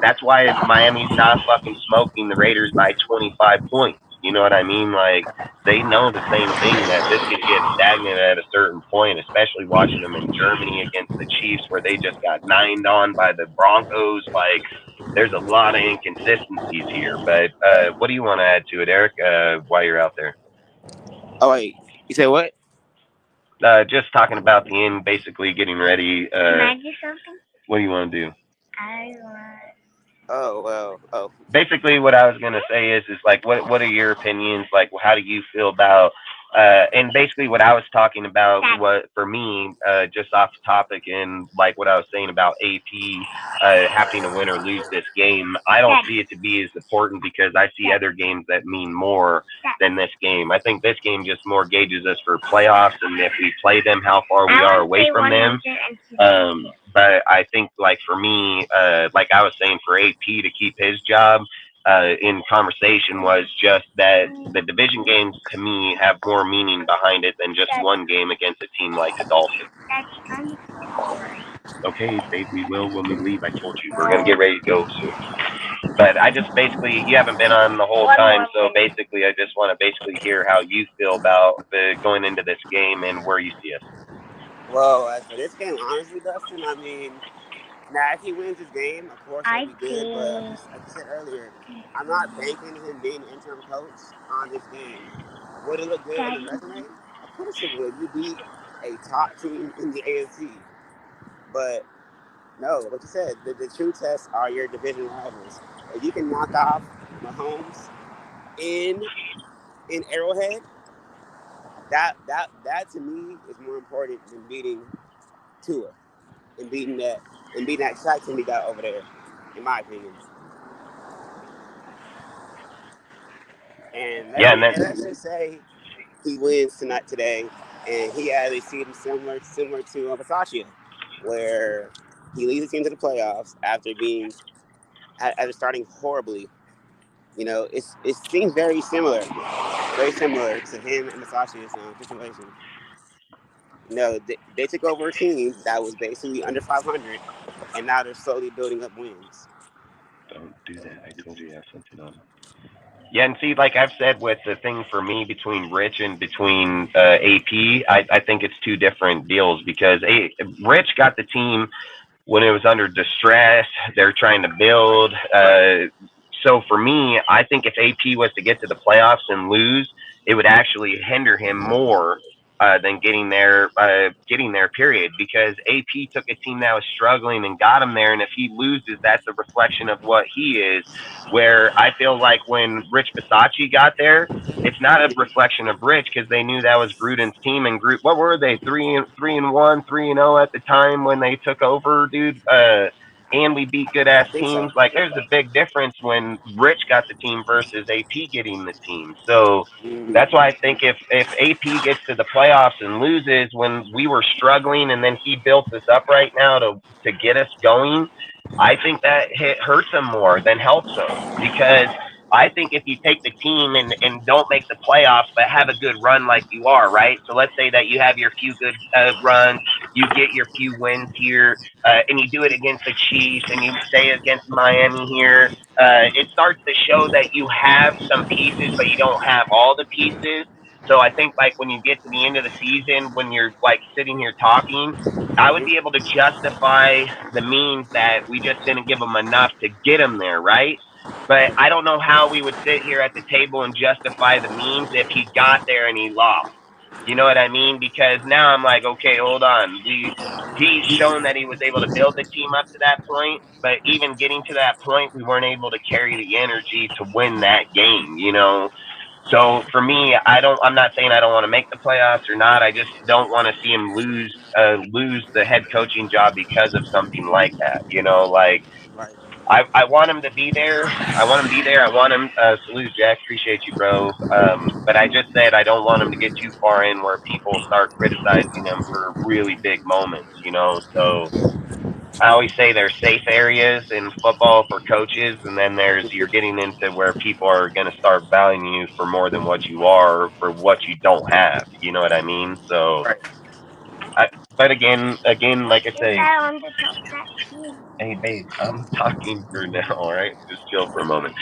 that's why Miami's not fucking smoking the Raiders by 25 points. You know what I mean? Like, they know the same thing, that this could get stagnant at a certain point, especially watching them in Germany against the Chiefs, where they just got 9'd on by the Broncos. Like, there's a lot of inconsistencies here. But what do you want to add to it, Eric, while you're out there? Oh, wait. You say what? Just talking about the end, basically getting ready. Can I do something? What do you want to do? I want. Oh well. Oh, Basically what I was gonna say is like what are your opinions? Like how do you feel about and basically what I was talking about was for me, just off topic and like what I was saying about AP having to win or lose this game, I don't see it to be as important because I see other games that mean more than this game. I think this game just more gauges us for playoffs and if we play them, how far we are away from them. But I think like for me, like I was saying for AP to keep his job in conversation was just that the division games to me have more meaning behind it than just one game against a team like the Dolphins. Okay, babe, we will when we leave. I told you we're gonna get ready to go soon. But I just basically you haven't been on the whole time, so basically I just want to basically hear how you feel about going into this game and where you see us. well, as for this game, honestly, Dustin, I mean, now if he wins this game, of course that'd be good. But like you said earlier, I'm not banking him being interim coach on this game. Would it look good on the resume? Of course it would. You beat a top team in the AFC. But no, like you said, the true tests are your division rivals. If you can knock off Mahomes in Arrowhead, that to me is more important than beating Tua and beating that track team he got over there, in my opinion. And let's just say he wins tonight today, and he has a season similar to Versace, where he leads the team to the playoffs after starting horribly. You know, it seems very similar to him and Versace's situation. No, they took over a team that was basically under 500, and now they're slowly building up wins. Don't do that. I told you to have something on. Yeah, and see, like I've said, with the thing for me between Rich and between AP, I think it's two different deals because Rich got the team when it was under distress. They're trying to build. So for me, I think if AP was to get to the playoffs and lose, it would actually hinder him more than getting there. Getting there, period. Because AP took a team that was struggling and got him there, and if he loses, that's a reflection of what he is. Where I feel like when Rich Bisacci got there, it's not a reflection of Rich because they knew that was Gruden's team and group. What were they? 3-1, 3-0 at the time when they took over, dude. And we beat good ass teams. Like there's a big difference when Rich got the team versus AP getting the team. So that's why I think if AP gets to the playoffs and loses when we were struggling and then he built this up right now to get us going, I think that hurts him more than helps him because I think if you take the team and don't make the playoffs but have a good run like you are, right? So let's say that you have your few good runs, you get your few wins here, and you do it against the Chiefs and you stay against Miami here, it starts to show that you have some pieces, but you don't have all the pieces. So I think like when you get to the end of the season, when you're like sitting here talking, I would be able to justify the means that we just didn't give them enough to get them there, right? But I don't know how we would sit here at the table and justify the means if he got there and he lost. You know what I mean? Because now I'm like, okay, hold on. He's shown that he was able to build the team up to that point, but even getting to that point, we weren't able to carry the energy to win that game, you know? So for me, I'm not saying I don't want to make the playoffs or not. I just don't want to see him lose the head coaching job because of something like that. You know, like Right. I want him to be there. I want him to be there. I want him. Salute, Jack. Appreciate you, bro. But I just said I don't want him to get too far in where people start criticizing him for really big moments. You know, so I always say there's safe areas in football for coaches, and then there's you're getting into where people are going to start valuing you for more than what you are for what you don't have. You know what I mean? So, Right. but again, like I say, hey, babe, I'm talking for now. All right, just chill for a moment.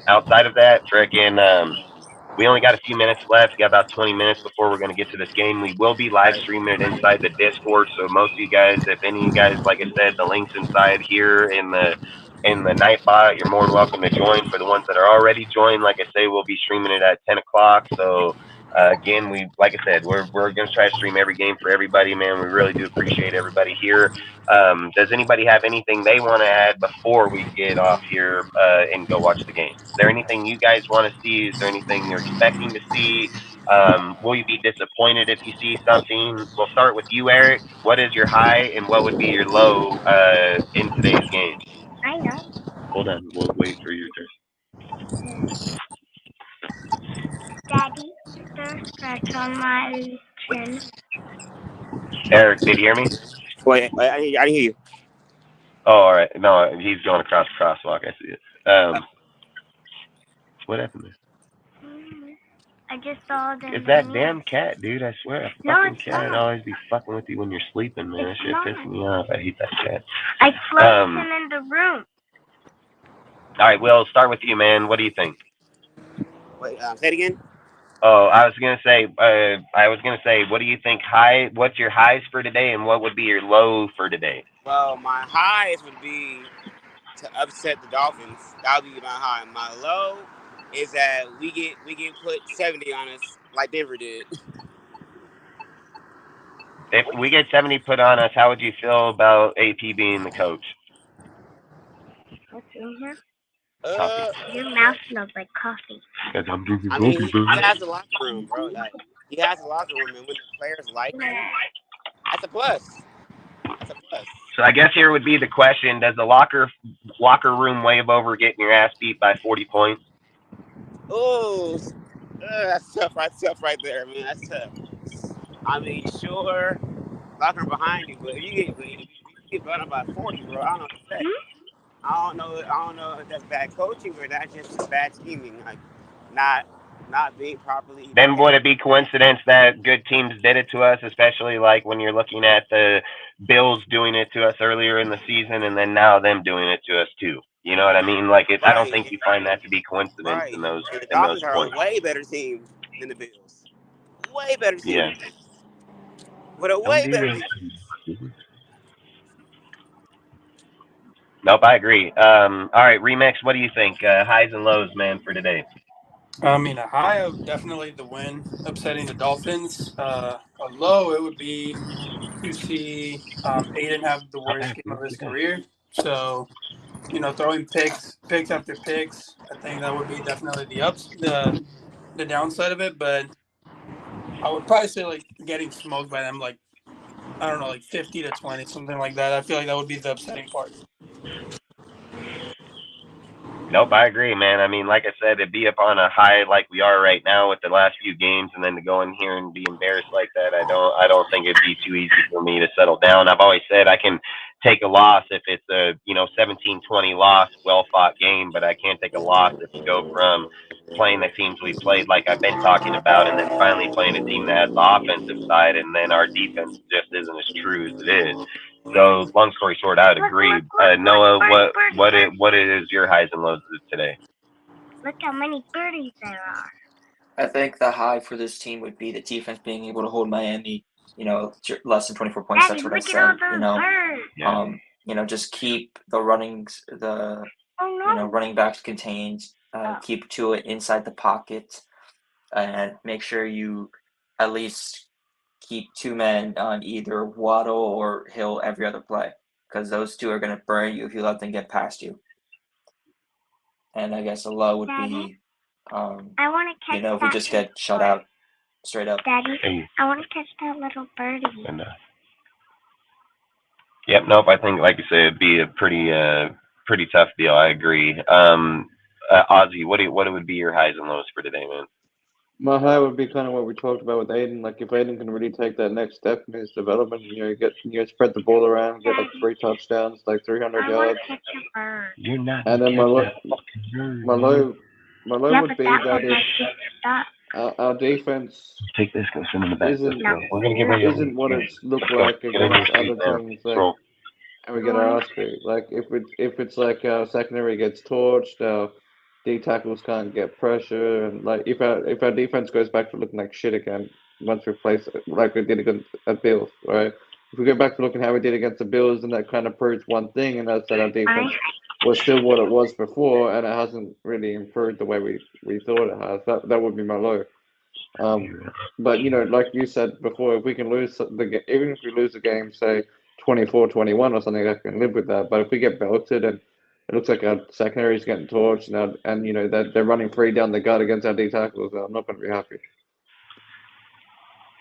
Outside of that, freaking, we only got a few minutes left. We got about 20 minutes before we're going to get to this game. We will be live streaming it inside the Discord. So most of you guys, if any of you guys, like I said, the links inside here in the Nightbot, you're more than welcome to join. For the ones that are already joined, like I say, we'll be streaming it at 10 o'clock. So Again, like I said, we're gonna try to stream every game for everybody, man. We really do appreciate everybody here. Does anybody have anything they want to add before we get off here and go watch the game? Is there anything you guys want to see? Is there anything you're expecting to see? Will you be disappointed if you see something? We'll start with you, Eric. What is your high and what would be your low in today's game? I know. Hold on, we'll wait for your turn. Daddy, there's scratch on my chin. Eric, did you hear me? Wait, I didn't hear you. Oh, all right. No, he's going across the crosswalk. I see it. What happened there? I just saw them. It's that damn cat, dude. I swear, a fucking cat would not. always be fucking with you when you're sleeping, man. That shit pisses me off. I hate that cat. I closed him in the room. All right, Will, start with you, man. What do you think? Wait, say it again. Oh, I was gonna say, what do you think what's your highs for today, and what would be your low for today? Well, my highs would be to upset the Dolphins. That would be my high. My low is that we get put 70 on us like Denver did. If we get 70 put on us, how would you feel about AP being the coach? What's in here? Coffee. Your mouth smells like coffee. Because I'm drinking I mean, he has the locker room, bro. Like, he has the locker room, and when the players like him, that's a plus. That's a plus. So I guess here would be the question: does the locker room wave over getting your ass beat by 40 points? Oh, that's tough. That's tough right there, man. That's tough. I mean, sure, locker room behind you, but if you get beat up by 40, bro, I don't know what to say. I don't know if that's bad coaching or that's just bad scheming, like not being properly. Then would it be coincidence that good teams did it to us, especially like when you're looking at the Bills doing it to us earlier in the season, and then now them doing it to us too? You know what I mean? Like, Right. I don't think you find that to be coincidence right. in those And the Dolphins are points. a way better team than the Bills. Way better team. Yeah. But a way better team. Nope, I agree. All right, Remix, what do you think? Highs and lows, man, for today. I mean, a high of definitely the win, upsetting the Dolphins. A low, it would be to see Aiden have the worst game of his career. So, throwing picks after picks, I think that would be definitely the downside of it. But I would probably say like getting smoked by them, like I don't know, like 50-20, something like that. I feel like that would be the upsetting part. Nope, I agree, man. I mean, like I said, to be up on a high like we are right now with the last few games, and then to go in here and be embarrassed like that, I don't think it'd be too easy for me to settle down. I've always said I can take a loss if it's a 17-20 loss, well fought game, but I can't take a loss if we go from playing the teams we played like I've been talking about, and then finally playing a team that has the offensive side, and then our defense just isn't as true as it is. So, long story short, I would agree. Noah, what is your highs and lows today? Look how many birdies there are. I think the high for this team would be the defense being able to hold Miami, less than 24 points. Daddy, That's what I said. Just keep the running backs contained, keep Tua inside the pocket, and make sure you at least keep two men on either Waddle or Hill every other play, because those two are going to burn you if you let them get past you. And I guess a low would be, I want to catch if we just get shut out straight up. Daddy, I want to catch that little birdie. Yep, nope. I think, like you said, it'd be a pretty tough deal. I agree. Ozzy, what would be your highs and lows for today, man? My high would be kind of what we talked about with Aiden. Like if Aiden can really take that next step in his development, you spread the ball around, get like 3 touchdowns, like 300 yards. You're not. And then my low would be that if our defense take this, go send in the back. isn't what it's looked like against other teams, like, and we get our ass beat. Like if it's like our secondary gets torched, D tackles can't get pressure, and like if our defense goes back to looking like shit again once we play like we did against the Bills, right? If we go back to looking how we did against the Bills, then that kind of proves one thing, and that's that our defense was still what it was before, and it hasn't really improved the way we thought it has. That would be my low. But like you said before, if we can lose even if we lose the game, say 24-21 or something, I can live with that. But if we get belted and it looks like our secondary is getting torched now, and they're running free down the gut against our D tackles, I'm not going to be happy.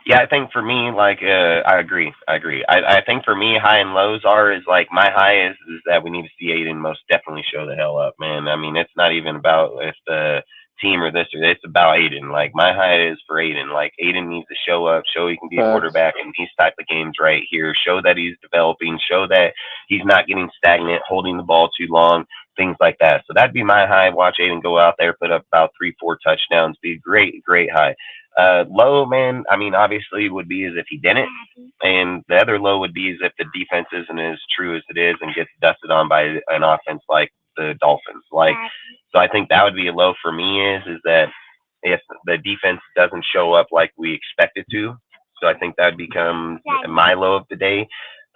Yeah, I think for me, like, I agree. I think for me, high and lows is like my high is that we need to see Aiden most definitely show the hell up, man. I mean, it's not even about if the team or this or it's about Aiden. Like my high is for Aiden. Like Aiden needs to show up, show he can be a quarterback in these type of games right here. Show that he's developing. Show that he's not getting stagnant, holding the ball too long, things like that. So that'd be my high. Watch Aiden go out there, put up about 3-4 touchdowns. Be great high. Low, man, I mean, obviously would be as if he didn't. And the other low would be as if the defense isn't as true as it is and gets dusted on by an offense like the Dolphins. Like, so I think that would be a low for me is that if the defense doesn't show up like we expect it to. So I think that would become my low of the day.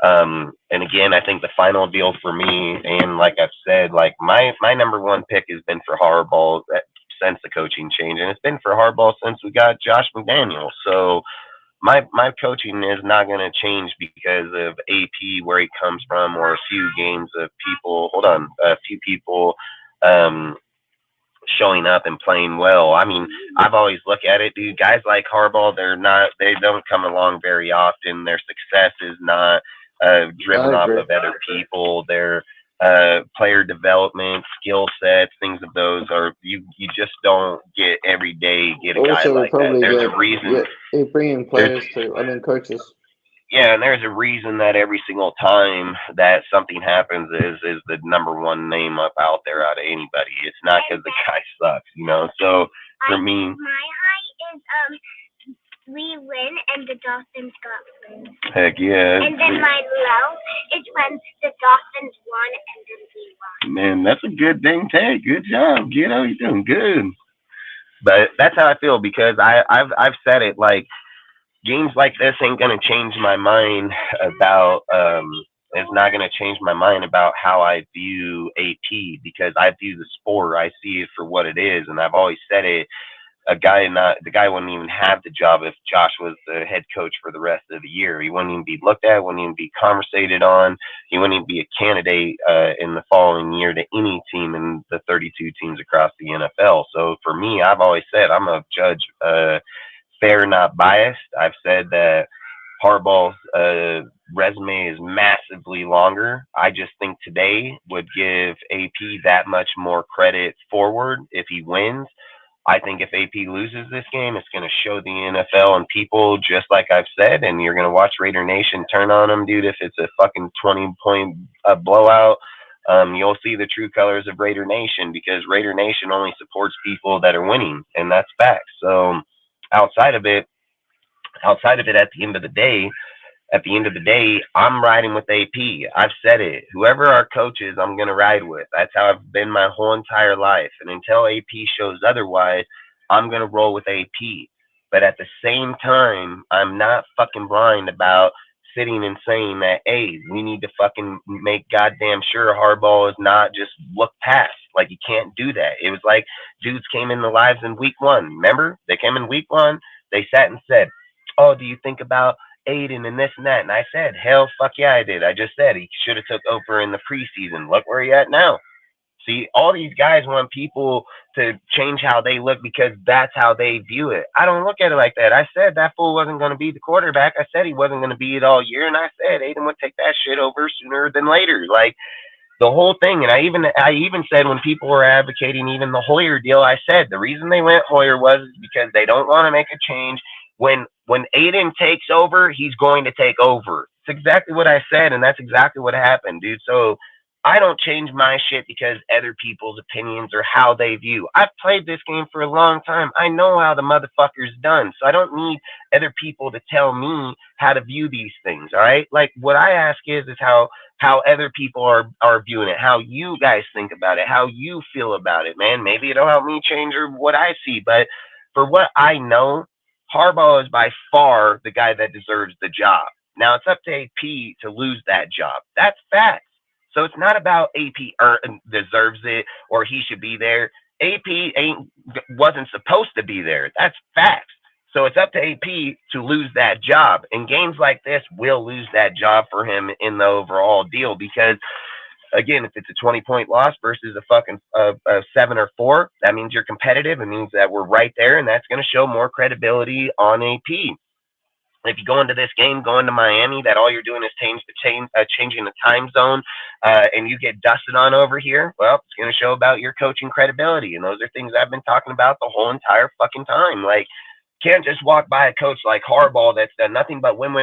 And again, I think the final deal for me, and like I've said, like my number one pick has been for Harbaugh since the coaching change, and it's been for Harbaugh since we got Josh McDaniels. So my coaching is not going to change because of AP where he comes from or a few games of people. Hold on, a few people showing up and playing well. I mean, I've always looked at it, dude. Guys like Harbaugh, they don't come along very often. Their success is not driven off of other people. Their player development, skill sets, things of those are you just don't get every day. Get a guy like that. There's a reason. Yeah, bringing players coaches. Yeah, and there's a reason that every single time that something happens is the number one name up out there out of anybody. It's not because the guy sucks, So for me, my high is we win and the Dolphins got wins. Heck yeah. And then my low is when the Dolphins won and then we won. Man, that's a good dang take. Good job, kiddo. You're doing good. But that's how I feel because I've said it like. Games like this ain't gonna change my mind about it's not gonna change my mind about how I view AP because I view the sport. I see it for what it is, and I've always said it. The guy wouldn't even have the job if Josh was the head coach for the rest of the year. He wouldn't even be looked at, wouldn't even be conversated on. He wouldn't even be a candidate in the following year to any team in the 32 teams across the NFL. So for me, I've always said I'm a judge. Fair, not biased. I've said that Harbaugh's resume is massively longer. I just think today would give AP that much more credit forward if he wins. I think if AP loses this game, it's going to show the NFL and people, just like I've said, and you're going to watch Raider Nation turn on them, dude. If it's a fucking 20-point blowout, you'll see the true colors of Raider Nation because Raider Nation only supports people that are winning, and that's facts. So outside of it, at the end of the day, I'm riding with AP. I've said it. Whoever our coach is, I'm going to ride with. That's how I've been my whole entire life. And until AP shows otherwise, I'm going to roll with AP. But at the same time, I'm not fucking blind about sitting and saying that, hey, we need to fucking make goddamn sure Harbaugh is not just look past. Like, you can't do that. It was like dudes came in the lives in week one. Remember? They came in week one. They sat and said, oh, do you think about Aiden and this and that? And I said, hell, fuck yeah, I did. I just said he should have took over in the preseason. Look where he at now. See, all these guys want people to change how they look because that's how they view it. I don't look at it like that. I said that fool wasn't going to be the quarterback. I said he wasn't going to be it all year. And I said Aiden would take that shit over sooner than later. Like, the whole thing. And I even said when people were advocating even the Hoyer deal, I said the reason they went Hoyer was because they don't want to make a change. When Aiden takes over, he's going to take over. It's exactly what I said, and that's exactly what happened, dude. So I don't change my shit because other people's opinions or how they view. I've played this game for a long time. I know how the motherfucker's done. So I don't need other people to tell me how to view these things, all right? Like, what I ask is how other people are viewing it, how you guys think about it, how you feel about it, man. Maybe it'll help me change or what I see. But for what I know, Harbaugh is by far the guy that deserves the job. Now, it's up to AP to lose that job. That's facts. So it's not about AP deserves it or he should be there. AP wasn't supposed to be there. That's facts. So it's up to AP to lose that job. And games like this will lose that job for him in the overall deal because, again, if it's a 20-point loss versus a fucking 7 or 4, that means you're competitive. It means that we're right there, and that's going to show more credibility on AP. If you go into this game, going to Miami, that all you're doing is changing the time zone, and you get dusted on over here, well, it's going to show about your coaching credibility. And those are things I've been talking about the whole entire fucking time. Like, can't just walk by a coach like Harbaugh that's done nothing but win,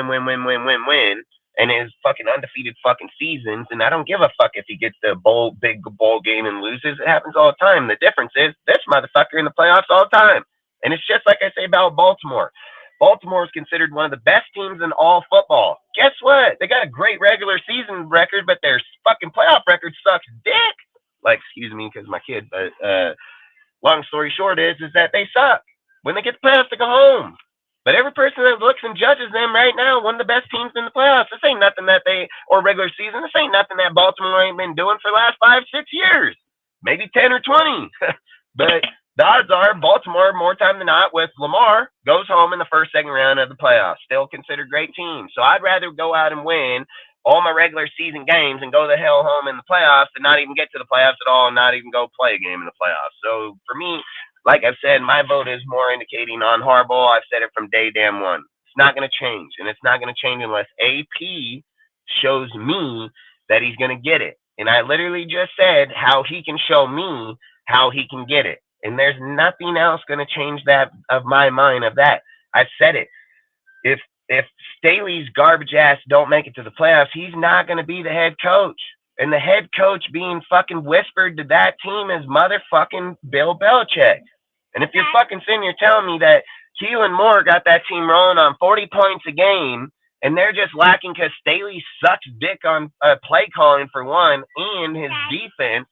and is fucking undefeated fucking seasons. And I don't give a fuck if he gets the big bowl game and loses. It happens all the time. The difference is this motherfucker in the playoffs all the time. And it's just like I say about Baltimore. Baltimore is considered one of the best teams in all football. Guess what? They got a great regular season record, but their fucking playoff record sucks dick. Like, excuse me, because my kid. But long story short is that they suck. When they get the playoffs, they go home. But every person that looks and judges them right now, one of the best teams in the playoffs. This ain't nothing that or regular season, this ain't nothing that Baltimore ain't been doing for the last 5, 6 years. Maybe 10 or 20. But the odds are Baltimore, more time than not, with Lamar, goes home in the first, second round of the playoffs. Still considered great team. So I'd rather go out and win all my regular season games and go the hell home in the playoffs than not even get to the playoffs at all and not even go play a game in the playoffs. So for me, like I've said, my vote is more indicating on Harbaugh. I've said it from day damn one. It's not going to change, and it's not going to change unless AP shows me that he's going to get it. And I literally just said how he can show me how he can get it. And there's nothing else going to change that of my mind of that. I've said it. If Staley's garbage ass don't make it to the playoffs, he's not going to be the head coach. And the head coach being fucking whispered to that team is motherfucking Bill Belichick. And if you're fucking sitting here telling me that Keelan Moore got that team rolling on 40 points a game, and they're just lacking because Staley sucks dick on play calling for one and his defense,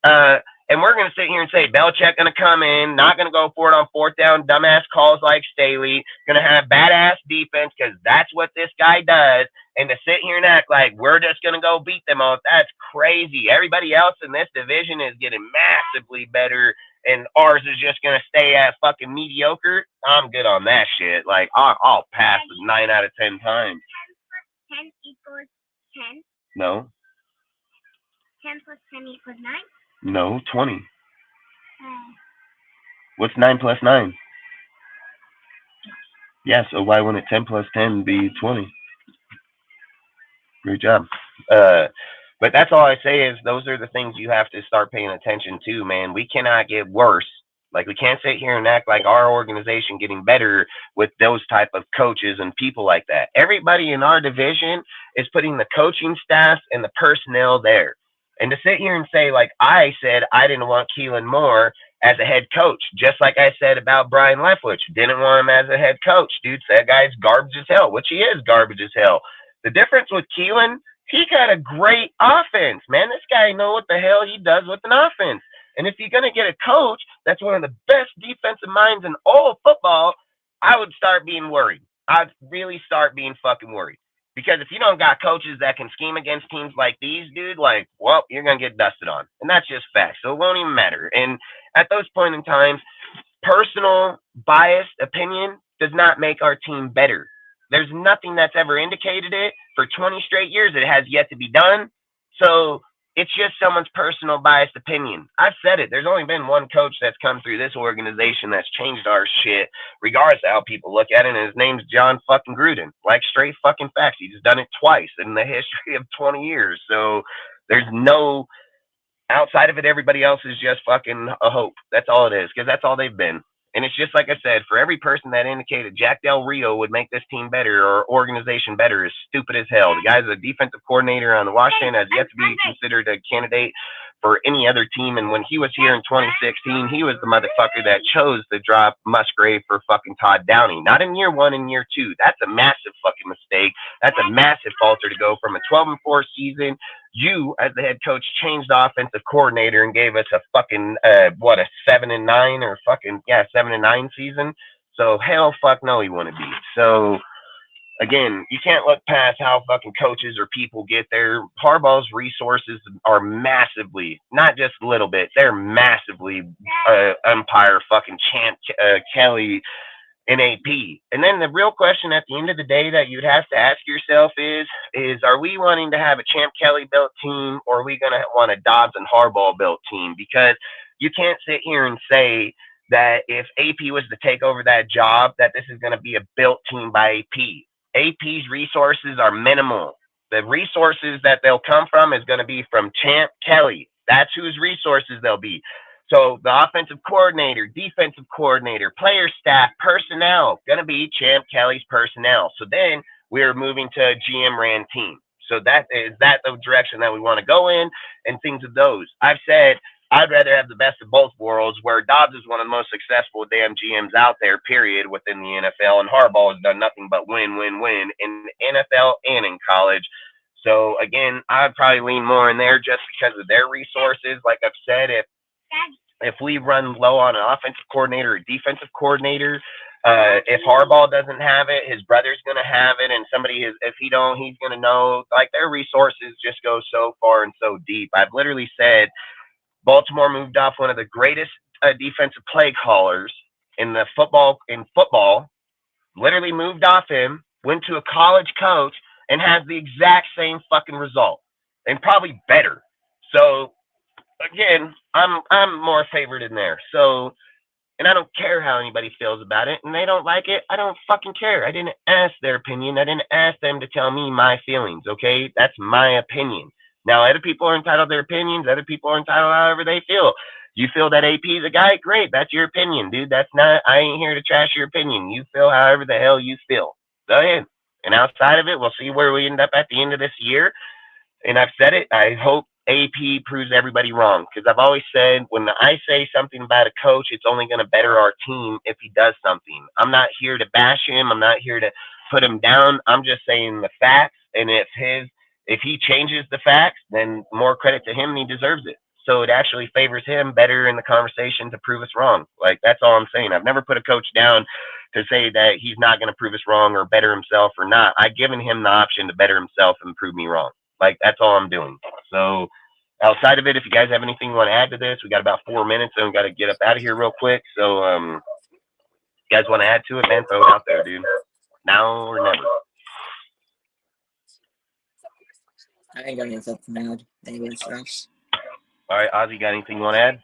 and we're going to sit here and say Belichick going to come in, not going to go for it on fourth down, dumbass calls like Staley, going to have badass defense because that's what this guy does. And to sit here and act like we're just going to go beat them all, that's crazy. Everybody else in this division is getting massively better, and ours is just going to stay at fucking mediocre. I'm good on that shit. Like, I'll pass 9 out of 10 times. 10 equals 10. No. 10 plus 10 equals 9. No, 20. What's 9 plus 9? Yeah, so why wouldn't 10 plus 10 be 20? Great job. But that's all I say is those are the things you have to start paying attention to, man. We cannot get worse. Like, we can't sit here and act like our organization getting better with those type of coaches and people like that. Everybody in our division is putting the coaching staff and the personnel there. And to sit here and say, like I said, I didn't want Keelan Moore as a head coach, just like I said about Brian Leftwich. Didn't want him as a head coach. Dude, that guy's garbage as hell, which he is garbage as hell. The difference with Keelan, he got a great offense, man. This guy know what the hell he does with an offense. And if you're going to get a coach that's one of the best defensive minds in all football, I would start being worried. I'd really start being fucking worried. Because if you don't got coaches that can scheme against teams like these, dude, like, well, you're going to get dusted on. And that's just fact. So it won't even matter. And at those point in times, personal biased opinion does not make our team better. There's nothing that's ever indicated it. For 20 straight years, it has yet to be done. So it's just someone's personal biased opinion. I've said it. There's only been one coach that's come through this organization that's changed our shit, regardless of how people look at it, and his name's John fucking Gruden. Like, straight fucking facts. He's done it twice in the history of 20 years. So there's no, outside of it, everybody else is just fucking a hope. That's all it is, because that's all they've been. And it's just like I said, for every person that indicated Jack Del Rio would make this team better or organization better is stupid as hell. The guy's a defensive coordinator on the Washington, has yet to be considered a candidate for any other team. And when he was here in 2016, he was the motherfucker that chose to drop Musgrave for fucking Todd Downing. Not in year 1 and year 2. That's a massive fucking mistake. That's a massive falter to go from a 12-4 season. You, as the head coach, changed the offensive coordinator and gave us a fucking, a 7-9 or fucking, 7-9 season. So hell fuck no he wouldn't be. So again, you can't look past how fucking coaches or people get there. Harbaugh's resources are massively, not just a little bit, they're massively umpire fucking champ Kelly in AP. And then the real question at the end of the day that you'd have to ask yourself is are we wanting to have a Champ Kelly built team, or are we going to want a Dobbs and Harbaugh built team? Because you can't sit here and say that if AP was to take over that job, that this is going to be a built team by AP. AP's resources are minimal. The resources that they'll come from is going to be from Champ Kelly. That's whose resources they'll be. So the offensive coordinator, defensive coordinator, player staff, personnel, going to be Champ Kelly's personnel. So then we're moving to a GM ran team. So that the direction that we want to go in, and things of those. I've said I'd rather have the best of both worlds, where Dobbs is one of the most successful damn GMs out there, period, within the NFL, and Harbaugh has done nothing but win, win, win in the NFL and in college. So again, I'd probably lean more in there just because of their resources. Like I've said, if we run low on an offensive coordinator or defensive coordinator, if Harbaugh doesn't have it, his brother's going to have it, and if he don't, he's going to know. Like, their resources just go so far and so deep. I've literally said Baltimore moved off one of the greatest defensive play callers in football, literally moved off him, went to a college coach, and has the exact same fucking result, and probably better. So again, I'm more favored in there. So, and I don't care how anybody feels about it, and they don't like it. I don't fucking care. I didn't ask their opinion. I didn't ask them to tell me my feelings. Okay, that's my opinion. Now, other people are entitled to their opinions. Other people are entitled however they feel. You feel that AP is a guy? Great. That's your opinion, dude. I ain't here to trash your opinion. You feel however the hell you feel. Go ahead. And outside of it, we'll see where we end up at the end of this year. And I've said it. I hope AP proves everybody wrong, because I've always said when I say something about a coach, it's only going to better our team if he does something. I'm not here to bash him. I'm not here to put him down. I'm just saying the facts. And if he changes the facts, then more credit to him, and he deserves it. So it actually favors him better in the conversation to prove us wrong. Like, that's all I'm saying. I've never put a coach down to say that he's not going to prove us wrong or better himself or not. I've given him the option to better himself and prove me wrong. Like, that's all I'm doing. So outside of it, if you guys have anything you want to add to this, we got about 4 minutes and we got to get up out of here real quick. So you guys want to add to it, man? Throw it out there, dude. Now or never. I ain't got anything to add. Anybody else? All right, Ozzy, got anything you want to add?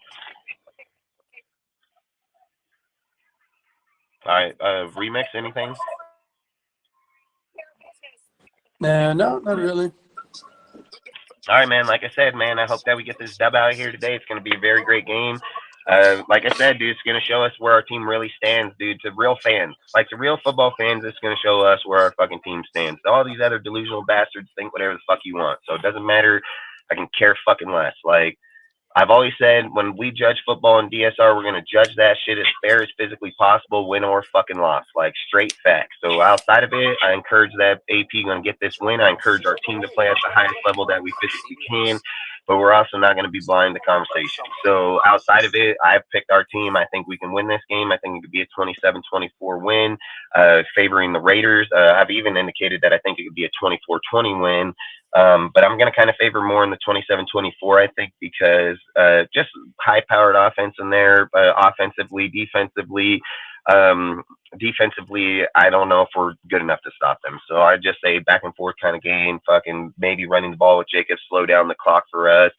All right, Remix, anything? No, not really. All right, man. Like I said, man, I hope that we get this dub out of here today. It's going to be a very great game. Like I said, dude, it's going to show us where our team really stands, dude. To real fans, like the real football fans, it's going to show us where our fucking team stands. All these other delusional bastards think whatever the fuck you want. So it doesn't matter. I can care fucking less. Like, I've always said, when we judge football in DSR, we're going to judge that shit as fair as physically possible, win or fucking loss, like straight facts. So outside of it, I encourage that AP going to get this win. I encourage our team to play at the highest level that we physically can, but we're also not going to be blind to conversation. So outside of it, I've picked our team. I think we can win this game. I think it could be a 27-24 win, favoring the Raiders. I've even indicated that I think it could be a 24-20 win. But I'm going to kind of favor more in the 27-24, I think, because just high-powered offense in there, offensively, defensively. Defensively, I don't know if we're good enough to stop them. So I just say back and forth kind of game, fucking maybe running the ball with Jacobs, slow down the clock for us,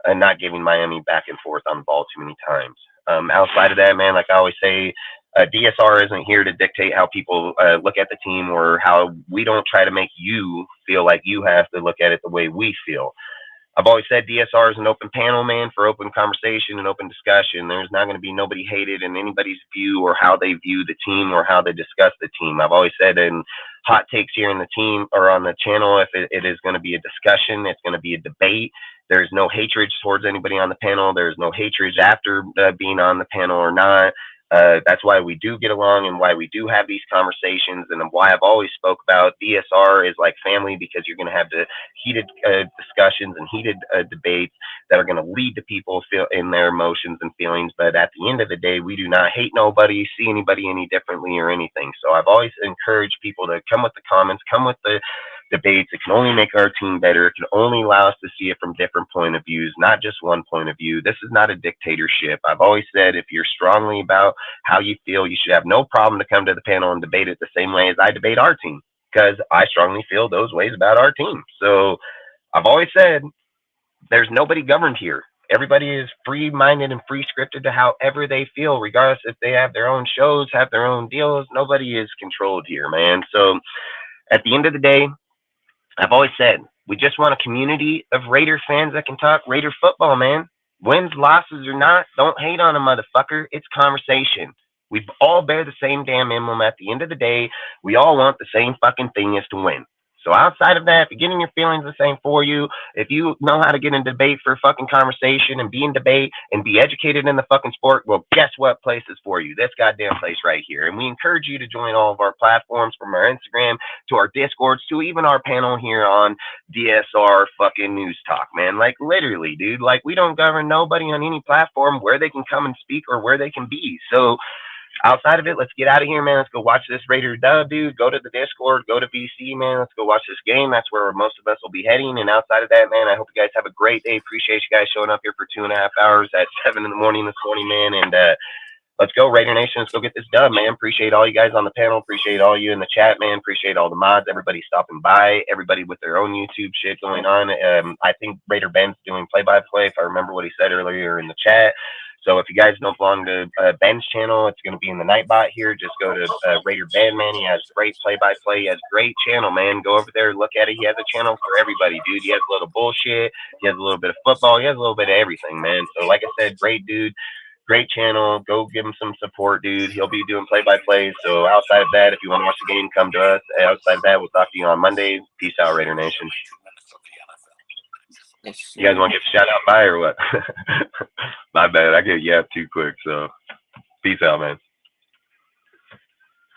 and not giving Miami back and forth on the ball too many times. Outside of that, man, like I always say, DSR isn't here to dictate how people look at the team, or how we don't try to make you feel like you have to look at it the way we feel. I've always said DSR is an open panel, man, for open conversation and open discussion. There's not going to be nobody hated in anybody's view or how they view the team or how they discuss the team. I've always said in hot takes here in the team or on the channel, if it is going to be a discussion, it's going to be a debate. There's no hatred towards anybody on the panel. There's no hatred after being on the panel or not. That's why we do get along and why we do have these conversations, and why I've always spoke about DSR is like family, because you're going to have the heated discussions and heated debates that are going to lead to people feel in their emotions and feelings. But at the end of the day, we do not hate nobody, see anybody any differently or anything. So I've always encouraged people to come with the comments, come with the debates. It can only make our team better. It can only allow us to see it from different point of views, not just one point of view. This is not a dictatorship. I've always said if you're strongly about how you feel, you should have no problem to come to the panel and debate it the same way as I debate our team, because I strongly feel those ways about our team. So I've always said there's nobody governed here. Everybody is free-minded and free-scripted to however they feel, regardless if they have their own shows, have their own deals. Nobody is controlled here, man. So at the end of the day, I've always said we just want a community of Raider fans that can talk Raider football, man. Wins, losses, or not, don't hate on a motherfucker. It's conversation. We all bear the same damn emblem. At the end of the day, we all want the same fucking thing, is to win. So outside of that, if you're getting your feelings the same for you, if you know how to get in debate for a fucking conversation and be in debate and be educated in the fucking sport, well, guess what place is for you? This goddamn place right here. And we encourage you to join all of our platforms, from our Instagram to our Discords to even our panel here on DSR fucking News Talk, man. Like, literally, dude. Like, we don't govern nobody on any platform where they can come and speak or where they can be. So outside of it, let's get out of here, man. Let's go watch this Raider dub, dude. Go to the Discord, go to VC, man. Let's go watch this game. That's where most of us will be heading. And outside of that, man, I hope you guys have a great day. Appreciate you guys showing up here for 2.5 hours at 7 in the morning this morning, man. And let's go, Raider Nation. Let's go get this dub, man. Appreciate all you guys on the panel. Appreciate all you in the chat, man. Appreciate all the mods, everybody stopping by, everybody with their own YouTube shit going on. I think Raider Ben's doing play-by-play, if I remember what he said earlier in the chat. So if you guys don't belong to Ben's channel, it's going to be in the Nightbot here. Just go to Raider Ben, man. He has great play-by-play. He has great channel, man. Go over there, look at it. He has a channel for everybody, dude. He has a little bullshit. He has a little bit of football. He has a little bit of everything, man. So like I said, great dude. Great channel. Go give him some support, dude. He'll be doing play-by-play. So outside of that, if you want to watch the game, come to us. Outside of that, we'll talk to you on Monday. Peace out, Raider Nation. You guys want to get the shout out by or what? My bad. I get yapped too quick. So peace out, man.